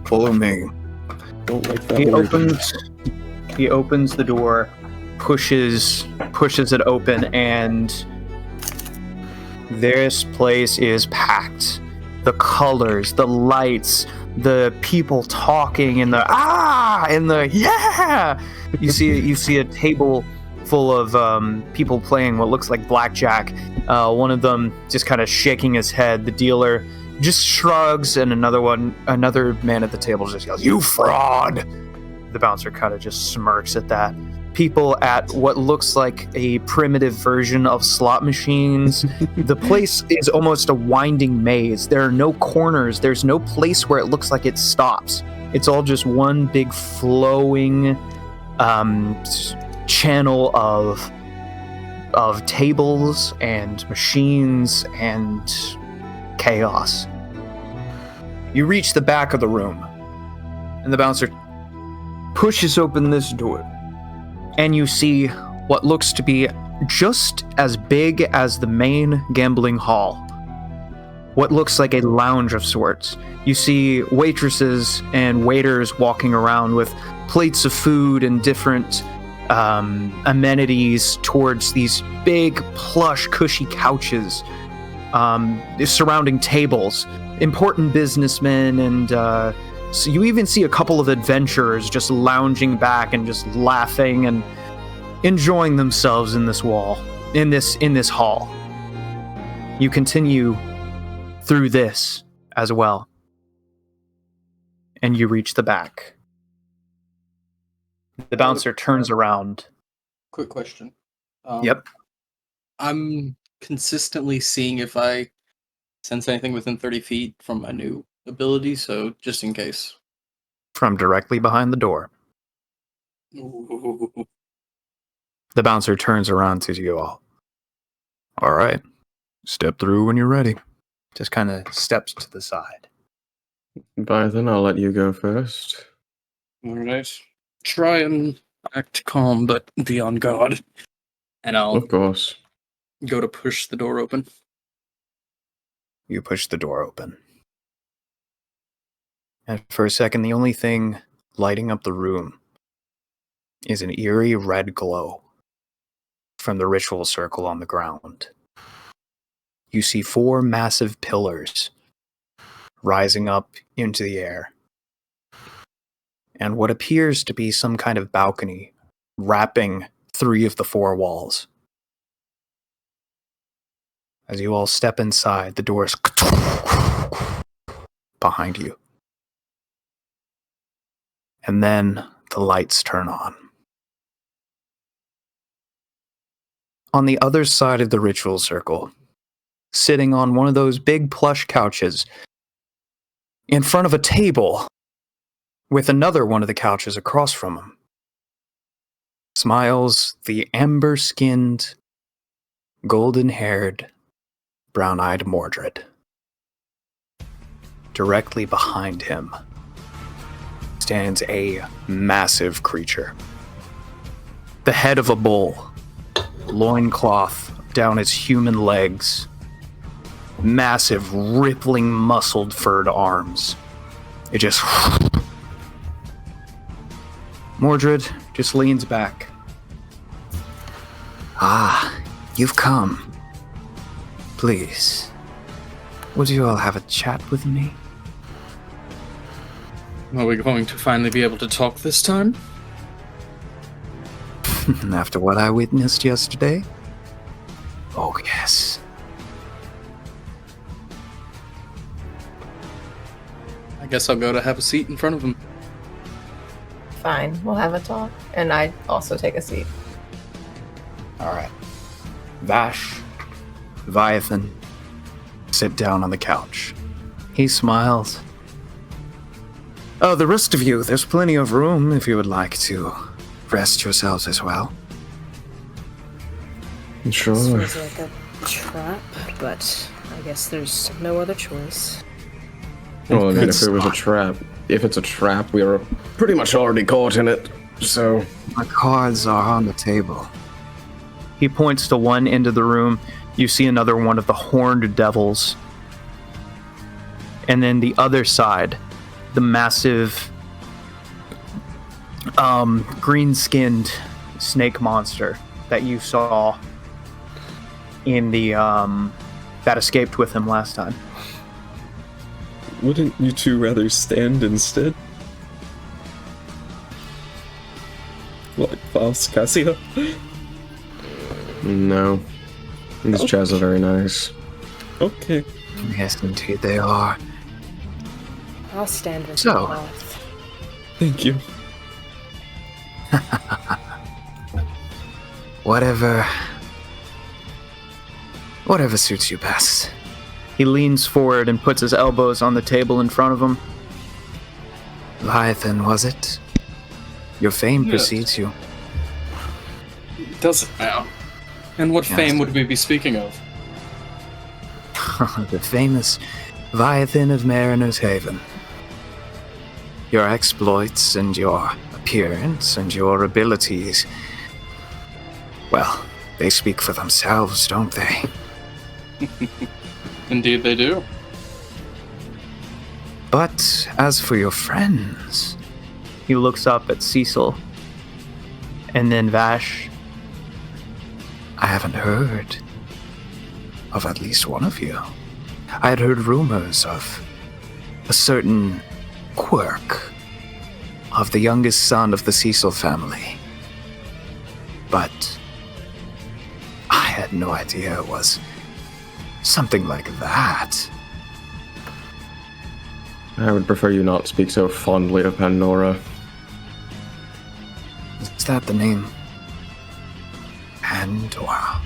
Follow me. Don't like that He word. opens the door, pushes it open, and this place is packed. The colors, the lights, the people talking, and the yeah. You see a table full of people playing what looks like blackjack. One of them just kind of shaking his head. The dealer just shrugs, and another man at the table just yells, "You fraud!" The bouncer kind of just smirks at that. People at what looks like a primitive version of slot machines. The place is almost a winding maze. There are no corners. There's no place where it looks like it stops. It's all just one big flowing channel of tables and machines and chaos. You reach the back of the room, and the bouncer pushes open this door, and you see what looks to be just as big as the main gambling hall. What looks like a lounge of sorts. You see waitresses and waiters walking around with plates of food and different amenities towards these big, plush, cushy couches surrounding tables. Important businessmen, and so you even see a couple of adventurers just lounging back and just laughing and enjoying themselves in this hall. You continue through this as well, and you reach the back. The bouncer turns around. Quick question. Yep. I'm consistently seeing if I sense anything within 30 feet from my new ability, so just in case. From directly behind the door. Ooh. The bouncer turns around to you all. All right. Step through when you're ready. Just kind of steps to the side. Then I'll let you go first. All right. Try and Act calm, but be on guard. And I'll Of course. go to push the door open. You push the door open. And for a second, the only thing lighting up the room is an eerie red glow from the ritual circle on the ground. You see 4 massive pillars rising up into the air, and what appears to be some kind of balcony wrapping 3 of the 4 walls. As you all step inside, the doors behind you. And then the lights turn on. On the other side of the ritual circle, sitting on one of those big plush couches, in front of a table, with another one of the couches across from him, smiles the amber-skinned, golden-haired, brown-eyed Mordred. Directly behind him stands a massive creature. The head of a bull, loincloth down its human legs, massive, rippling, muscled, furred arms. It just... Mordred just leans back. Ah, you've come. Please, would you all have a chat with me? Are we going to finally be able to talk this time? After what I witnessed yesterday? Oh, yes. I guess I'll go to have a seat in front of him. Fine, we'll have a talk. And I also take a seat. Alright. Vash, Leviathan, sit down on the couch. He smiles. Oh, the rest of you, there's plenty of room if you would like to rest yourselves as well. This Sure. was like a trap, but I guess there's no other choice. Well, I mean, if It's it was a not. trap, if it's a trap, we are pretty much already caught in it. So, My cards are on the table. He points to one end of the room. You see another one of the horned devils. And then the other side, the massive green-skinned snake monster that you saw in the that escaped with him last time. Wouldn't you two rather stand instead? Like Faust, Cassia? no. These chairs are very nice. Okay. Yes, indeed they are. I'll stand with So- you both. Thank you. Whatever suits you best. He leans forward and puts his elbows on the table in front of him. Leviathan, was it? Your fame Yes. precedes you. Does it now? And what Yes. fame would we be speaking of? The famous Leviathan of Mariner's Haven. Your exploits and your appearance and your abilities, well, they speak for themselves, don't they? Indeed they do. But as for your friends, He looks up at Cecil. And then Vash. I haven't heard of at least one of you. I had heard rumors of a certain quirk of the youngest son of the Cecil family. But I had no idea it was something like that. I would prefer you not speak so fondly of Pandora. Is that the name? Pandora.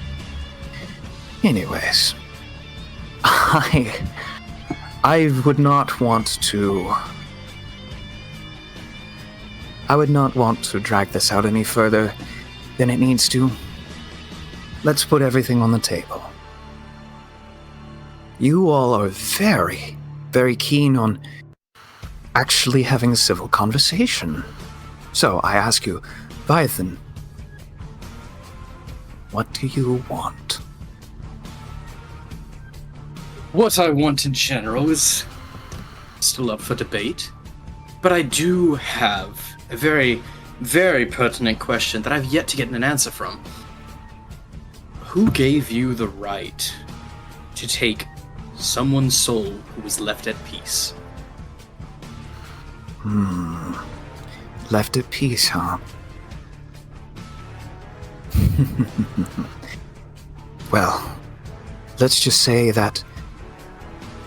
Anyways, I would not want to. I would not want to drag this out any further than it needs to. Let's put everything on the table. You all are very, very keen on actually having a civil conversation. So I ask you, Vithan, what do you want? What I want in general is still up for debate, but I do have a very, very pertinent question that I've yet to get an answer from. Who gave you the right to take someone's soul who was left at peace? Left at peace, huh? Well, let's just say that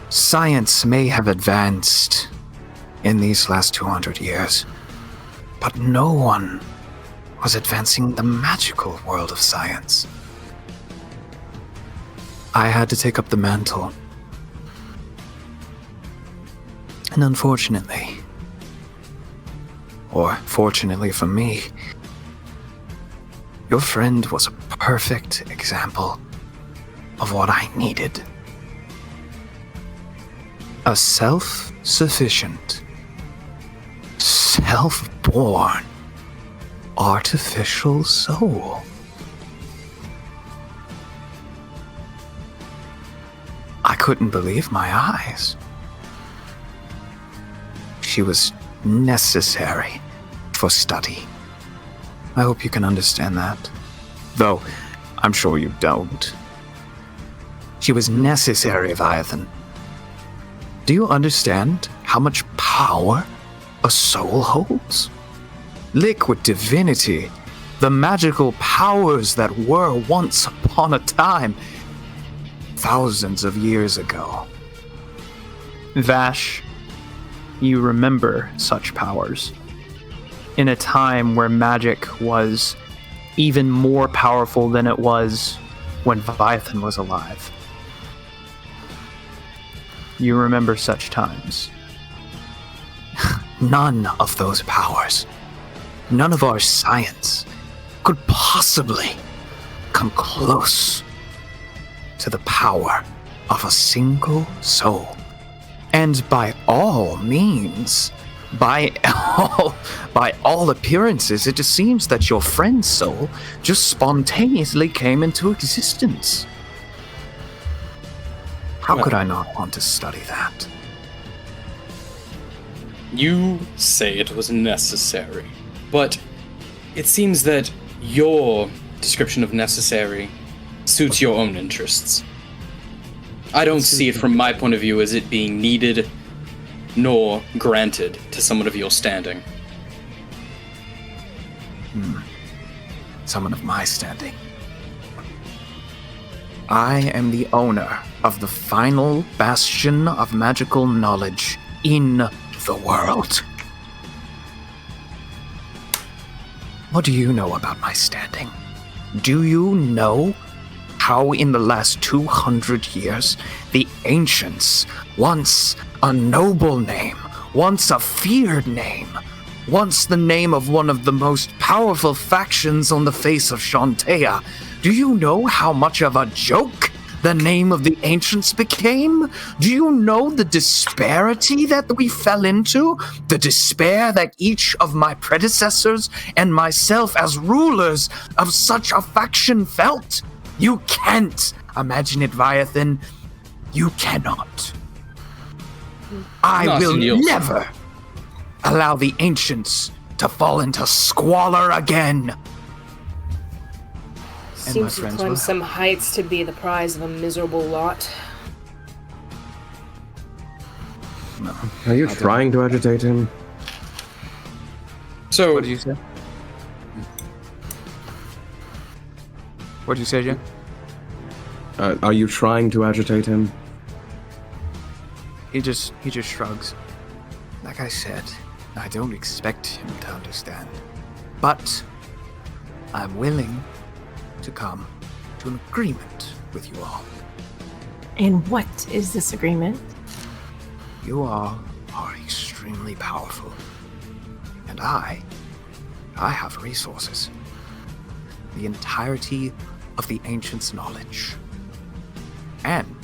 science may have advanced in these last 200 years, but no one was advancing the magical world of science. I had to take up the mantle. And unfortunately, or fortunately for me, your friend was a perfect example of what I needed. A self-sufficient, self-born, artificial soul. I couldn't believe my eyes. She was necessary for study. I hope you can understand that. Though, I'm sure you don't. She was necessary, Viathan. Do you understand how much power a soul holds? Liquid divinity, the magical powers that were once upon a time, thousands of years ago. Vash, you remember such powers. In a time where magic was even more powerful than it was when Viathan was alive. You remember such times. None of those powers, none of our science could possibly come close to the power of a single soul. And by all means, by all appearances, it just seems that your friend's soul just spontaneously came into existence. How could I not want to study that? You say it was necessary, but it seems that your description of necessary suits your own interests. I don't see it from my point of view as it being needed nor granted to someone of your standing. Someone of my standing. I am the owner of the final bastion of magical knowledge in the world. What do you know about my standing? Do you know how in the last 200 years the ancients, once a noble name, once a feared name, once the name of one of the most powerful factions on the face of Shantaea, do you know how much of a joke the name of the ancients became? Do you know the disparity that we fell into? The despair that each of my predecessors and myself as rulers of such a faction felt? You can't imagine it, Viathan. You cannot. I will never allow the ancients to fall into squalor again. Seems to climb some heights to be the prize of a miserable lot. No. Are you trying to agitate him? So, What did you say? What did you say, Jen? Are you trying to agitate him? He just shrugs. Like I said, I don't expect him to understand. But I'm willing to come to an agreement with you all. And what is this agreement? You all are extremely powerful. And I have resources. The entirety of the ancients' knowledge. And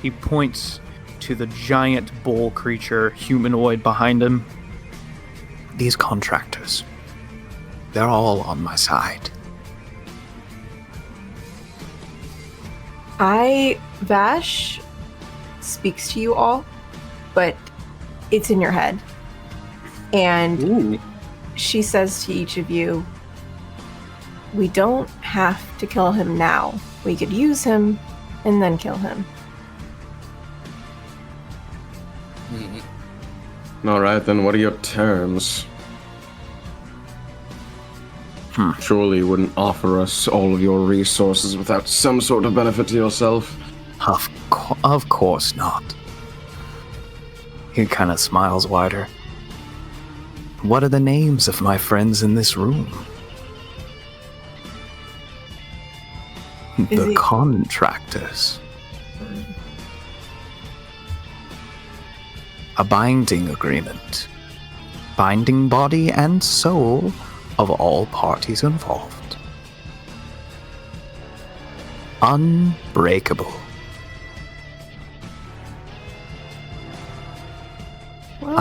he points to the giant bull creature humanoid behind him. These contractors, They're all on my side. Vash speaks to you all, but it's in your head. And Ooh. she says to each of you, we don't have to kill him now. We could use him and then kill him. Alright, then what are your terms? Surely you wouldn't offer us all of your resources without some sort of benefit to yourself. Of course not. He kind of smiles wider. What are the names of my friends in this room? The contractors. A binding agreement. Binding body and soul of all parties involved. Unbreakable. Well,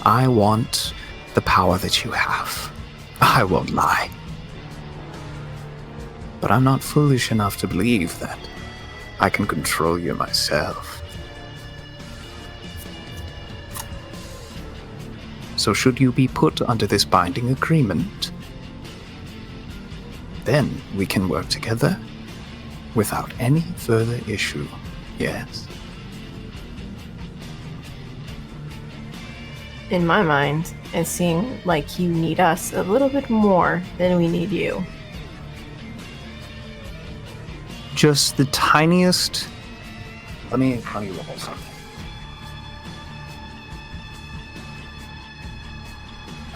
I want the power that you have. I won't lie. But I'm not foolish enough to believe that I can control you myself. So should you be put under this binding agreement, then we can work together without any further issue. Yes? in my mind, it seemed like you need us a little bit more than we need you. Just the tiniest. Let me roll something.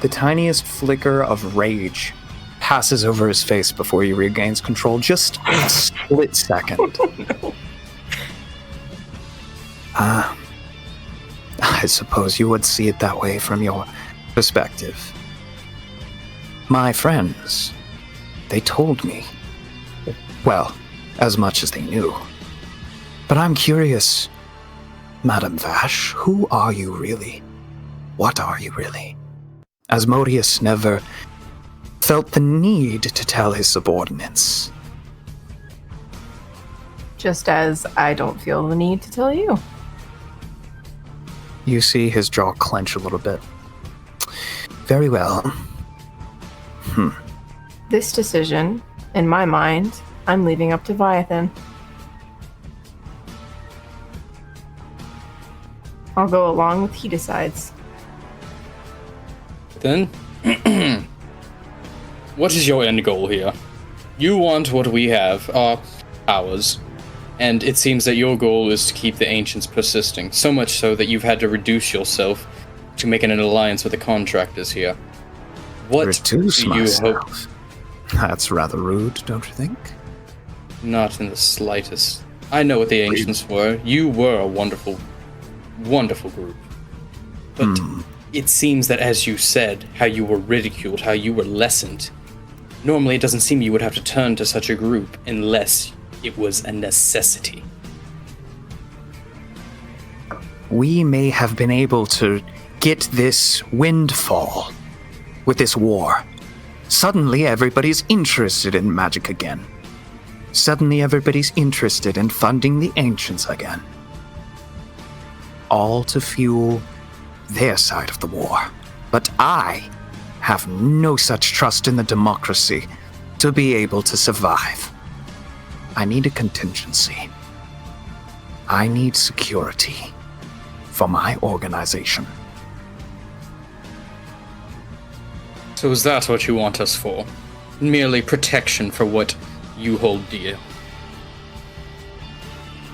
The tiniest flicker of rage passes over his face before he regains control. Just a split second. I suppose you would see it that way from your perspective. My friends, they told me. Well, as much as they knew. But I'm curious, Madame Vash, who are you really? What are you really? Asmodeus never felt the need to tell his subordinates. Just as I don't feel the need to tell you. You see his jaw clench a little bit. Very well. This decision, in my mind, I'm leaving up to Viathan. I'll go along with he decides. Then, what is your end goal here? You want what we have, our powers, and it seems that your goal is to keep the Ancients persisting, so much so that you've had to reduce yourself to making an alliance with the contractors here. What Reduce do you hope? myself. That's rather rude, don't you think? Not in the slightest. I know what the Ancients were. You were a wonderful, wonderful group. But it seems that, as you said, how you were ridiculed, how you were lessened. Normally, it doesn't seem you would have to turn to such a group unless it was a necessity. We may have been able to get this windfall with this war. Suddenly, everybody's interested in magic again. Suddenly, everybody's interested in funding the Ancients again. All to fuel their side of the war. But I have no such trust in the democracy to be able to survive. I need a contingency. I need security for my organization. So is that what you want us for? Merely protection for what you hold dear?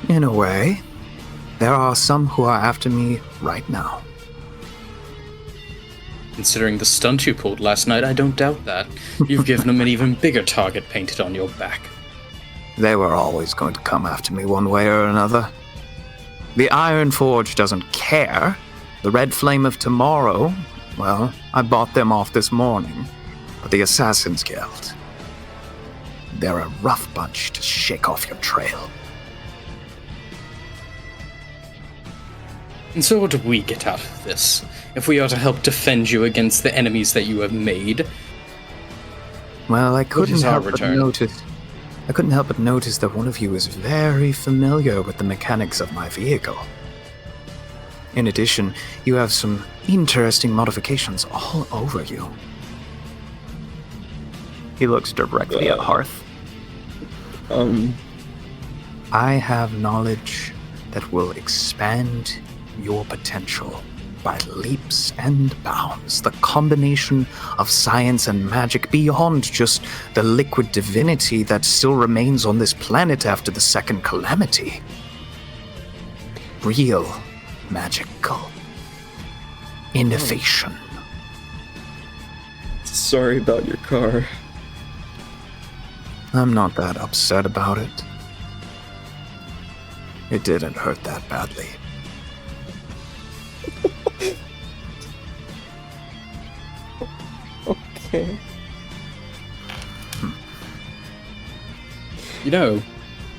In a way, there are some who are after me right now. Considering the stunt you pulled last night, I don't doubt that. You've given them an even bigger target painted on your back. They were always going to come after me one way or another. The Iron Forge doesn't care. The Red Flame of Tomorrow, well, I bought them off this morning. But the Assassin's Guild, they're a rough bunch to shake off your trail. And so what do we get out of this? if we are to help defend you against the enemies that you have made, Well, I what couldn't is our help but return? notice. I couldn't help but notice that one of you is very familiar with the mechanics of my vehicle. In addition, you have some interesting modifications all over you. He looks directly at Hearth. I have knowledge that will expand your potential by leaps and bounds. The combination of science and magic beyond just the liquid divinity that still remains on this planet after the second calamity. Real magical innovation. Sorry about your car. I'm not that upset about it. It didn't hurt that badly. Okay. You know,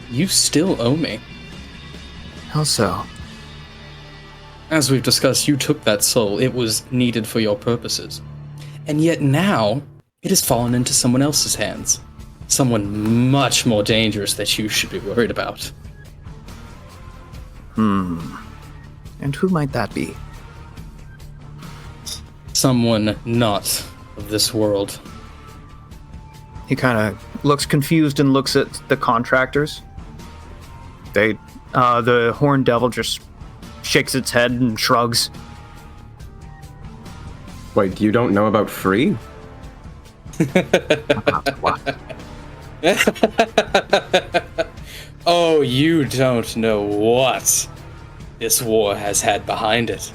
you still owe me. How so? As we've discussed, you took that soul. It was needed for your purposes. And yet now, it has fallen into someone else's hands. Someone much more dangerous that you should be worried about. And who might that be? Someone not of this world. He kind of looks confused and looks at the contractors. The Horned Devil just shakes its head and shrugs. Wait, you don't know about Free? What? Oh, you don't know what this war has had behind it.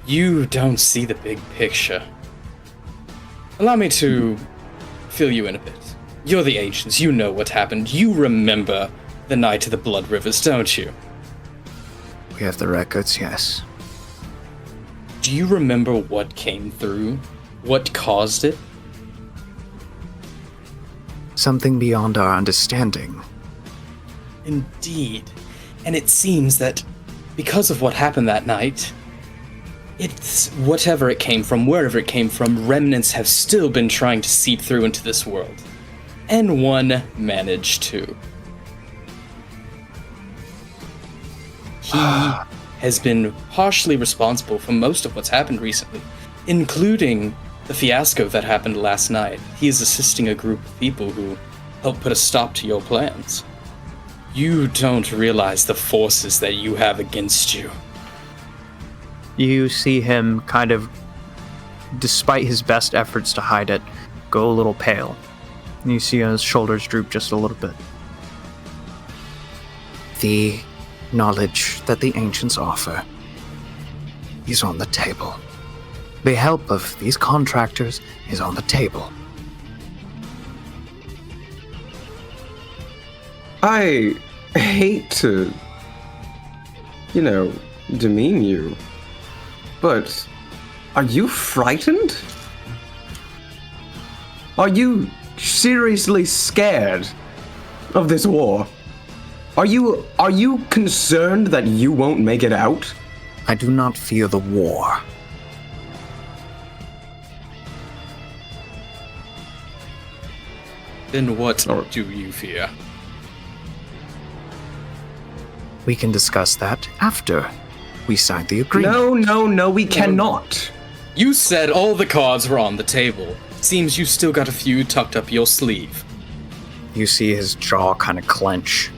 You don't see the big picture. Allow me to fill you in a bit. You're the ancients, you know what happened. You remember the Night of the Blood Rivers, don't you? We have the records, yes. Do you remember what came through? What caused it? Something beyond our understanding. Indeed. And it seems that because of what happened that night, it's whatever it came from, wherever it came from, remnants have still been trying to seep through into this world. And one managed to. He has been partially responsible for most of what's happened recently, including the fiasco that happened last night. He is assisting a group of people who helped put a stop to your plans. You don't realize the forces that you have against you. You see him kind of, despite his best efforts to hide it, go a little pale. And you see his shoulders droop just a little bit. The knowledge that the ancients offer is on the table. The help of these contractors is on the table. I hate to, demean you, but are you frightened? Are you seriously scared of this war? Are you concerned that you won't make it out? I do not fear the war. Then what do you fear? We can discuss that after we sign the agreement. No, we cannot. You said all the cards were on the table. Seems you still got a few tucked up your sleeve. You see his jaw kind of clench.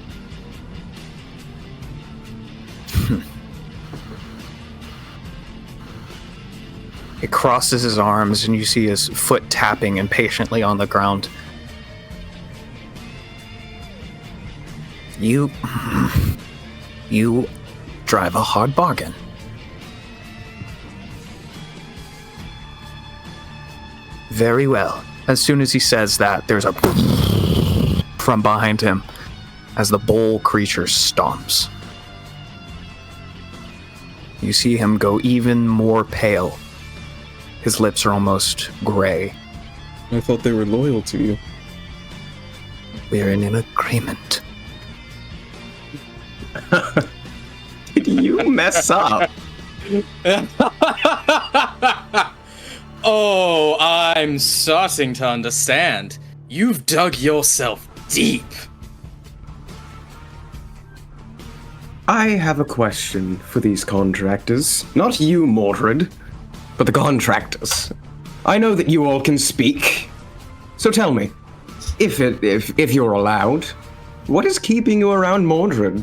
He crosses his arms and you see his foot tapping impatiently on the ground. You drive a hard bargain. Very well. As soon as he says that, there's a from behind him as the bull creature stomps. You see him go even more pale. His lips are almost gray. I thought they were loyal to you. We're in an agreement. Did you mess up? Oh, I'm starting to understand. You've dug yourself deep. I have a question for these contractors. Not you, Mordred, but the contractors. I know that you all can speak. So tell me, if you're allowed, what is keeping you around Mordred?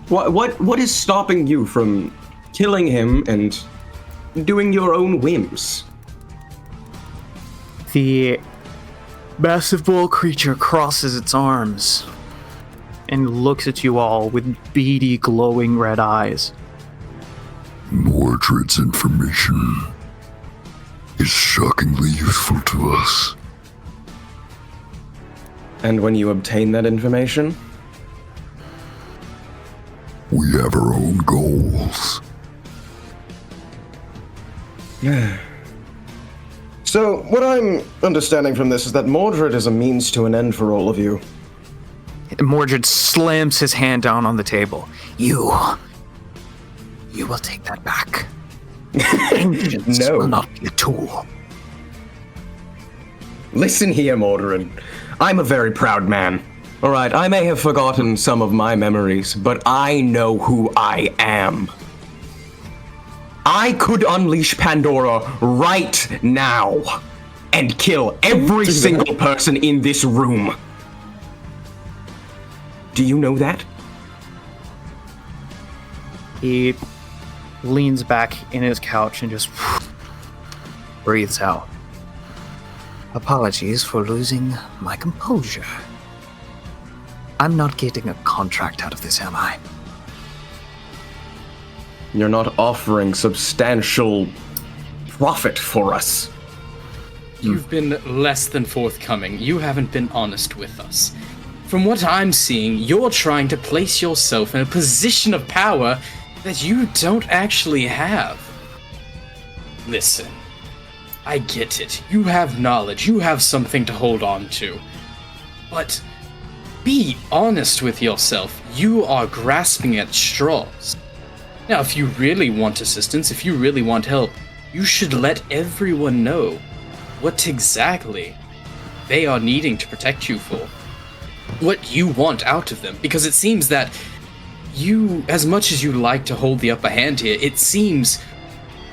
What is stopping you from killing him and doing your own whims? The massive bull creature crosses its arms and looks at you all with beady, glowing red eyes. Mordred's information is shockingly useful to us. And when you obtain that information? We have our own goals. So, what I'm understanding from this is that Mordred is a means to an end for all of you. Mordred slams his hand down on the table. You will take that back. Vengeance No. will not be a tool. Listen here, Mordred. I'm a very proud man. Alright, I may have forgotten some of my memories, but I know who I am. I could unleash Pandora right now and kill every single person in this room. Do you know that? He leans back in his couch and just breathes out. Apologies for losing my composure. I'm not getting a contract out of this, am I? You're not offering substantial profit for us. You've been less than forthcoming. You haven't been honest with us. From what I'm seeing, you're trying to place yourself in a position of power that you don't actually have. Listen, I get it. You have knowledge. You have something to hold on to. But be honest with yourself. You are grasping at straws. Now, if you really want assistance, if you really want help, you should let everyone know what exactly they are needing to protect you for. What you want out of them. Because it seems that you, as much as you like to hold the upper hand here, it seems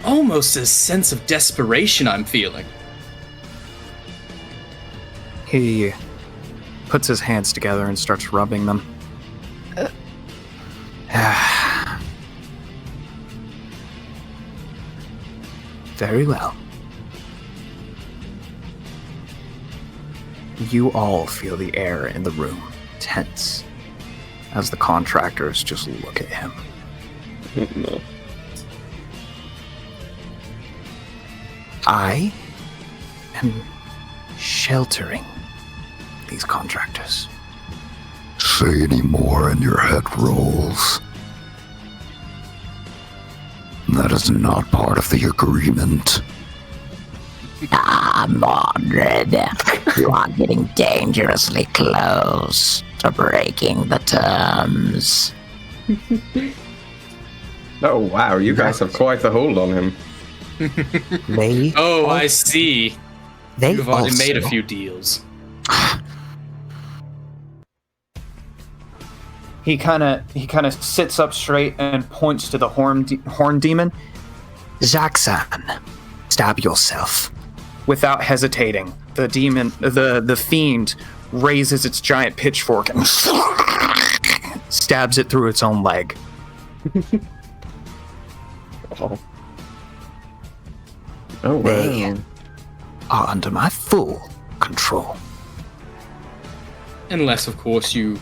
almost a sense of desperation I'm feeling. He puts his hands together and starts rubbing them. Very well. You all feel the air in the room tense as the contractors just look at him. No. I am sheltering these contractors. Say any more and your head rolls. That is not part of the agreement. Mordred, you are getting dangerously close to breaking the terms. Oh wow, you guys have quite the hold on him. They Oh, I see. They You've already made a also- few deals. He kind of sits up straight and points to the horn demon. Zaxan, stab yourself. Without hesitating, the demon, the fiend, raises its giant pitchfork and stabs it through its own leg. Oh They wow. are under my full control. Unless, of course, you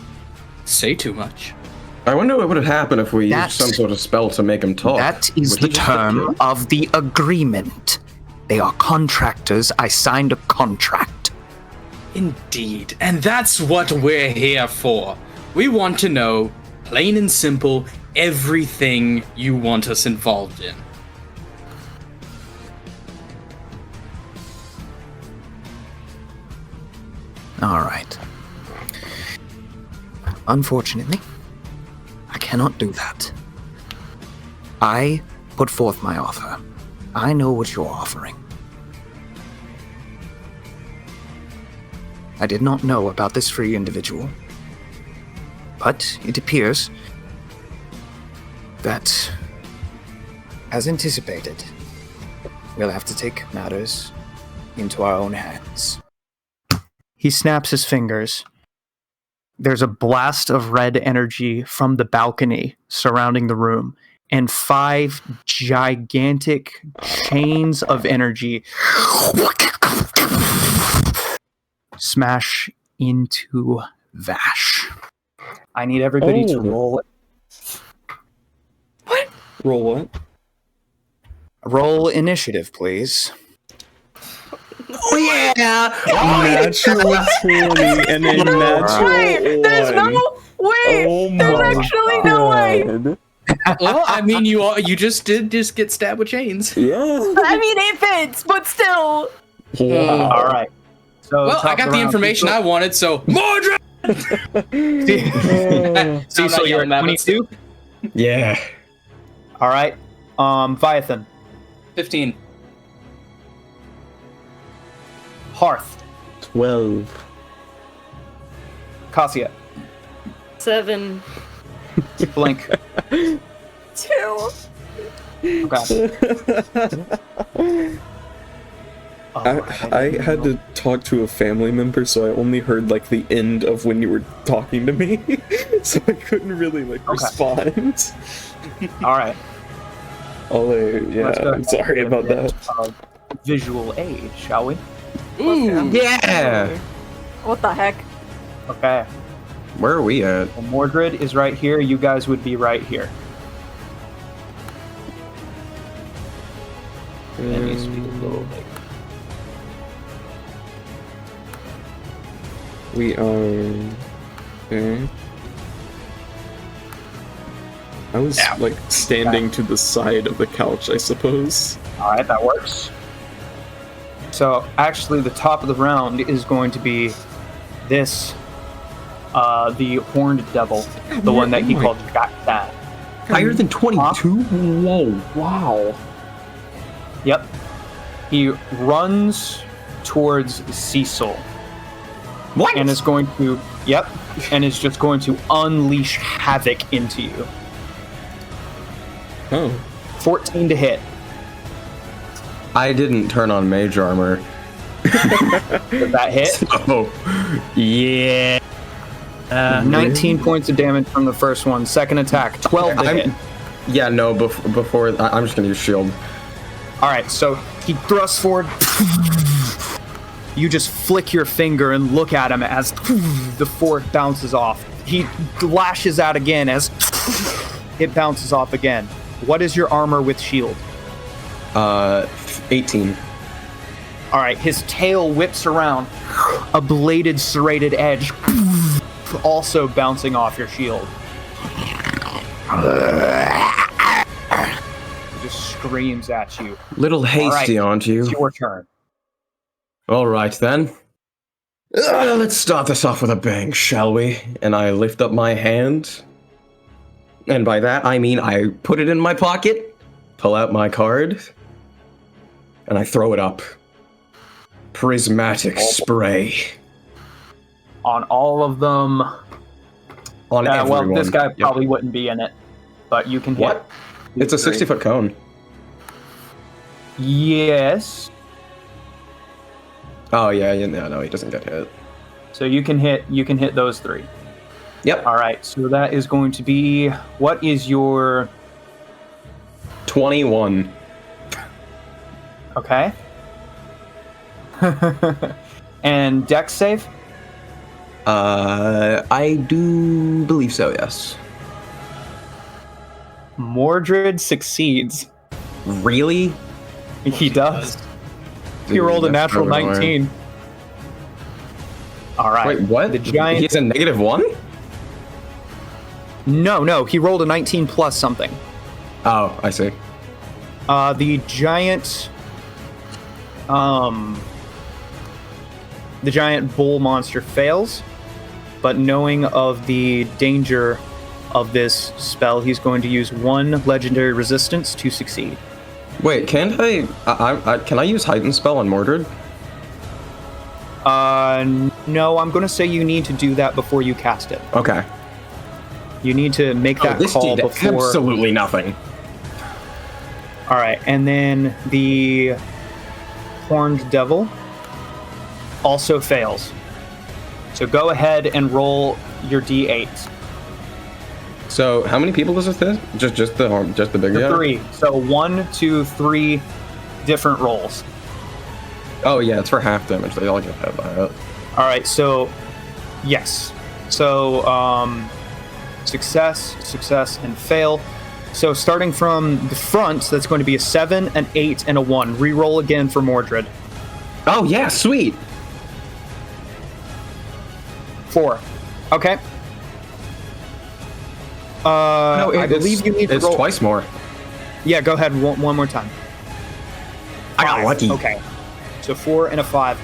say too much. I wonder what would happen if we used That's- some sort of spell to make him talk. That is Would he the just get term killed? of the agreement. They are contractors. I signed a contract. Indeed. And that's what we're here for. We want to know, plain and simple, everything you want us involved in. All right. Unfortunately, I cannot do that. I put forth my offer. I know what you're offering. I did not know about this free individual, but it appears that, as anticipated, we'll have to take matters into our own hands. He snaps his fingers. There's a blast of red energy from the balcony surrounding the room, and 5 gigantic chains of energy smash into Vash. I need everybody to roll. Roll what? Roll initiative, please. Oh yeah! Natural 20 and a natural Wait, there's 1. no wait. Oh There's my actually no way. God. Well, I mean, you just did get stabbed with chains. Yeah. I mean, it fits, but still. Wow. All right. So Well, I got the information I wanted, so Mordred. Cecil, you're at 22. Yeah. All right. Viathan, 15. Hearth, 12. Cassia, 7. Blink. 2. Okay. I had to talk to a family member, so I only heard like the end of when you were talking to me, so I couldn't really respond. All right. Yeah, I'm sorry about that. Visual aid, shall we? Ooh. Yeah. What the heck? Okay. Where are we at? Well, Mordred is right here. You guys would be right here. It needs to be a little bit. We are. Okay. I was standing to the side of the couch, I suppose. All right, that works. So actually, the top of the round is going to be this, the horned devil, the one that he called Gaktan. Higher than 22? Whoa. Wow. Yep. He runs towards Cecil. What? And is going to, and is just going to unleash havoc into you. Oh. 14 to hit. I didn't turn on mage armor. Does that hit? Oh, yeah. 19 points of damage from the first one. Second attack, 12 to hit. Yeah, no, before I'm just gonna use shield. All right, so he thrusts forward. You just flick your finger and look at him as the fork bounces off. He lashes out again as it bounces off again. What is your armor with shield? 18. All right, his tail whips around, a bladed, serrated edge, also bouncing off your shield. He just screams at you. Little hasty, aren't you? It's your turn. All right, then. Let's start this off with a bang, shall we? And I lift up my hand. And by that, I mean I put it in my pocket, pull out my card, and I throw it up. Prismatic spray. On all of them. On everyone. Well, this guy probably wouldn't be in it, but you can hit. What? It's a 60-foot cone. Yes. Oh, yeah, no, he doesn't get hit. So you can hit those 3. Yep. All right, so that is going to be, what is your... 21. Okay. And dex save? I do believe so, yes. Mordred succeeds. Really? He does. He Dude, rolled a that's natural so annoying. 19. All right. Wait, what? The giant... He's a -1? No, he rolled a 19 plus something. Oh, I see. The giant bull monster fails, but knowing of the danger of this spell, he's going to use 1 legendary resistance to succeed. Wait, can't can I use heightened spell on Mordred? No, I'm going to say you need to do that before you cast it. Okay. You need to make that this call did before. absolutely nothing. All right, and then the Horned Devil also fails. So go ahead and roll your d8s. So how many people does this? Just the big guy? 3. So 1, 2, 3 different rolls. Oh yeah, it's for half damage. They all get hit by it. All right, so yes. So success, and fail. So starting from the front, that's going to be a 7, an 8, and a 1. Reroll again for Mordred. Oh yeah, sweet. 4. Okay. No, I believe you need to roll. It's twice more. Yeah, go ahead one more time. I got lucky. Okay. So 4 and a 5.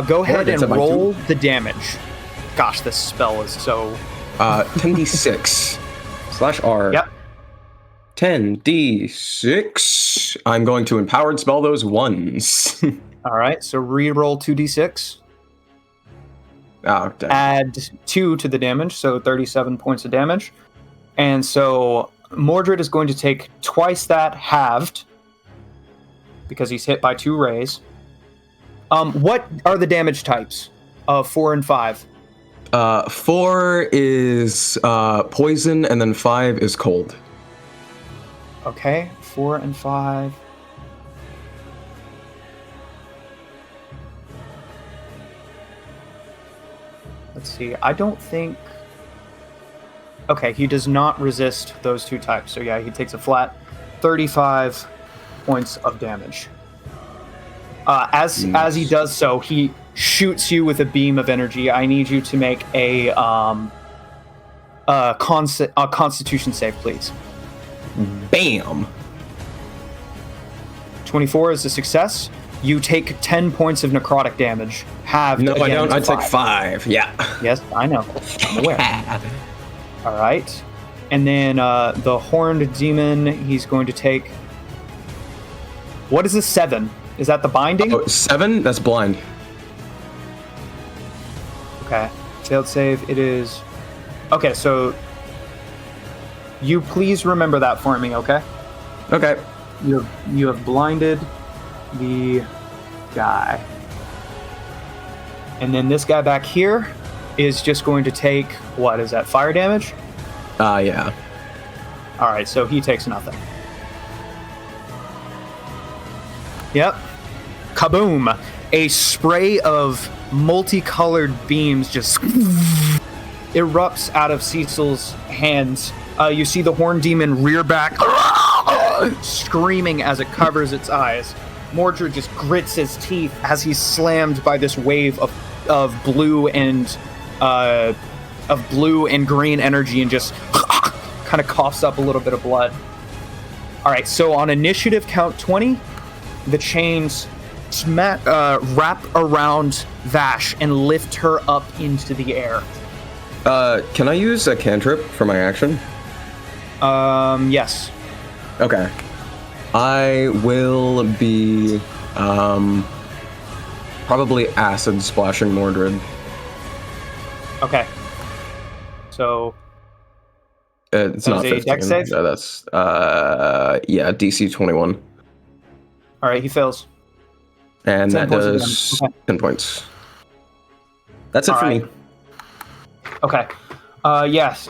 Go ahead and roll the damage. Gosh, this spell is so... 10d6 /R. Yep. 10d6. I'm going to empowered spell those ones. All right, so re-roll 2d6. Oh, dang. Add 2 to the damage, so 37 points of damage. And so Mordred is going to take twice that, halved, because he's hit by 2 rays. What are the damage types of 4 and 5? 4 is poison, and then 5 is cold. Okay, 4 and 5. Let's see, I don't think... Okay, he does not resist those 2 types. So yeah, he takes a flat 35 points of damage. As he does so, he shoots you with a beam of energy. I need you to make a Constitution save, please. Bam! 24 is a success. You take 10 points of necrotic damage. No, I don't. I take 5. Yeah. Yes, I know. I'm aware. All right. And then the Horned Demon, he's going to take... What is a 7? Is that the binding? Oh, 7? That's blind. Okay. Failed save. It is... Okay, so... You please remember that for me, okay? Okay. You have blinded the guy. And then this guy back here is just going to take... What, is that fire damage? Yeah. Alright, so he takes nothing. Yep. Kaboom! A spray of multicolored beams just erupts out of Cecil's hands. You see the Horned Demon rear back, screaming as it covers its eyes. Mordred just grits his teeth as he's slammed by this wave of blue and green energy, and just kind of coughs up a little bit of blood. All right, so on initiative count 20, the chains wrap around Vash and lift her up into the air. Can I use a cantrip for my action? Yes. Okay. I will be probably acid splashing Mordred. Okay. So it's not a 15. dex save? Yeah, that's DC 21. All right, he fails. And 10 that points of does damage. Okay. 10 points. That's it All for right. me. Okay. Yes.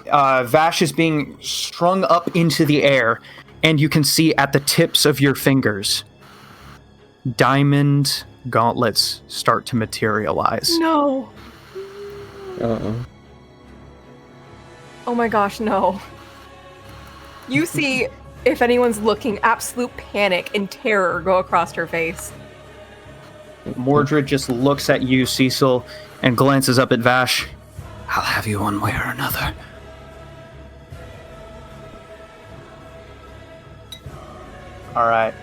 Vash is being strung up into the air, and you can see at the tips of your fingers diamond gauntlets start to materialize. No. Uh-oh. Oh my gosh, no. You see, if anyone's looking, absolute panic and terror go across her face. Mordred just looks at you, Cecil, and glances up at Vash. I'll have you one way or another. All right.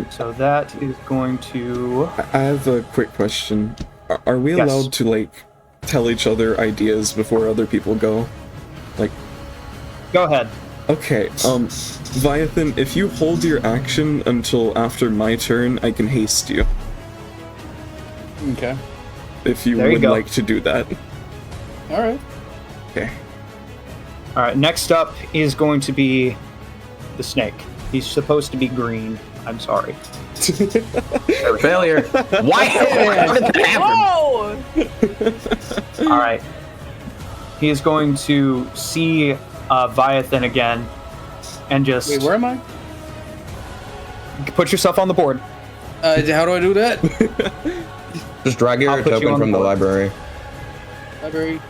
So that is going to... I have a quick question. Are we Yes. allowed to, like, tell each other ideas before other people go. Like, Go ahead. okay, Viathan, if you hold your action until after my turn, I can haste you. Okay. If you There you would go. like to do that. All right. Okay. All right, next up is going to be the snake. He's supposed to be green. I'm sorry. Failure. Why? How did that happen? Whoa! All right. He is going to see Viathan again and just Wait, where am I? put yourself on the board. How do I do that? Just drag your I'll put you token on from the the board. library. Library.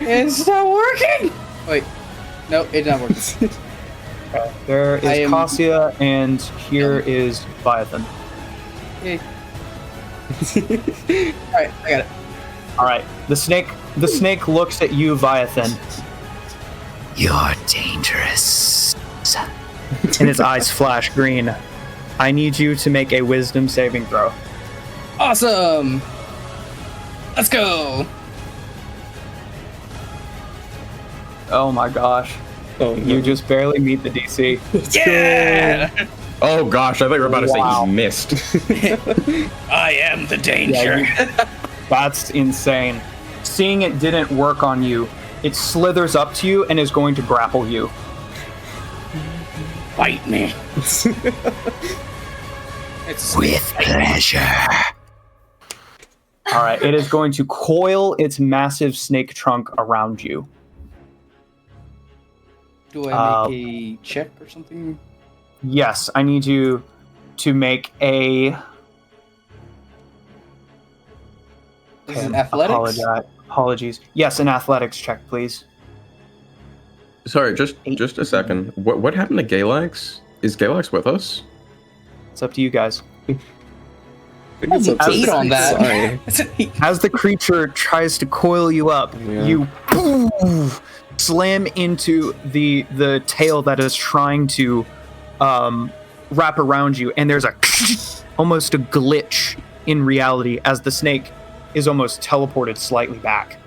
It's not working. Wait. No, it's not working. There is I am- Cassia, and here is Viathan. Yay. All right, I got it. All right, the snake looks at you, Viathan, You're dangerous. and his eyes flash green. I need you to make a wisdom saving throw. Awesome. Let's go. Oh my gosh, Oh, no. you just barely meet the DC. Yeah. Oh gosh, I thought you were about to Wow. say you missed. I am the danger. That's insane. Seeing it didn't work on you, it slithers up to you and is going to grapple you. Bite me. It's With pleasure. All right, it is going to coil its massive snake trunk around you. Do I make a check or something? Yes, I need you to make a This is athletics. Apologies. Yes, an athletics check, please. Sorry, just a second. What happened to Galax? Is Galax with us? It's up to you guys. I think it's up to Eight on that. Sai. It's an eight. As the creature tries to coil you up, Yeah. you slam into the tail that is trying to wrap around you, and there's almost a glitch in reality as the snake is almost teleported slightly back.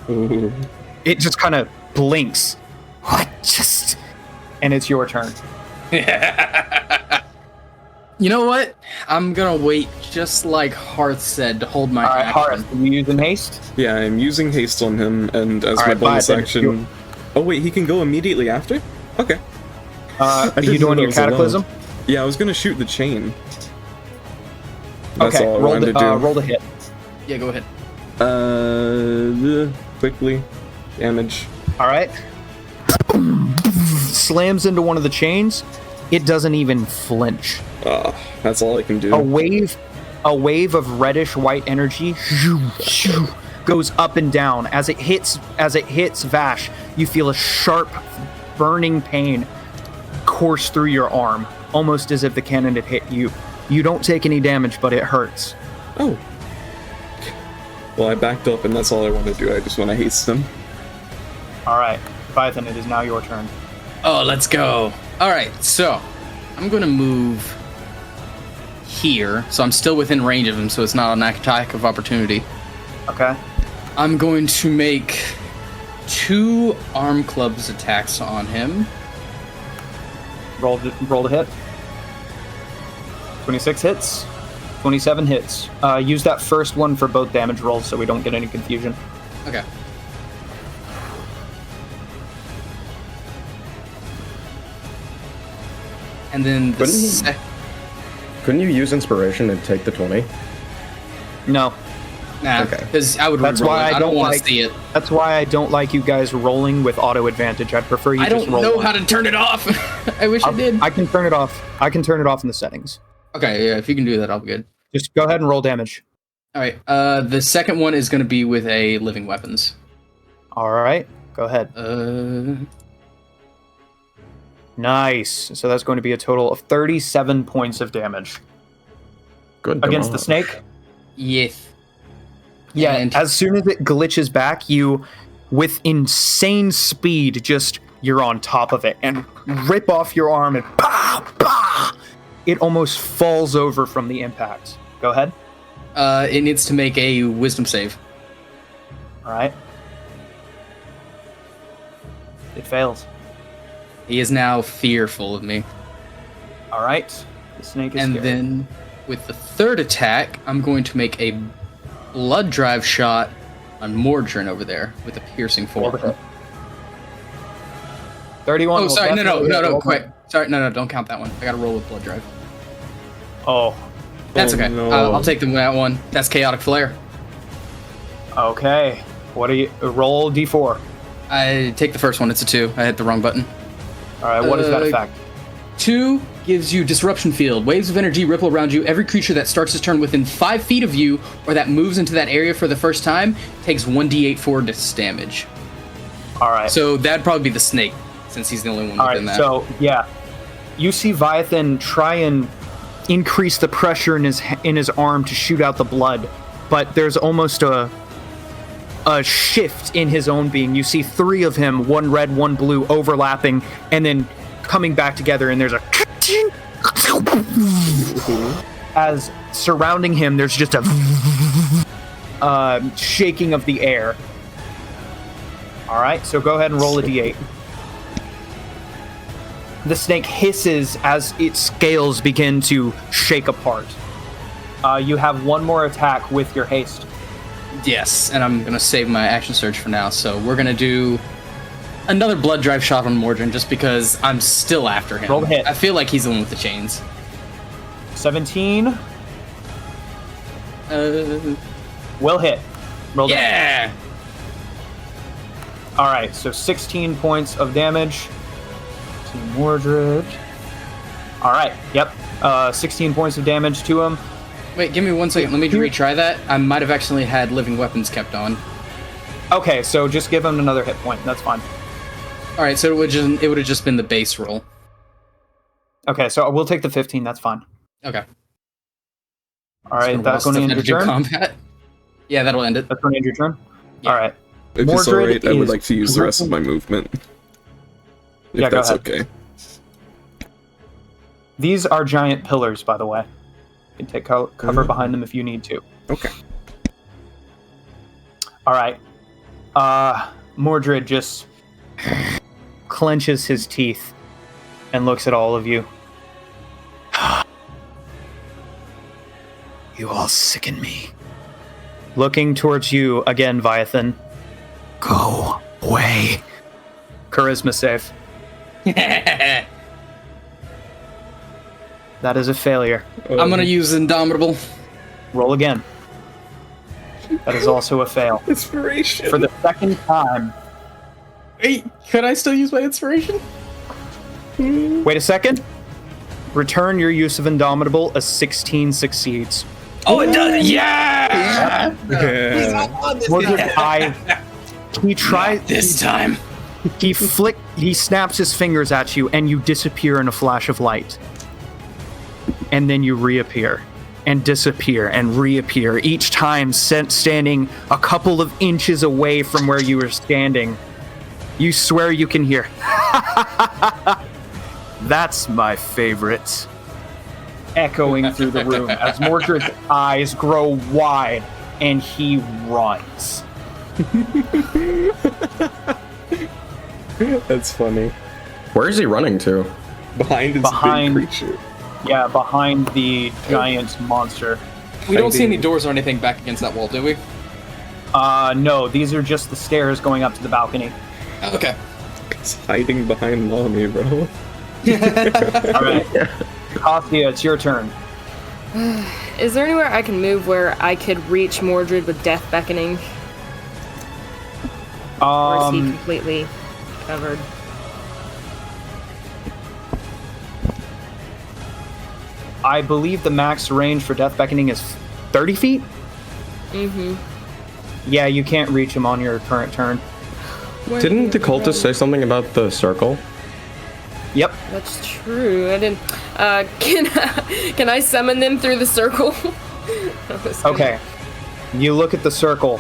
Ooh. It just kind of blinks, What just? and it's your turn. You know what? I'm gonna wait, just like Hearth said, to hold my All right, action. Horace, are you using haste? Yeah, I'm using haste on him, and as All my right, bonus Viathan, action. Oh wait, he can go immediately after. Okay. Are didn't you know doing that your was allowed. cataclysm? Yeah, I was gonna shoot the chain. That's Okay, all I roll wanted the to do. roll the hit. Yeah, go ahead. Quickly, damage. All right. Slams into one of the chains. It doesn't even flinch. That's all I can do. A wave of reddish white energy goes up and down as it hits Vash. You feel a sharp, burning pain course through your arm, almost as if the cannon had hit you. You don't take any damage, but it hurts. Oh. Well, I backed up, and that's all I want to do. I just want to haste him. All right, Python, it is now your turn. Oh, let's go. All right, so I'm gonna move here, so I'm still within range of him, so it's not an attack of opportunity. Okay. I'm going to make 2 arm clubs attacks on him. Roll the hit. 26 hits. 27 hits. Use that first one for both damage rolls so we don't get any confusion. Okay. And then the Couldn't you use inspiration and take the 20? No. nah, Okay. because I would That's reroll why it. I I don't don't want to like- see it. That's why I don't like you guys rolling with auto advantage. I'd prefer you I just don't roll know one. how to turn it off. I wish I did. I can turn it off. I can turn it off in the settings. Okay, yeah, if you can do that, I'll be good. Just go ahead and roll damage. All right. The second one is going to be with a living weapons. All right. Go ahead. Nice. So that's going to be a total of 37 points of damage Good. against the damage. snake. Yes. Yeah, And- as soon as it glitches back, you, with insane speed, you're on top of it and rip off your arm and bah, bah! It almost falls over from the impact. Go ahead. It needs to make a wisdom save. All right. It fails. He is now fearful of me. All right. The snake is And scared. then with the third attack, I'm going to make a blood drive shot on Mordrin over there with a piercing Roll the fork. hit. 31. Oh, will sorry, definitely hit. Roll quick. Sorry, no, don't count that one. I gotta roll with blood drive. Oh, That's Oh, okay. no. I'll take that one. That's chaotic flare. okay. What do you roll? D4. I take the first one. It's a 2. I hit the wrong button. All right. What is that Uh, effect? 2 gives you disruption field. Waves of energy ripple around you. Every creature that starts its turn within 5 feet of you or that moves into that area for the first time takes 1d8 force damage. All right. So that'd probably be the snake, since he's the only one All within right. that. So yeah, you see Viathan try and increase the pressure in his arm to shoot out the blood, but there's almost a shift in his own being. You see 3 of him, one red, one blue, overlapping, and then coming back together, and there's a as surrounding him, there's just a shaking of the air. All right, so go ahead and roll a d8. The snake hisses as its scales begin to shake apart. You have one more attack with your haste. Yes, and I'm gonna save my action surge for now. So we're gonna do another blood drive shot on Mordrin, just because I'm still after him. Roll the hit. I feel like he's the one with the chains. 17 Uh, will hit. Roll the hit. yeah. All right, so 16 points of damage to Mordred. All right, yep. 16 points of damage to him. Wait, give me 1 second. Let me retry that. I might have actually had living weapons kept on. Okay, so just give him another hit point. That's fine. All right, so it would have just been the base roll. Okay, so we'll take the 15. That's fine. Okay. All right, that's going to end your turn. Combat. Yeah, that'll end it. That's going to end your turn. Yeah. All right. If it's Mordred alright, I would is like to use the rest of my movement. If Yeah, go that's ahead. okay. These are giant pillars, by the way. You can take cover behind them if you need to. Okay. All right. Mordred just clenches his teeth and looks at all of you. You all sicken me. Looking towards you again, Viathan. Go away. Charisma save. That is a failure. I'm gonna use Indomitable. Roll again. That is also a fail. Inspiration. For the second time. Wait, could I still use my inspiration? Wait a second. Return your use of Indomitable. A 16 succeeds. Oh, it does! Yeah! Mordred, he tries. This time. He snaps his fingers at you, and you disappear in a flash of light. And then you reappear, and disappear, and reappear. Each time standing a couple of inches away from where you were standing. You swear you can hear. That's my favorite. Echoing through the room as Mordred's eyes grow wide, and he runs. That's funny. Where is he running to? Behind his Behind- big creature. Yeah, behind the giant monster. We don't see any doors or anything back against that wall, do we? No, these are just the stairs going up to the balcony. Okay. It's hiding behind Mommy, bro. Alright. Cassia, it's your turn. Is there anywhere I can move where I could reach Mordred with Death Beckoning? Or is he completely covered? I believe the max range for Death Beckoning is 30 feet? Mm-hmm. Yeah, you can't reach him on your current turn. Didn't the cultist say something about the circle? Yep. That's true. I didn't. Can I summon them through the circle? Okay. You look at the circle.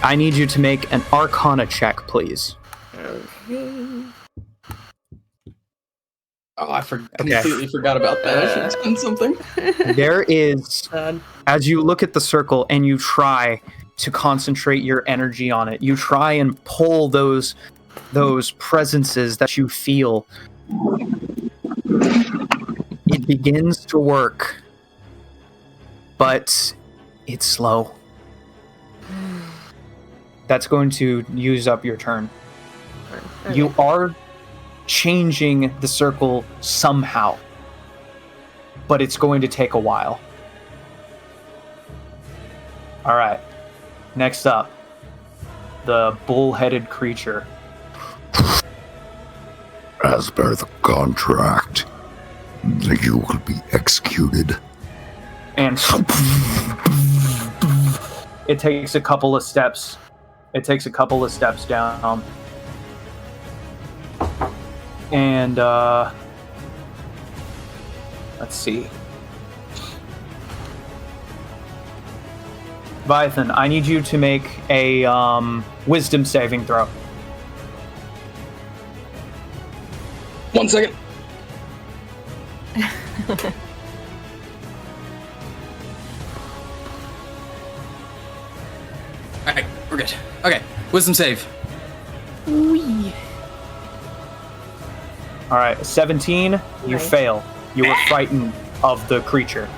I need you to make an Arcana check, please. Okay. Oh, I completely forgot about that. I should have done something. There is, Sad. as you look at the circle and you try to concentrate your energy on it, you try and pull those presences that you feel. It begins to work, but it's slow. That's going to use up your turn. You are changing the circle somehow, but it's going to take a while. All right. Next up, the bull-headed creature. As per the contract, you will be executed. And it takes a couple of steps. It takes a couple of steps down. And let's see. Viathan, I need you to make a wisdom saving throw. 1 second. Alright, we're good. Okay, wisdom save. All right, 17, you Nice. fail. You were frightened of the creature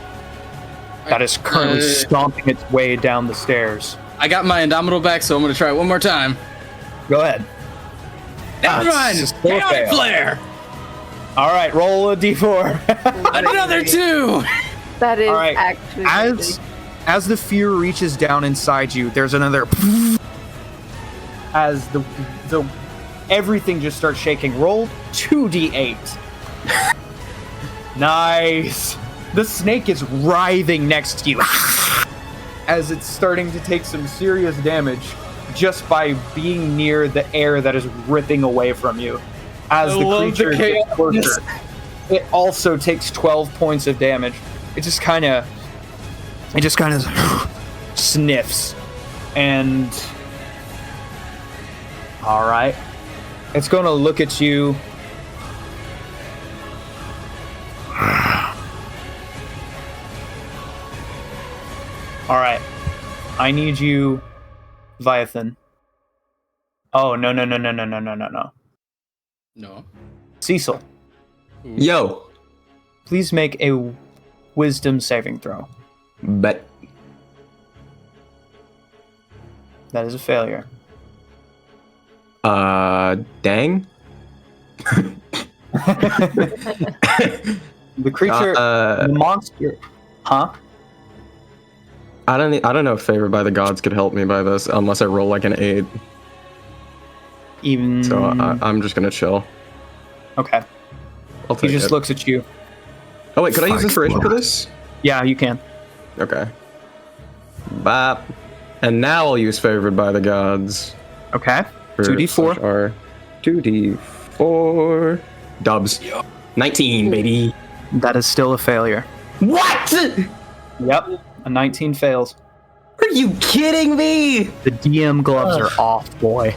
that is currently stomping its way down the stairs. I got my Indomitable back, so I'm going to try it one more time. Go ahead. Never That's mind! just still a Chaotic fail. Flare! All right, roll a d4. Another 2! That is All right, actually as the fear reaches down inside you, there's another as the everything just starts shaking. Roll 2d8. Nice. The snake is writhing next to you as it's starting to take some serious damage just by being near the air that is ripping away from you. As I the love the creature gets chaos. closer, it also takes 12 points of damage. It just kind of sniffs. And all right, it's going to look at you. All right, I need you, Viathan. Oh, no. No. Cecil, Yo, please make a wisdom saving throw. bet. That is a failure. Dang. The creature, the monster, huh? I don't know if favored by the gods could help me by this unless I roll like an 8. Even So I'm just gonna chill. okay. I'll He take just it. looks at you. Oh wait, could I use inspiration for this? Yeah, you can. Okay. Bop. And now I'll use favored by the gods. Okay. for 2d4. such are 2d4 dubs. 19, baby. That is still a failure. What? Yep, a 19 fails. Are you kidding me? The DM gloves are off, boy.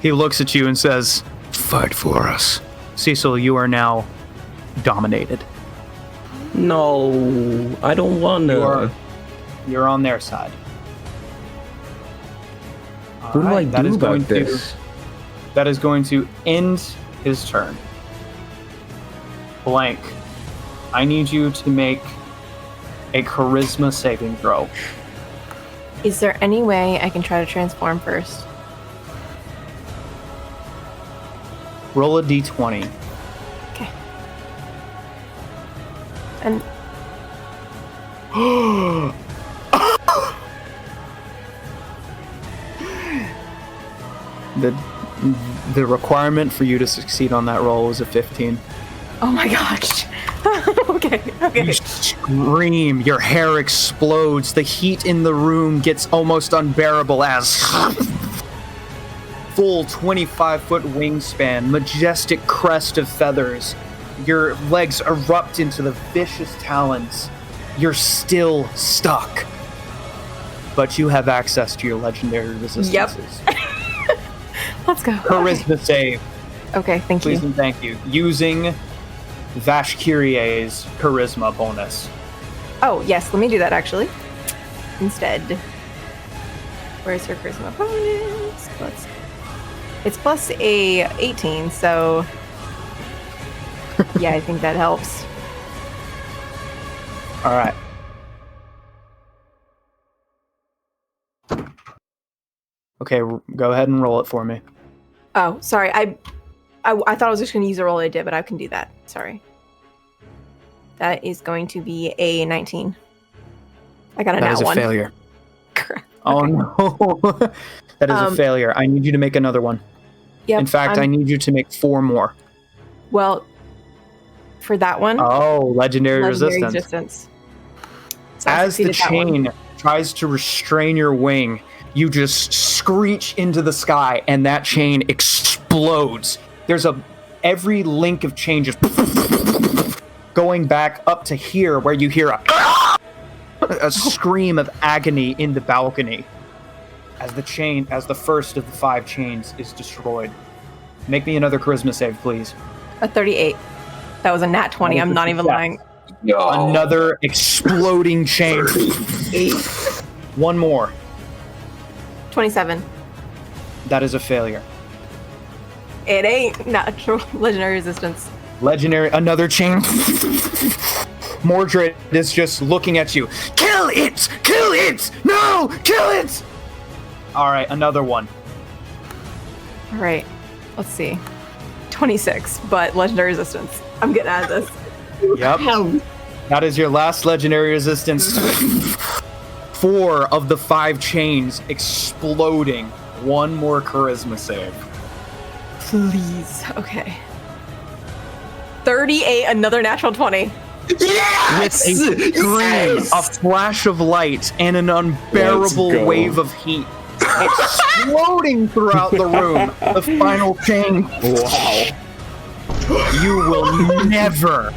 He looks at you and says, Fight for us. Cecil, you are now dominated. No, I don't wanna. You're on their side. What do I Alright, that do is going about this? That is going to end his turn. Blank, I need you to make a charisma saving throw. Is there any way I can try to transform first? Roll a d20. Okay. And The requirement for you to succeed on that roll was a 15. oh my gosh. Okay. You scream, your hair explodes, the heat in the room gets almost unbearable as full 25-foot wingspan, majestic crest of feathers. Your legs erupt into the vicious talons. You're still stuck. But you have access to your legendary resistances. Let's go. Charisma save. Okay, thank Please you. and thank you. Using Vash Kyrie's charisma bonus. Oh, yes, let me do that actually. Instead. Where's her charisma bonus? It's plus a 18, so yeah, I think that helps. All right. Okay, go ahead and roll it for me. Oh, sorry. I thought I was just going to use a roll I did, but I can do that. Sorry. That is going to be a 19. I got a That nat is a 1. failure. Crap. Oh no. That is a failure. I need you to make another one. Yep, In fact, I need you to make 4 more. Well, for that one, Oh, legendary resistance. So I As the succeeded that one. chain tries to restrain your wing, you just screech into the sky and that chain explodes. There's every link of chain just going back up to here where you hear a scream of agony in the balcony as the first of the 5 chains is destroyed. Make me another charisma save, please. A 38. That was a nat 20. That is I'm a not even success. lying. Another exploding chain. 1 more. 27. That is a failure. It ain't natural legendary resistance. Legendary, another chain. Mordred is just looking at you. Kill it! Kill it! No! Kill it! Alright, another one. All right. Let's see. 26, but legendary resistance. I'm getting out of this. Yep. That is your last legendary resistance. 4 of the 5 chains exploding. 1 more charisma save. Please. Okay. 38, another natural 20. With a scream, a flash of light, and an unbearable Let's go. wave of heat exploding throughout the room. The final chain. Wow. You will never,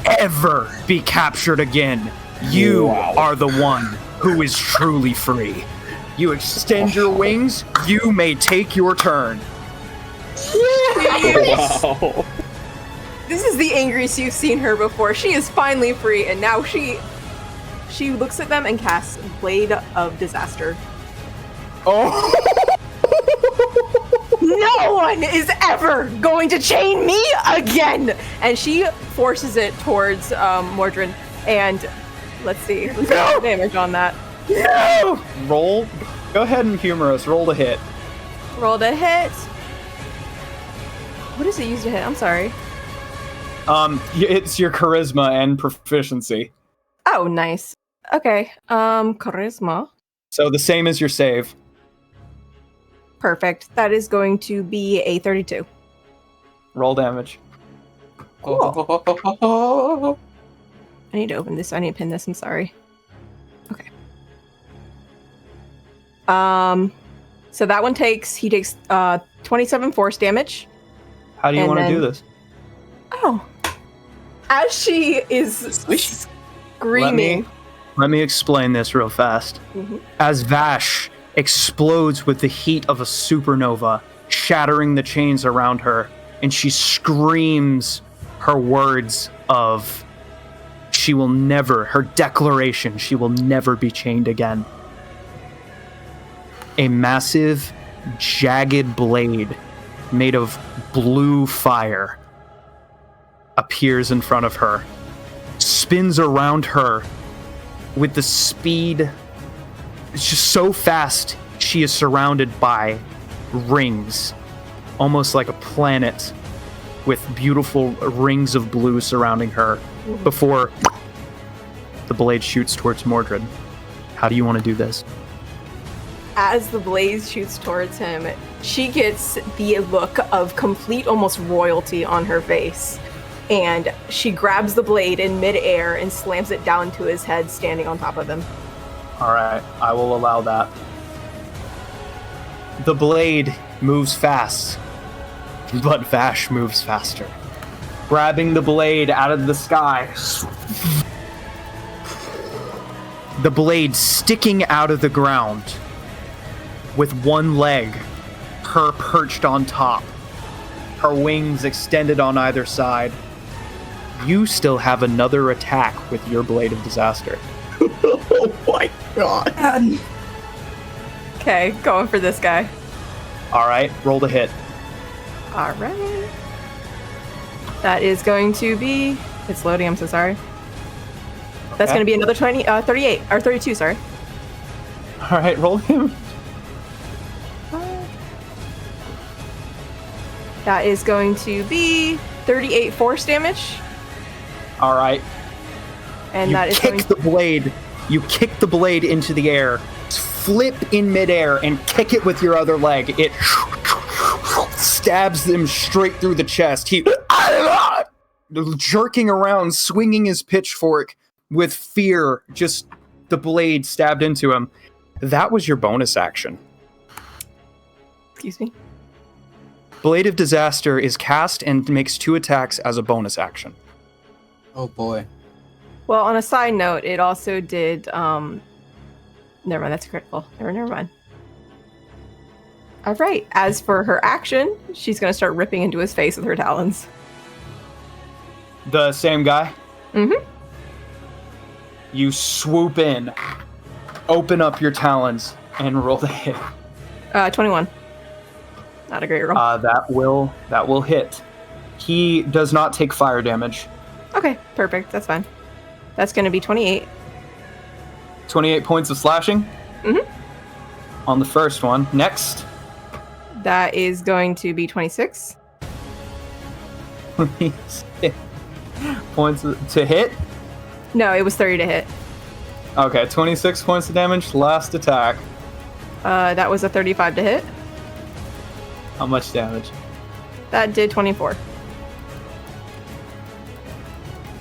ever be captured again. You Wow. are the one who is truly free. You extend your wings, you may take your turn. Wow. This is the angriest you've seen her before. She is finally free, and now she looks at them and casts Blade of Disaster. Oh! No one is ever going to chain me again! And she forces it towards Mordred, and let's see. Let's get the damage on that. No! Roll. Go ahead and humor us. Roll to hit. Roll to hit. What does it use to hit? I'm sorry. It's your charisma and proficiency. Oh, nice. Okay. Charisma. So the same as your save. Perfect. That is going to be a 32. Roll damage. Cool. I need to open this. I need to pin this. I'm sorry. Okay. So that one takes 27 force damage. How do you And want to do then- this? Oh. As she is screaming. Let me explain this real fast. Mhm. As Vash explodes with the heat of a supernova, shattering the chains around her, and she screams her words of her declaration, she will never be chained again. A massive, jagged blade made of blue fire appears in front of her, spins around her with the speed. It's just so fast, she is surrounded by rings, almost like a planet with beautiful rings of blue surrounding her before the blade shoots towards Mordred. How do you want to do this? As the blaze shoots towards him, she gets the look of complete, almost royalty on her face. And she grabs the blade in midair and slams it down to his head, standing on top of him. All right, I will allow that. The blade moves fast, but Vash moves faster. Grabbing the blade out of the sky. The blade sticking out of the ground with one leg, her perched on top. her wings extended on either side. You still have another attack with your Blade of Disaster. Oh my god. Okay, going for this guy. All right, roll to hit. All right. That is going to be. It's loading. I'm so sorry. That's going to be another 38 or 32. Sorry. All right, roll him. That is going to be 38 force damage, All right. and You that is kick going. the blade. You kick the blade into the air, flip in midair, and kick it with your other leg. It stabs them straight through the chest. He jerking around, swinging his pitchfork with fear. Just the blade stabbed into him. That was your bonus action. Excuse me. Blade of Disaster is cast and makes 2 attacks as a bonus action. Oh boy. Well, on a side note, it also did. Never mind. That's critical. Never mind. All right. As for her action, she's going to start ripping into his face with her talons. The same guy? Mm-hmm. You swoop in, open up your talons, and roll the hit. 21. Not a great roll. That will hit. He does not take fire damage. Okay, perfect. That's fine. That's going to be 28. 28 points of slashing. Mm-hmm. On the first one. Next. That is going to be 26. 26 points to hit. No, it was 30 to hit. Okay, 26 points of damage. Last attack. That was a 35 to hit. How much damage? That did 24.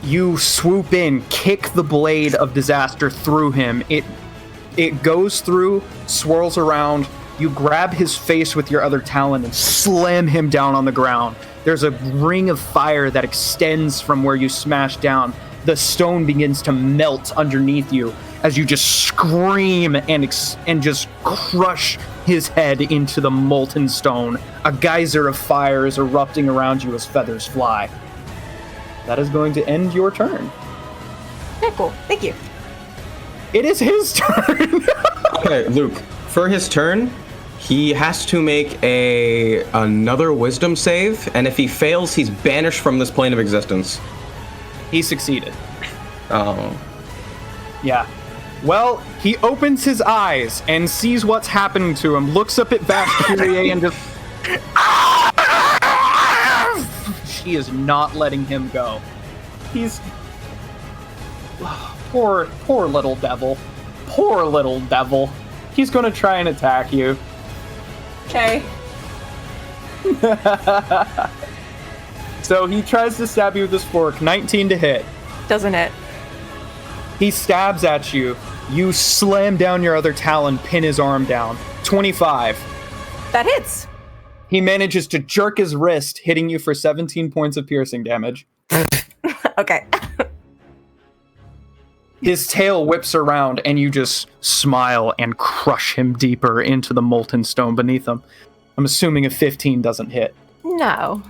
You swoop in, kick the Blade of Disaster through him. It goes through, swirls around. You grab his face with your other talon and slam him down on the ground. There's a ring of fire that extends from where you smash down. The stone begins to melt underneath you as you just scream and just crush his head into the molten stone. A geyser of fire is erupting around you as feathers fly. That is going to end your turn. Okay, cool. Thank you. It is his turn. Okay, Luke. For his turn, he has to make another wisdom save, and if he fails, he's banished from this plane of existence. He succeeded. Oh. Yeah. Well, he opens his eyes and sees what's happening to him, looks up at Vashkirier and just... She is not letting him go. He's... Poor little devil. Poor little devil. He's gonna try and attack you. Okay. So he tries to stab you with his fork. 19 to hit. Doesn't hit. He stabs at you. You slam down your other talon, pin his arm down. 25. That hits. He manages to jerk his wrist, hitting you for 17 points of piercing damage. Okay. His tail whips around, and you just smile and crush him deeper into the molten stone beneath him. I'm assuming a 15 doesn't hit. No.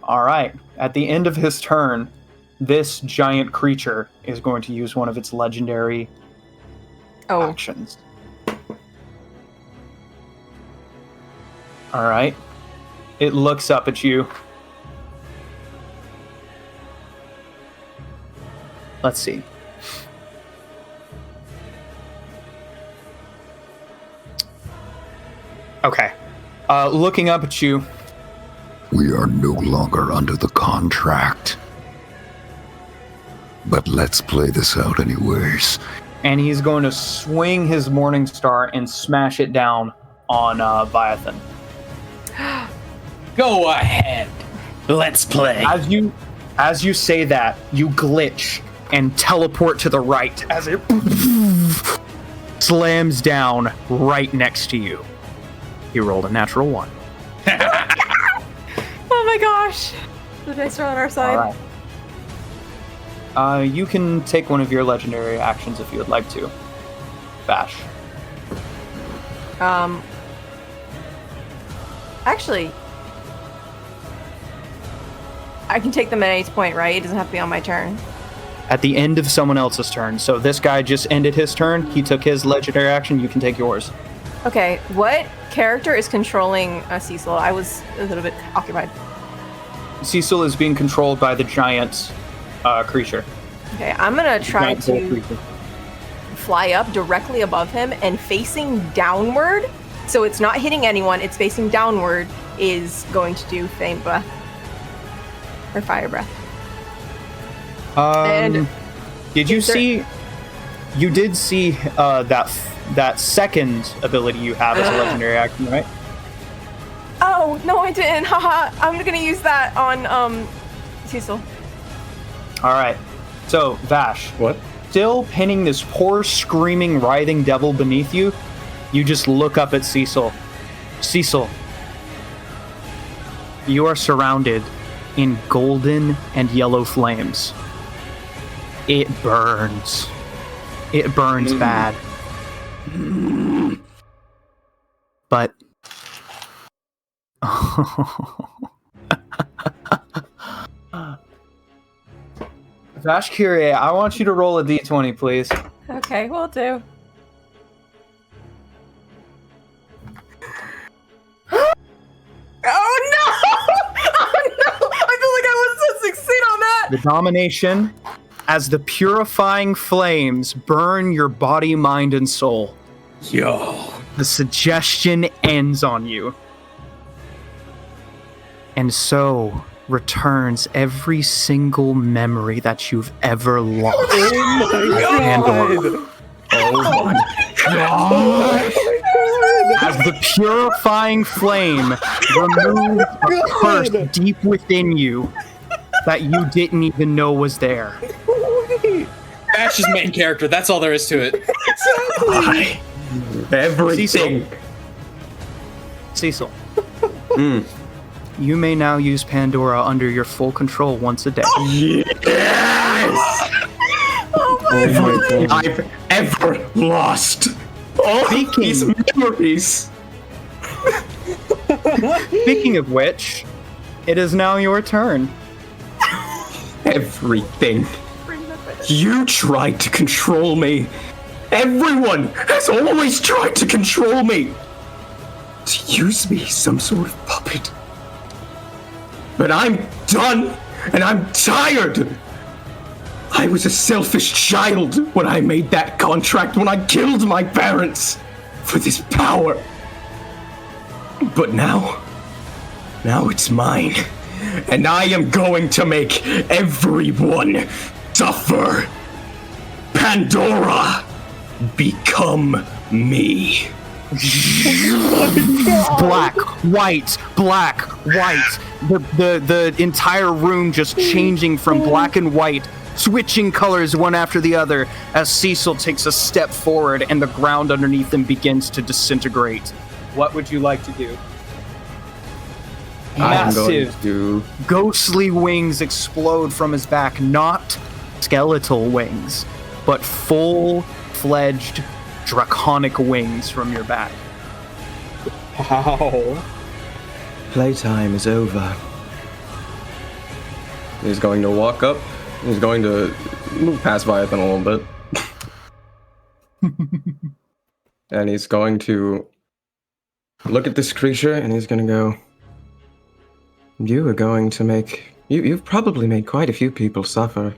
All right. At the end of his turn, this giant creature is going to use one of its legendary actions. All right. It looks up at you. Let's see. Okay. Looking up at you. We are no longer under the contract. But let's play this out anyways. And he's going to swing his Morning Star and smash it down on Viathan. Go ahead. Let's play. As you say that, you glitch and teleport to the right as it slams down right next to you. He rolled a natural 1. Oh my gosh. The dice are on our side. All right. You can take one of your legendary actions if you would like to. Bash. Actually, I can take them at any point, right? It doesn't have to be on my turn. At the end of someone else's turn. So this guy just ended his turn. He took his legendary action. You can take yours. Okay, what character is controlling Cecil? I was a little bit occupied. Cecil is being controlled by the giant creature. Okay, I'm gonna try Giant bull to creature. fly up directly above him and facing downward. So it's not hitting anyone, it's facing downward, is going to do Flame Breath. Or Fire Breath. And did you is there- see? You did see that second ability you have as a legendary action, right? Oh, no I didn't, haha. I'm gonna use that on Cecil. All right. So Vash, What? still pinning this poor, screaming, writhing devil beneath you, you just look up at Cecil. Cecil, you are surrounded in golden and yellow flames. It burns. It burns bad. But Vash Kyrie, I want you to roll a d20, please. Okay, will do. Oh no! Oh no! I feel like I was to succeed on that! The domination as the purifying flames burn your body, mind, and soul. Yo. The suggestion ends on you. And so returns every single memory that you've ever lost. Oh my god! As the purifying flame removes a curse deep within you that you didn't even know was there. Ash's main character, that's all there is to it. Everything. Cecil. You may now use Pandora under your full control once a day. Yes! Oh my Everything I've ever lost. All these memories. Speaking of which, it is now your turn. Everything. You tried to control me. Everyone has always tried to control me. To use me as some sort of puppet. But I'm done, and I'm tired. I was a selfish child when I made that contract, when I killed my parents for this power. But now it's mine. And I am going to make everyone suffer. Pandora, become me. Black, white, black, white. The entire room just changing from black and white, switching colors one after the other as Cecil takes a step forward and the ground underneath him begins to disintegrate. What would you like to do? I'm going Massive, to ghostly wings explode from his back, not skeletal wings, but full-fledged draconic wings from your back. Wow. Playtime is over. He's going to walk up. He's going to move past Viathan a little bit. And he's going to look at this creature and he's going to go, you are going to make... You've probably made quite a few people suffer.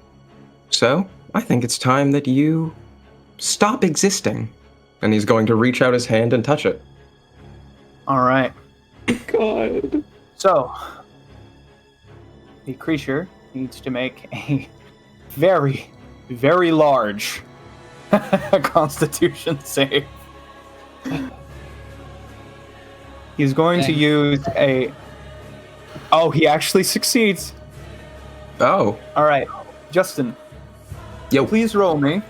So, I think it's time that you stop existing. And he's going to reach out his hand and touch it. All right. God. So, the creature needs to make a very, very large Constitution save. He's going to use a... Oh, he actually succeeds. Oh. All right, Justin. Yo. Please roll me.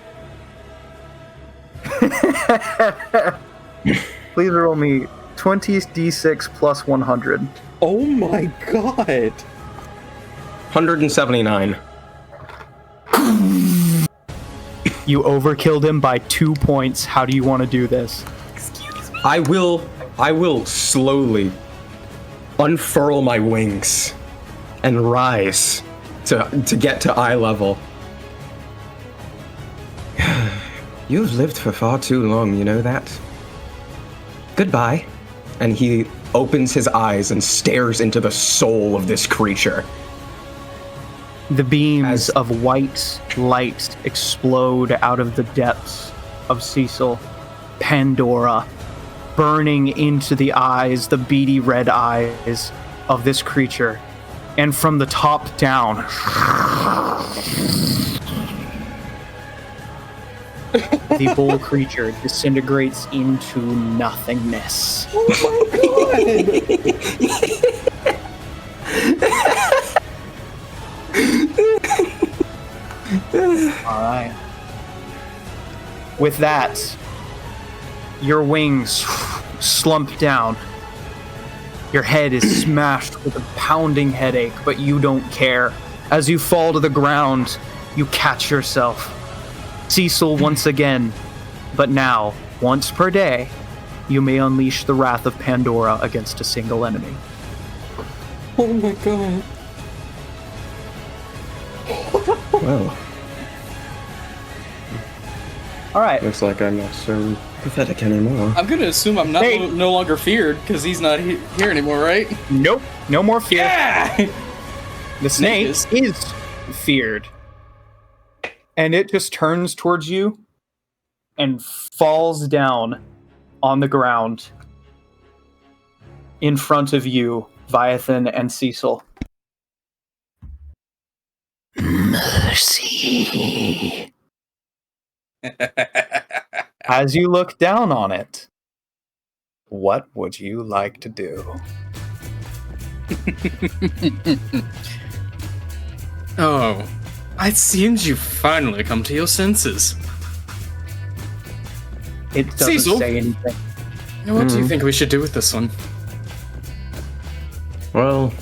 Please roll me 20d6 plus 100. Oh my god. 179. You overkilled him by 2 points. How do you want to do this? I will slowly unfurl my wings and rise to get to eye level. You've lived for far too long, you know that? Goodbye. And he opens his eyes and stares into the soul of this creature. The beams of white light explode out of the depths of Cecil. Pandora, burning into the eyes, the beady red eyes of this creature. And from the top down, the bull creature disintegrates into nothingness. Oh All right. With that, your wings slump down. Your head is smashed with a pounding headache, but you don't care. As you fall to the ground, you catch yourself. Cecil once again, but now, once per day, you may unleash the wrath of Pandora against a single enemy. Oh my god. Well, All right. looks like I'm not so pathetic anymore. I'm gonna assume I'm not no longer feared because he's not here anymore, right? Nope. No more fear. Yeah. The snake is feared. And it just turns towards you and falls down on the ground in front of you, Viathan and Cecil. Mercy. As you look down on it, what would you like to do? Oh, it seems you've finally come to your senses. It doesn't Cecil? say anything. What do you think we should do with this one? Well,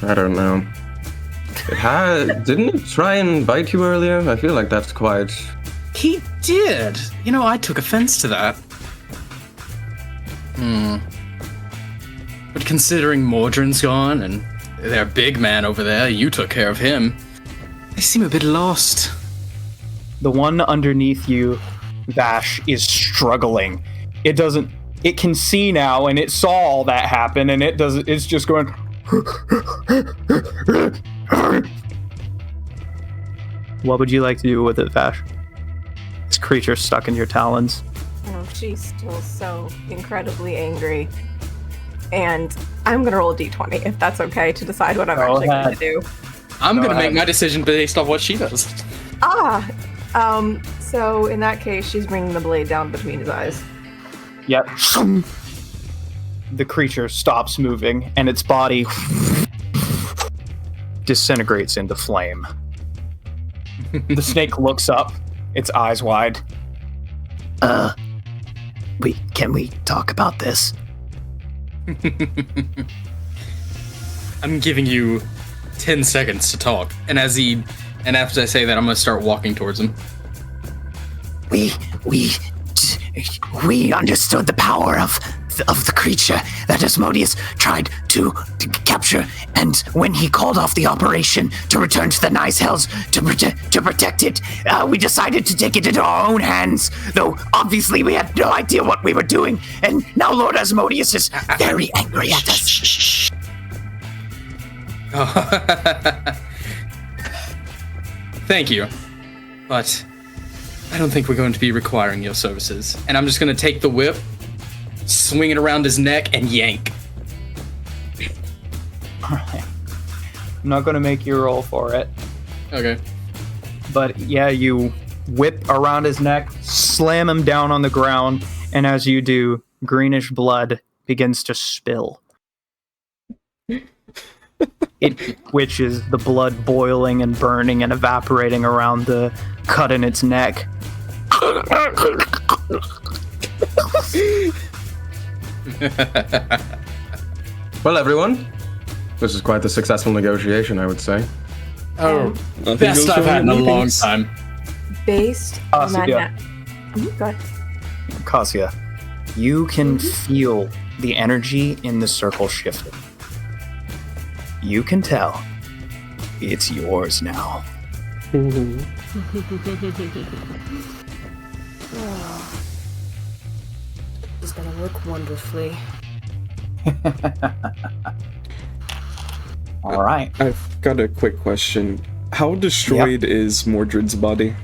I don't know. Didn't it try and bite you earlier? I feel like that's quite... He did. You know, I took offense to that. But considering Mordrin's gone and their big man over there, you took care of him, they seem a bit lost. The one underneath you, Vash, is struggling. It can see now, and it saw all that happen, and it's just going... What would you like to do with it, Vash? This creature's stuck in your talons. Oh, she's still so incredibly angry. And I'm gonna roll a d20 if that's okay to decide what I'm actually gonna do. I'm gonna make my decision based off what she does. So in that case, she's bringing the blade down between his eyes. Yep. The creature stops moving, and its body disintegrates into flame. The snake looks up, its eyes wide. Can we talk about this? I'm giving you 10 seconds to talk, and after I say that, I'm gonna start walking towards him. We understood the power of the creature that Asmodeus tried to capture, and when he called off the operation to return to the Nice Hells to protect it, we decided to take it into our own hands, though obviously we had no idea what we were doing, and now Lord Asmodeus is very angry at us. Thank you, but I don't think we're going to be requiring your services. And I'm just going to take the whip, swing it around his neck, and yank. Alright. I'm not going to make you roll for it. Okay. But yeah, you whip around his neck, slam him down on the ground, and as you do, greenish blood begins to spill. It twitches, the blood boiling and burning and evaporating around the cut in its neck. Well, everyone, this is quite the successful negotiation, I would say. Oh, best I've had in a long time. Based on that... Go ahead. Cassia, you can feel the energy in the circle shifting. you can tell it's yours now. It's gonna work wonderfully. All right. I've got a quick question. How destroyed is Mordred's body?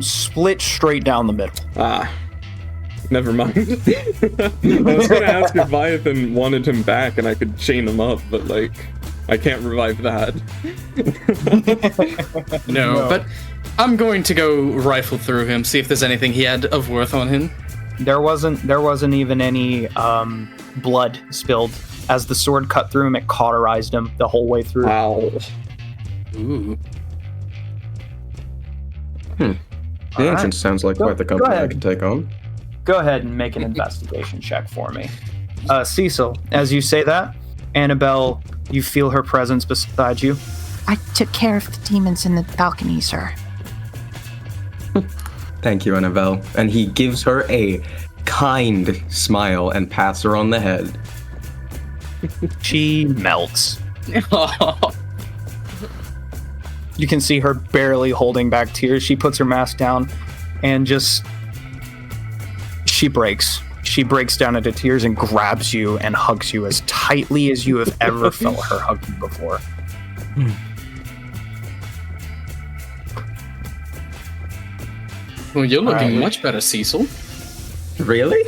Split straight down the middle. Ah, never mind. I was gonna ask if Viathan wanted him back and I could chain him up, but like, I can't revive that. No, but I'm going to go rifle through him, see if there's anything he had of worth on him. There wasn't even any blood spilled. As the sword cut through him, it cauterized him the whole way through. Wow. Ooh. The Ancient sounds like quite the company I can take on. Go ahead and make an investigation check for me. Cecil, as you say that, Annabelle, you feel her presence beside you. I took care of the demons in the balcony, sir. Thank you, Annabelle. And he gives her a kind smile and pats her on the head. She melts. You can see her barely holding back tears. She puts her mask down and she breaks. She breaks down into tears and grabs you and hugs you as tightly as you have ever felt her hug you before. Well, you're looking much better, Cecil. Really?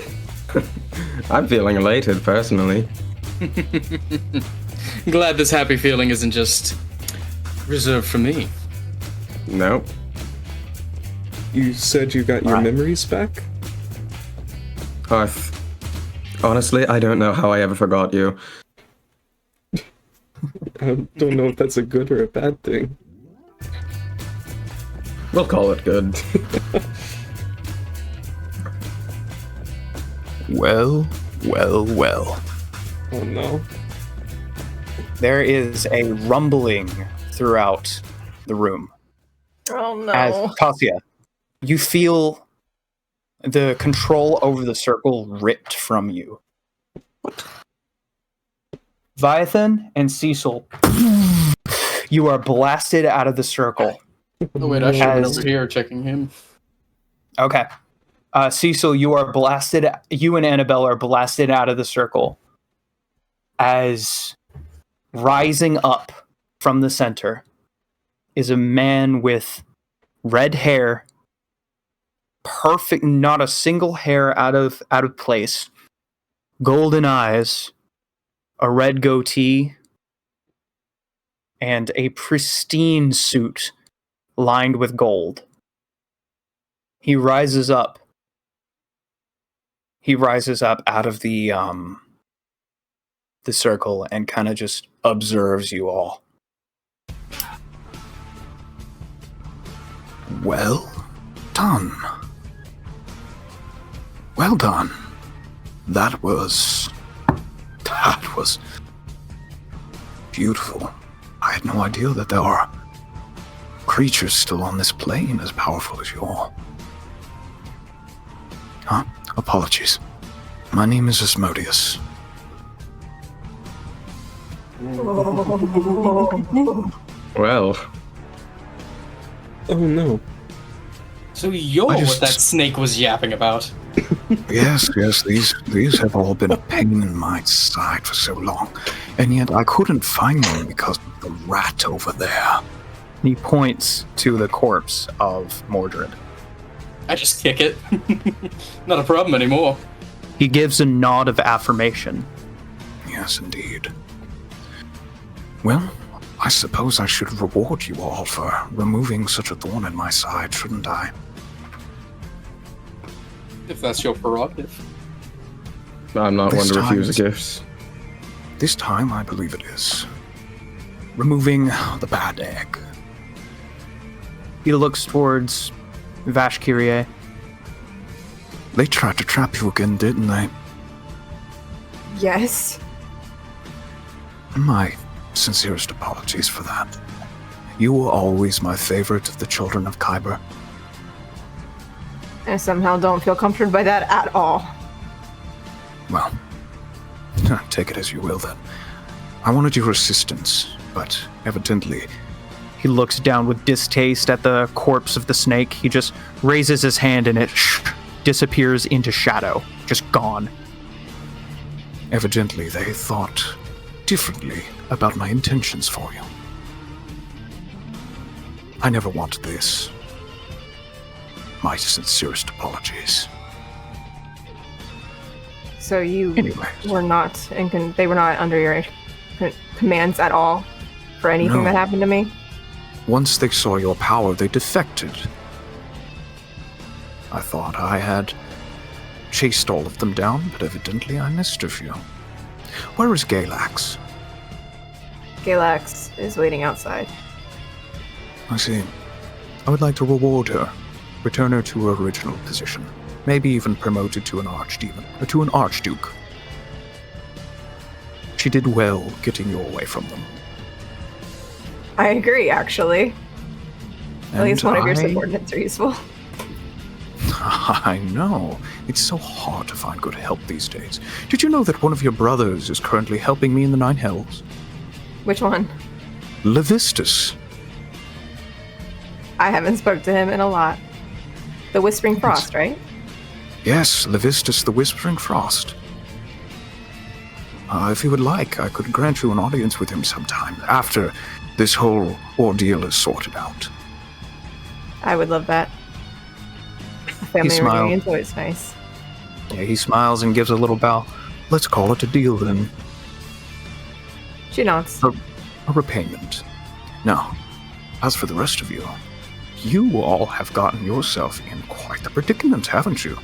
I'm feeling elated, personally. Glad this happy feeling isn't just reserved for me. Nope. You said you got your memories back? Honestly, I don't know how I ever forgot you. I don't know if that's a good or a bad thing. We'll call it good. Well. Oh no. There is a rumbling throughout the room. Oh no. As Cassia, you feel the control over the circle ripped from you. Viathan and Cecil, you are blasted out of the circle. Oh wait, I should have been over here checking him. Okay. Cecil, you are blasted. You and Annabelle are blasted out of the circle. As rising up from the center is a man with red hair, perfect, not a single hair out of place, golden eyes, a red goatee, and a pristine suit lined with gold. He rises up. He rises up out of the circle and kind of just observes you all. Well done. Well done. That was beautiful. I had no idea that there are creatures still on this plane as powerful as you all. Apologies. My name is Asmodeus. Well. Oh no. So you're what that snake was yapping about. Yes, these have all been a pain in my side for so long, and yet I couldn't find them because of the rat over there. He points to the corpse of Mordred. I just kick it. Not a problem anymore. He gives a nod of affirmation. Yes, indeed. Well, I suppose I should reward you all for removing such a thorn in my side, shouldn't I? If that's your prerogative. I'm not one to refuse gifts. This time, I believe it is. Removing the bad egg. He looks towards Vashkirie. They tried to trap you again, didn't they? Yes. My sincerest apologies for that. You were always my favorite of the children of Khyber. I somehow don't feel comforted by that at all. Well, take it as you will then. I wanted your assistance, but evidently He looks down with distaste at the corpse of the snake. He just raises his hand and it disappears into shadow. Just gone. Evidently, they thought differently about my intentions for you. I never wanted this. My sincerest apologies. So you Anyways. were not they were not under your commands at all for anything No. that happened to me? Once they saw your power, they defected. I thought I had chased all of them down, but evidently I missed a few. Where is Galax? Galax is waiting outside. I see. I would like to reward her, return her to her original position, maybe even promote her to an archdemon, or to an archduke. She did well getting you away from them. I agree, actually. At least one of your I- subordinates are useful. I know. It's so hard to find good help these days. Did you know that one of your brothers is currently helping me in the Nine Hells? Which one? Levistus. I haven't spoke to him in a lot. The Whispering Frost, right? Yes, Levistus the Whispering Frost. If you would like, I could grant you an audience with him sometime, after this whole ordeal is sorted out. I would love that. A family smiled. reunion's always nice. Yeah, he smiles and gives a little bow. Let's call it a deal then. She nods. A repayment. Now, as for the rest of you, you all have gotten yourself in quite the predicament, haven't you?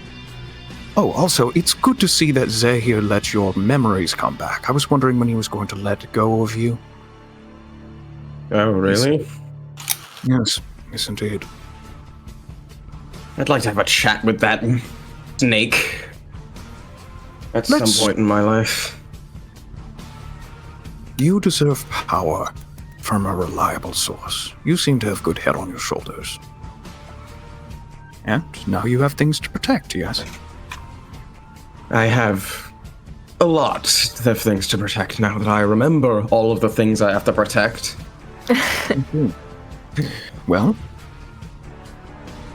Oh, also, it's good to see that Zahir let your memories come back. I was wondering when he was going to let go of you. Oh, really? Yes, indeed. I'd like to have a chat with that snake at Let's- some point in my life. You deserve power from a reliable source. You seem to have good head on your shoulders. And now you have things to protect, yes? I have a lot of things to protect now that I remember all of the things I have to protect. Well,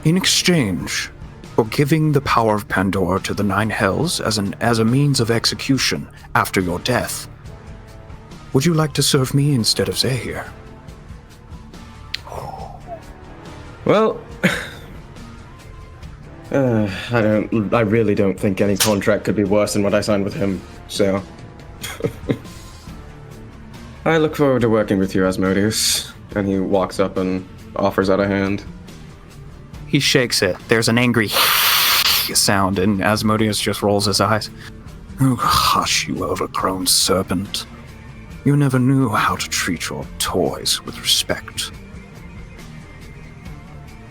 in exchange for giving the power of Pandora to the Nine Hells as a means of execution after your death, would you like to serve me instead of Zahir? Well, I really don't think any contract could be worse than what I signed with him, so. I look forward to working with you, Asmodeus. And he walks up and offers out a hand. He shakes it. There's an angry sound, and Asmodeus just rolls his eyes. Oh, hush, you overgrown serpent. You never knew how to treat your toys with respect.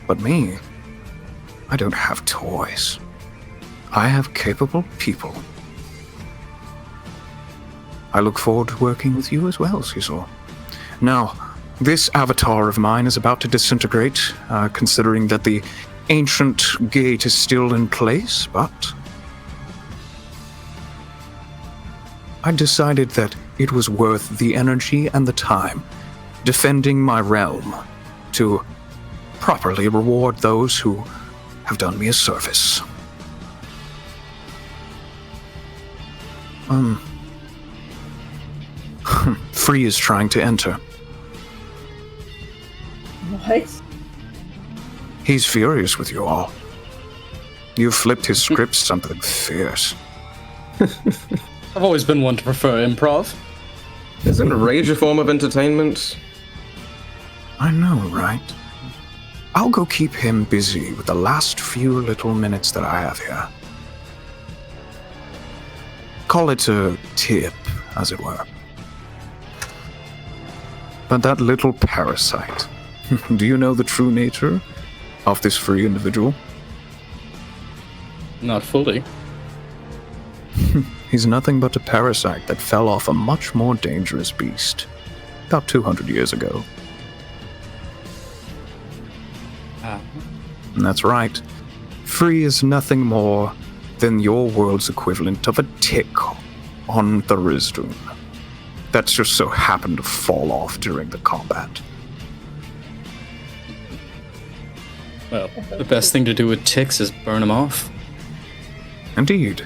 But me, I don't have toys. I have capable people. I look forward to working with you as well, Cecil. Now, this avatar of mine is about to disintegrate, considering that the ancient gate is still in place, but I decided that it was worth the energy and the time defending my realm to properly reward those who have done me a service. Free is trying to enter. What? He's furious with you all. You've flipped his script something fierce. I've always been one to prefer improv. Isn't rage a form of entertainment? I know, right? I'll go keep him busy with the last few little minutes that I have here. Call it a tip, as it were. But that little parasite, do you know the true nature of this free individual? Not fully. He's nothing but a parasite that fell off a much more dangerous beast about 200 years ago. And that's right. Free is nothing more than your world's equivalent of a tick on the Rizdun. that just so happened to fall off during the combat. Well, the best thing to do with ticks is burn them off. Indeed.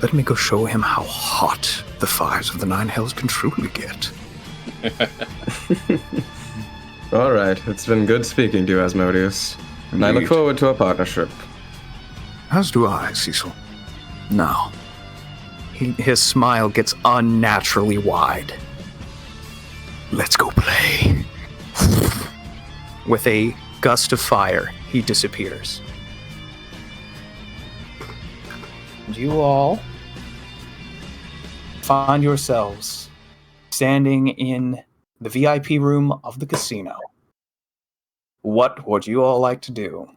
Let me go show him how hot the fires of the Nine Hells can truly get. All right, it's been good speaking to you, Asmodeus. And I look Indeed. forward to our partnership. As do I, Cecil. Now, His smile gets unnaturally wide. let's go play. With a gust of fire, he disappears. And you all find yourselves standing in the VIP room of the casino. What would you all like to do?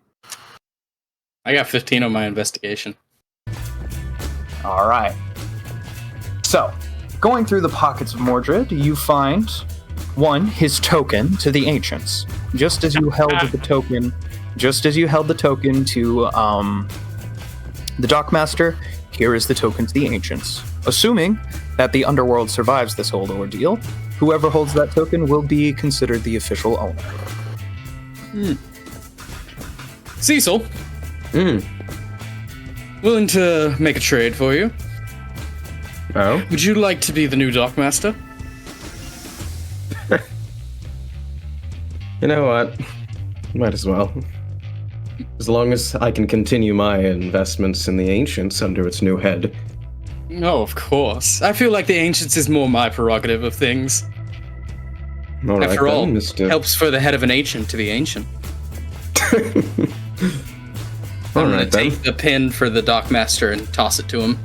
I got 15 on my investigation. All right. So, going through the pockets of Mordred, you find one, his token to the ancients. Just as you held the token to the Dockmaster, here is the token to the ancients. Assuming that the underworld survives this whole ordeal, whoever holds that token will be considered the official owner. Cecil, willing to make a trade for you. Oh? Would you like to be the new Dockmaster? You know what? Might as well. As long as I can continue my investments in the Ancients under its new head. No, of course. I feel like the Ancients is more my prerogative of things. All right, After all, then, Mr. helps for the head of an ancient to be ancient. All I'm gonna right, then. take the pin for the Dockmaster and toss it to him.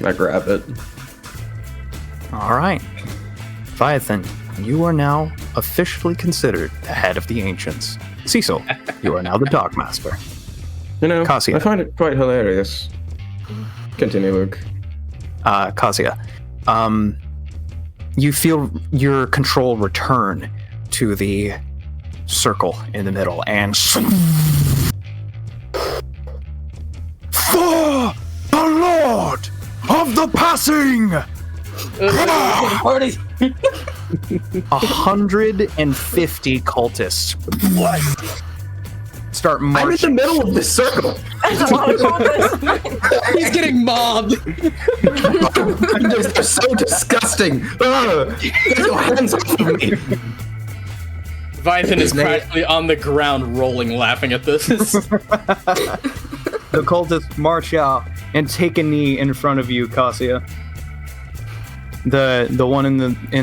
I grab it. All right. Viathan, you are now officially considered the head of the ancients. Cecil, you are now the Dockmaster. You know, Cassia. I find it quite hilarious. Continue, Luke. Kasia, you feel your control return to the circle in the middle, and For the Lord of the Passing! 150 cultists start I'm in the marching. middle of this circle. That's a lot of cultists. He's getting mobbed! They're so disgusting. Ugh. Get your hands off of me. Vithan is practically on the ground rolling, laughing at this. The cultists march out and take a knee in front of you, Cassia. The one in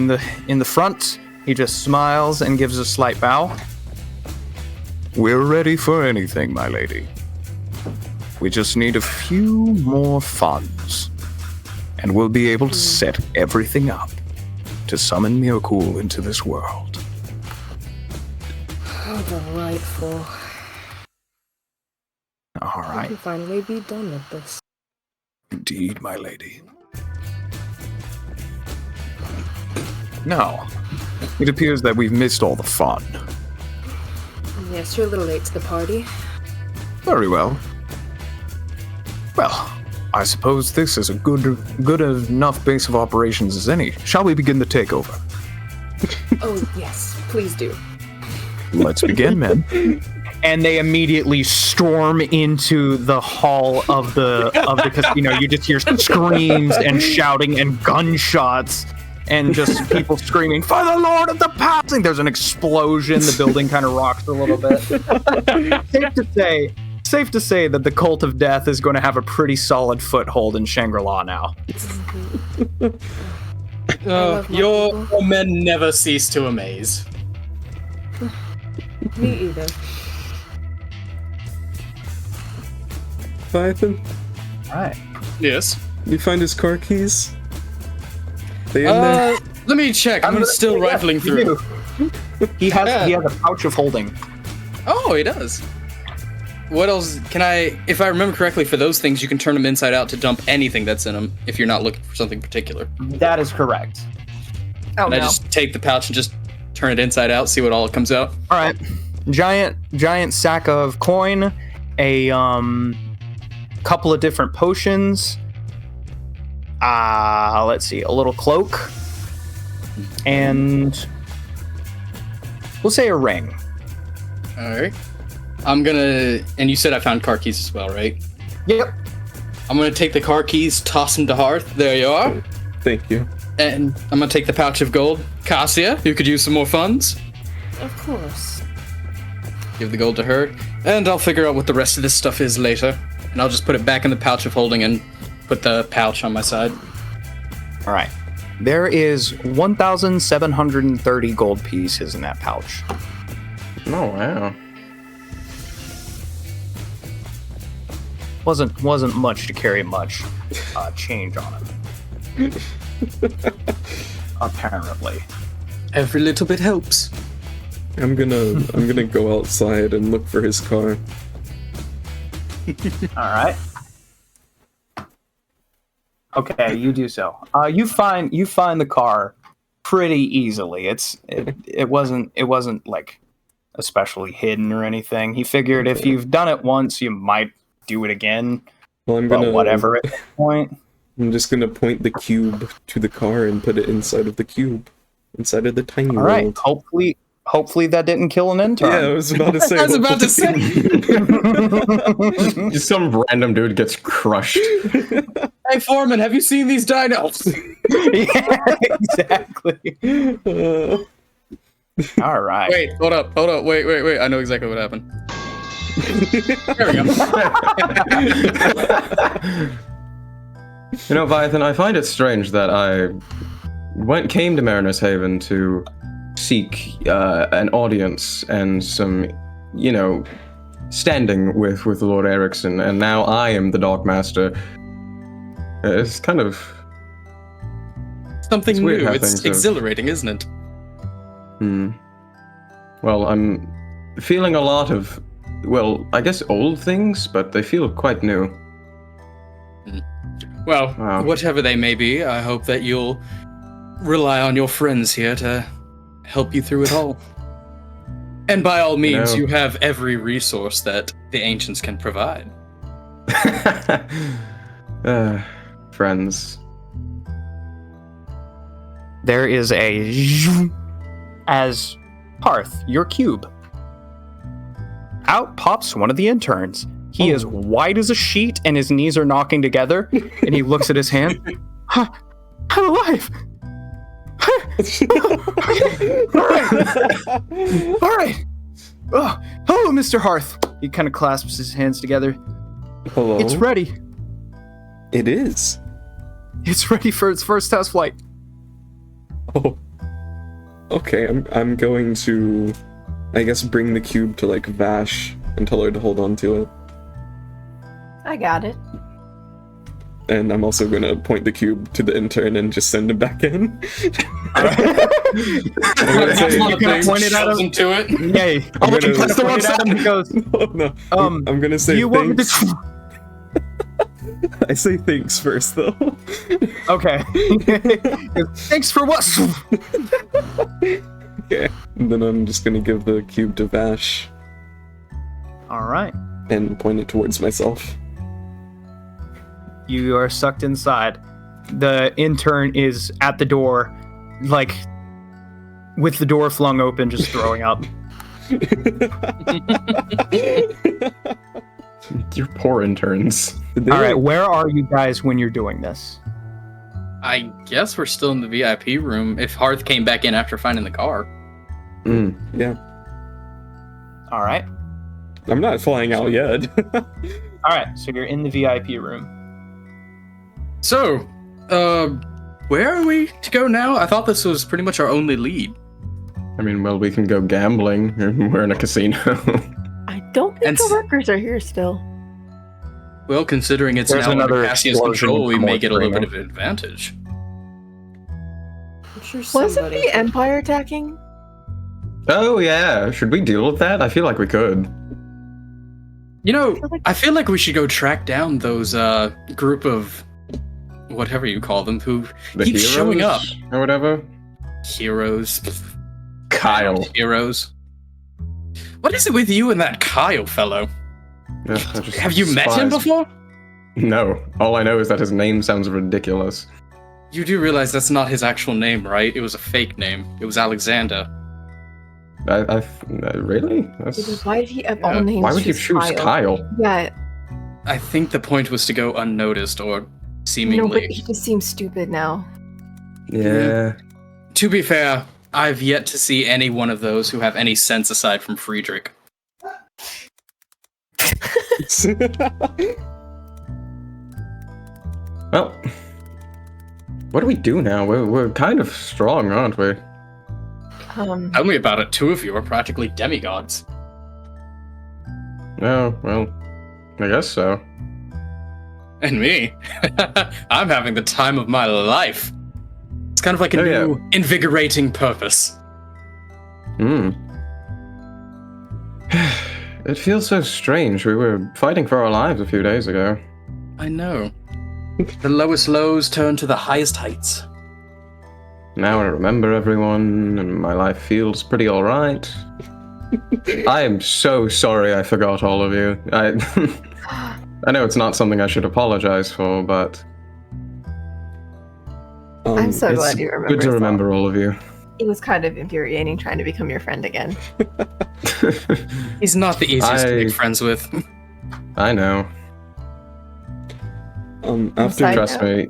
the front, he just smiles and gives a slight bow. We're ready for anything, my lady. We just need a few more funds, and we'll be able to set everything up to summon Mirkul into this world. Oh, delightful. All I right. can finally be done with this. Indeed, my lady. Now, it appears that we've missed all the fun. Yes, you're a little late to the party. Very well. Well, I suppose this is a good enough base of operations as any. Shall we begin the takeover? Oh, yes, please do. Let's begin, men. And they immediately storm into the hall of the casino. You just hear screams and shouting and gunshots and just people screaming, "For the Lord of the Passing!" There's an explosion. The building kind of rocks a little bit. Safe to say that the Cult of Death is going to have a pretty solid foothold in Shangri-La now. love my Your men never cease to amaze. Me either. Python, All right. Yes. you find his car keys? They in there? Let me check. I'm still rifling through. He has a pouch of holding. Oh, he does. What else can I? If I remember correctly, for those things, you can turn them inside out to dump anything that's in them if you're not looking for something particular. That is correct. Oh, And I no. just take the pouch and just turn it inside out, see what all comes out. All right. Giant sack of coin, a couple of different potions, let's see, a little cloak, and we'll say a ring. All right. I'm gonna, and you said I found car keys as well, right? Yep. I'm gonna take the car keys, toss them to Hearth. There you are. Thank you. And I'm gonna take the pouch of gold. Cassia, you could use some more funds. Of course. Give the gold to her, and I'll figure out what the rest of this stuff is later. And I'll just put it back in the pouch of holding and put the pouch on my side. All right. There is 1,730 gold pieces in that pouch. Oh wow. Wasn't much to carry much change on it. Apparently. Every little bit helps. I'm gonna go outside and look for his car. All right. Okay, you do so. You find the car pretty easily. It wasn't like especially hidden or anything. He figured if you've done it once, you might do it again. Well, But whatever at this point. I'm just gonna point the cube to the car and put it inside of the cube, inside of the tiny All right. world. Hopefully that didn't kill an intern. Yeah, I was about to say. I was about to say. Just some random dude gets crushed. Hey, Foreman, have you seen these dinos? Yeah, exactly. All right. Wait, hold up. Wait. I know exactly what happened. There we go. You know, Viathan, I find it strange that I came to Mariner's Haven to seek an audience and some, standing with Lord Erickson, and now I am the Dark Master. It's kind of Something It's weird new. how It's things are- exhilarating, isn't it? Well, I'm feeling a lot of, I guess old things, but they feel quite new. Well, Wow. whatever they may be, I hope that you'll rely on your friends here to help you through it all. And by all means, you have every resource that the ancients can provide. Friends. There is as Hearth, your cube. Out pops one of the interns. He is white as a sheet and his knees are knocking together, and he looks at his hand. Huh, I'm alive! All right. Oh, hello, Mr. Hearth. He kind of clasps his hands together. Hello? It's ready. It is. It's ready for its first test flight. Oh. Okay, I'm going to, I guess, bring the cube to, Vash and tell her to hold on to it. I got it. And I'm also gonna point the cube to the intern and just send him back in. That's one of the things. Point it at him. Into it. Yay. I'm gonna Press the point at him. He goes, no, I'm gonna say you want me thanks. to... I say thanks first, though. Okay. Thanks for what? Okay. And then I'm just gonna give the cube to Vash All right. and point it towards myself. You are sucked inside. The intern is at the door, with the door flung open, just throwing up. You poor interns. All right, where are you guys when you're doing this? I guess we're still in the VIP room if Hearth came back in after finding the car. Yeah. All right. I'm not flying out yet. All right, so you're in the VIP room. So, where are we to go now? I thought this was pretty much our only lead. I mean, we can go gambling. We're in a casino. I don't think And the workers are here still. Well, considering it's There's now under another Cassia's explosion control, we from may get a little Morthrina. bit of an advantage. I'm sure Wasn't somebody. the Empire attacking? Oh, yeah. Should we deal with that? I feel like we could. You know, I feel like we should go track down those group of whatever you call them who The keep showing up. Or whatever. Heroes. Kyle. Heroes. What is it with you and that Kyle fellow? Yeah, they're just Have you met him spies. before? No. All I know is that his name sounds ridiculous. You do realize that's not his actual name, right? It was a fake name. It was Alexander. Really? That's... Why did he of all names? Why would you choose Kyle? Yeah. I think the point was to go unnoticed or seemingly. No, but he just seems stupid now. Yeah. To be fair, I've yet to see any one of those who have any sense aside from Friedrich. Well, what do we do now? We're kind of strong, aren't we? Tell me about it. Two of you are practically demigods. Oh, well, I guess so. And me? I'm having the time of my life. It's kind of like a new, invigorating purpose. It feels so strange. We were fighting for our lives a few days ago. I know. The lowest lows turn to the highest heights. Now I remember everyone, and my life feels pretty alright. I am so sorry I forgot all of you. I know it's not something I should apologize for, but... I'm so glad you remember. Good to remember all of you. It was kind of infuriating trying to become your friend again. He's not the easiest to make friends with. I know. Trust me.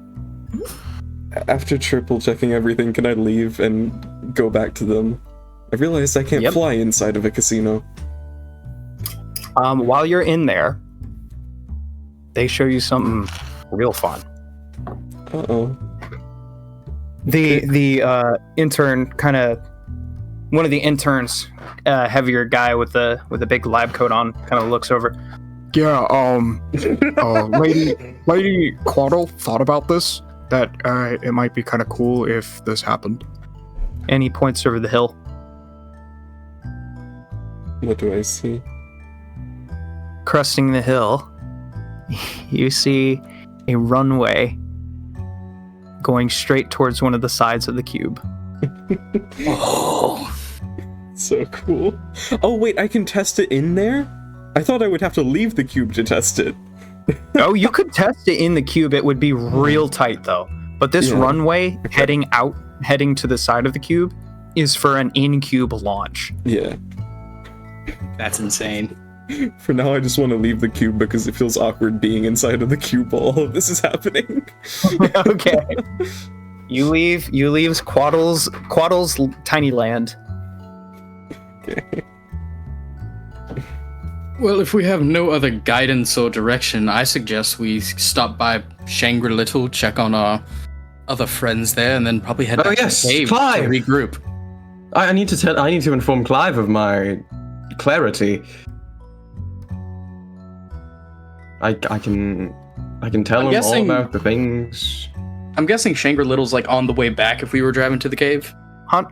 After triple checking everything, can I leave and go back to them? I realized I can't fly inside of a casino. While you're in there, they show you something real fun. Uh-oh. The intern one of the interns, heavier guy with a big lab coat on, kind of looks over. Yeah, Lady Quaddle thought about this, that it might be kind of cool if this happened. And he points over the hill. What do I see? Cresting the hill, you see a runway going straight towards one of the sides of the cube. Oh, so cool. Oh wait, I can test it in there? I thought I would have to leave the cube to test it. Oh, you could test it in the cube. It would be real tight though. But this runway heading to the side of the cube is for an in-cube launch. Yeah. That's insane. For now, I just want to leave the cube because it feels awkward being inside of the cube while all of this is happening. Okay. You leave Quaddle's tiny land. Okay. Well, if we have no other guidance or direction, I suggest we stop by Shangri-Little, check on our other friends there, and then probably head back to the cave Clive! to regroup. I need to inform Clive of my clarity. I can tell him all about the things. I'm guessing Shangri-Little's like on the way back if we were driving to the cave.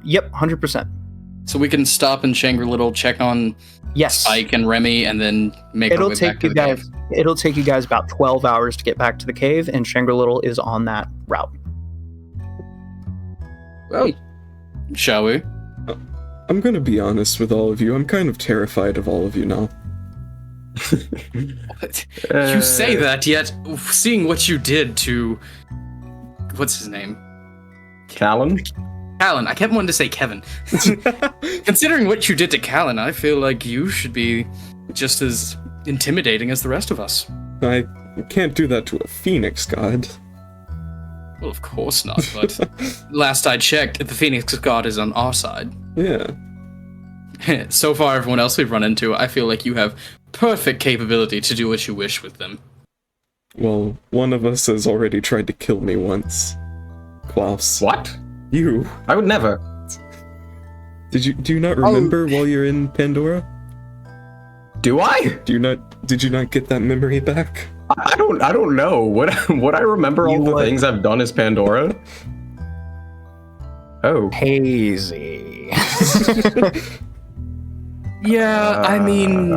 Yep, 100%. So we can stop in Shangri-Little, check on Spike and Remy, and then make our way back to the cave. It'll take you guys about 12 hours to get back to the cave, and Shangri-Little is on that route. Well, shall we? I'm gonna be honest with all of you. I'm kind of terrified of all of you now. You say that, yet seeing what you did to... What's his name? Callan? Callan. I kept wanting to say Kevin. Considering what you did to Callan, I feel like you should be just as intimidating as the rest of us. I can't do that to a Phoenix god. Well, of course not, but last I checked, the Phoenix god is on our side. Yeah. So far, everyone else we've run into, I feel like you have perfect capability to do what you wish with them. Well, one of us has already tried to kill me once. Klaus. What? You. I would never. Do you not remember while you're in Pandora? Do I? Did you not get that memory back? I don't know. Would I remember all the things I've done as Pandora? Oh. Hazy. Yeah, I mean,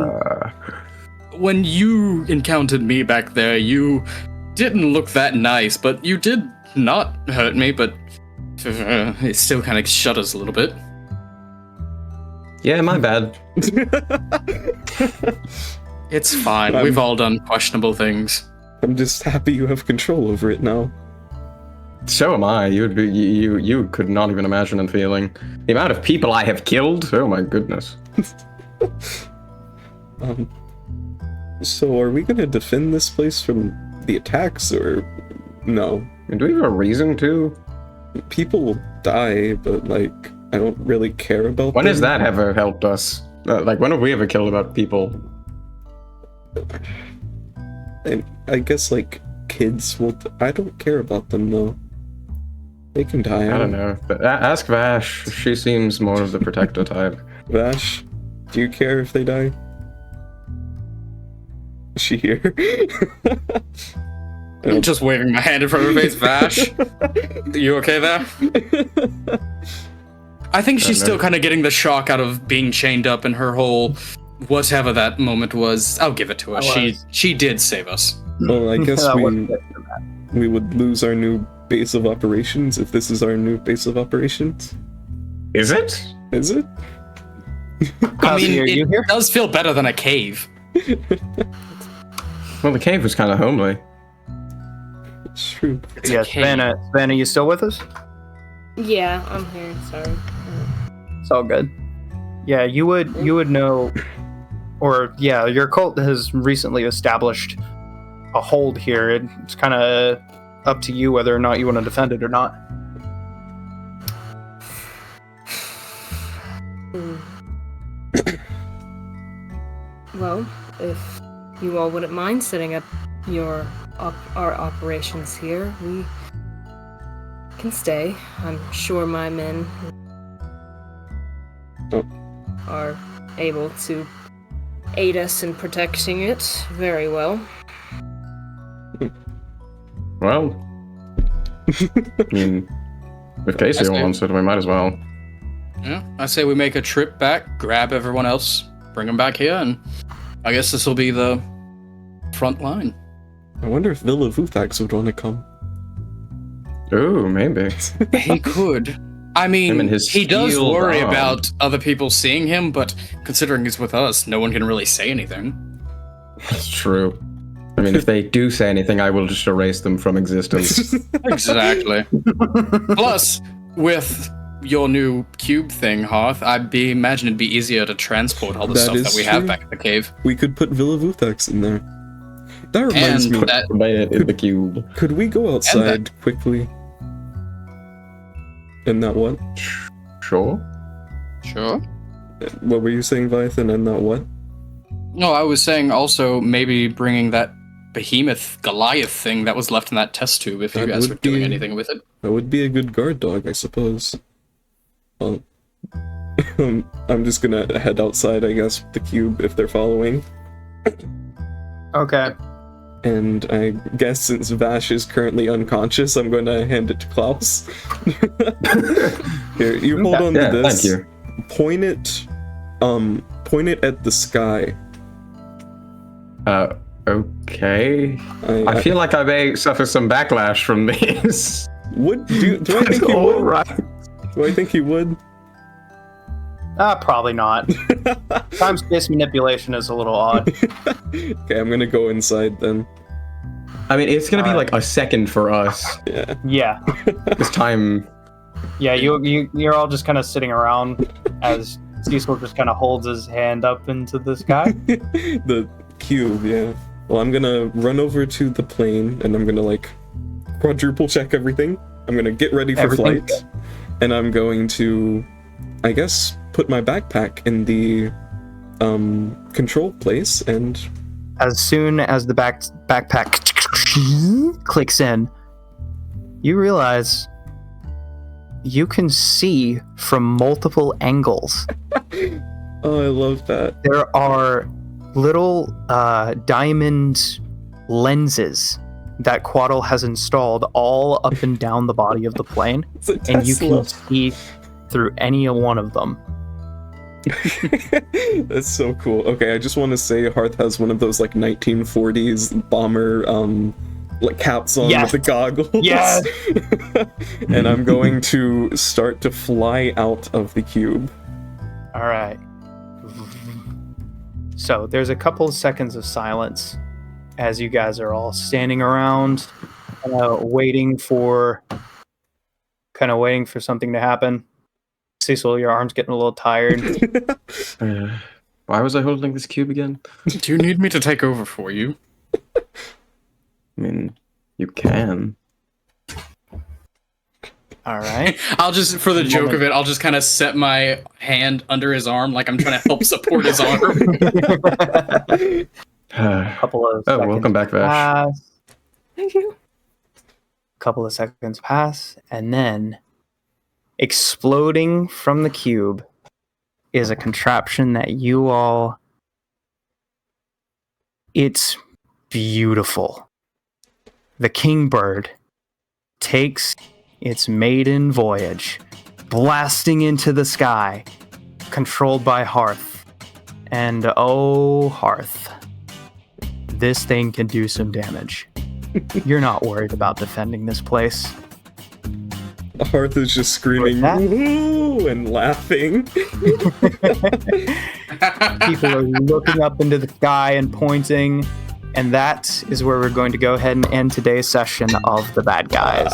when you encountered me back there, you didn't look that nice, but you did not hurt me, but it still kind of shudders a little bit. Yeah, my bad. It's fine. We've all done questionable things. I'm just happy you have control over it now. So am I. You could not even imagine the feeling. The amount of people I have killed. Oh my goodness. So are we gonna defend this place from the attacks, or no? Do we have a reason to? People will die, but like, I don't really care about When them. has that ever helped us? Like, when have we ever killed about people? And I guess like kids will. I don't care about them though. They can die. I don't know. But ask Vash. She seems more of the protector type. Vash, do you care if they die? Is she here? I'm just waving my hand in front of her face. Vash, you okay there? I think she's still kind of getting the shock out of being chained up, and her whole whatever that moment was. I'll give it to her. She did save us. Well, I guess we would lose our new base of operations if this is our new base of operations. Is it? Is it? I mean, it does feel better than a cave. Well, the cave was kind of homely. It's true. Yeah, Savannah, you still with us? Yeah, I'm here. Sorry. It's all good. Yeah, you would know, or yeah, your cult has recently established a hold here. It's kind of up to you whether or not you want to defend it or not. Well, if you all wouldn't mind setting up our operations here, we can stay. I'm sure my men are able to aid us in protecting it very well. Well, I mean, if Casey wants it, we might as well. Yeah, I say we make a trip back, grab everyone else, bring them back here, and I guess this will be the front line. I wonder if Villa Vuthax would want to come. Ooh, maybe. He could. I mean, he does steel worry arm. about other people seeing him, but considering he's with us, no one can really say anything. That's true. I mean, if they do say anything, I will just erase them from existence. Exactly. Plus, with your new cube thing, Hearth, imagine it'd be easier to transport all the stuff that we have back in the cave. We could put Villa Vuthax in there. That reminds me. In the cube. Could we go outside quickly? In that what? Sure. Sure. What were you saying, Vyathan? And that what? No, I was saying also maybe bringing that behemoth Goliath thing that was left in that test tube if you guys were doing anything with it. That would be a good guard dog, I suppose. Well, I'm just gonna head outside, I guess, with the cube if they're following. Okay. And I guess since Vash is currently unconscious, I'm going to hand it to Klaus. Here, you hold on to this. Thank you. Point it at the sky. Okay. I feel like I may suffer some backlash from this. Do I think he would? Right. Do I think he would? Probably not. Time-space manipulation is a little odd. Okay, I'm gonna go inside then. I mean, it's gonna be like a second for us. Yeah. Yeah. This time. Yeah, you're all just kind of sitting around as Cecil just kind of holds his hand up into the sky. The cube, yeah. Well, I'm gonna run over to the plane and I'm gonna like quadruple check everything. I'm gonna get ready for flight, and I'm going to, I guess, put my backpack in the control place, and as soon as the backpack clicks in, you realize you can see from multiple angles. Oh, I love that. There are little diamond lenses that Quaddle has installed all up and down the body of the plane, and you can see through any one of them. That's so cool. Okay, I just want to say Hearth has one of those like 1940s bomber like caps on with the goggles. Yes. And I'm going to start to fly out of the cube. All right. So there's a couple of seconds of silence as you guys are all standing around, waiting for something to happen. Cecil, your arm's getting a little tired. Why was I holding this cube again? Do you need me to take over for you? I mean, you can. All right. I'll just, for the joke of it, I'll just kind of set my hand under his arm like I'm trying to help support his arm. Couple of seconds welcome back, Vash. pass. Thank you. Couple of seconds pass, and then exploding from the cube is a contraption that you all... It's beautiful. The Kingbird takes its maiden voyage, blasting into the sky, controlled by Hearth. And oh, Hearth, this thing can do some damage. You're not worried about defending this place. Hearth is just screaming "woo" and laughing. People are looking up into the sky and pointing, and that is where we're going to go ahead and end today's session of The Bad Guys.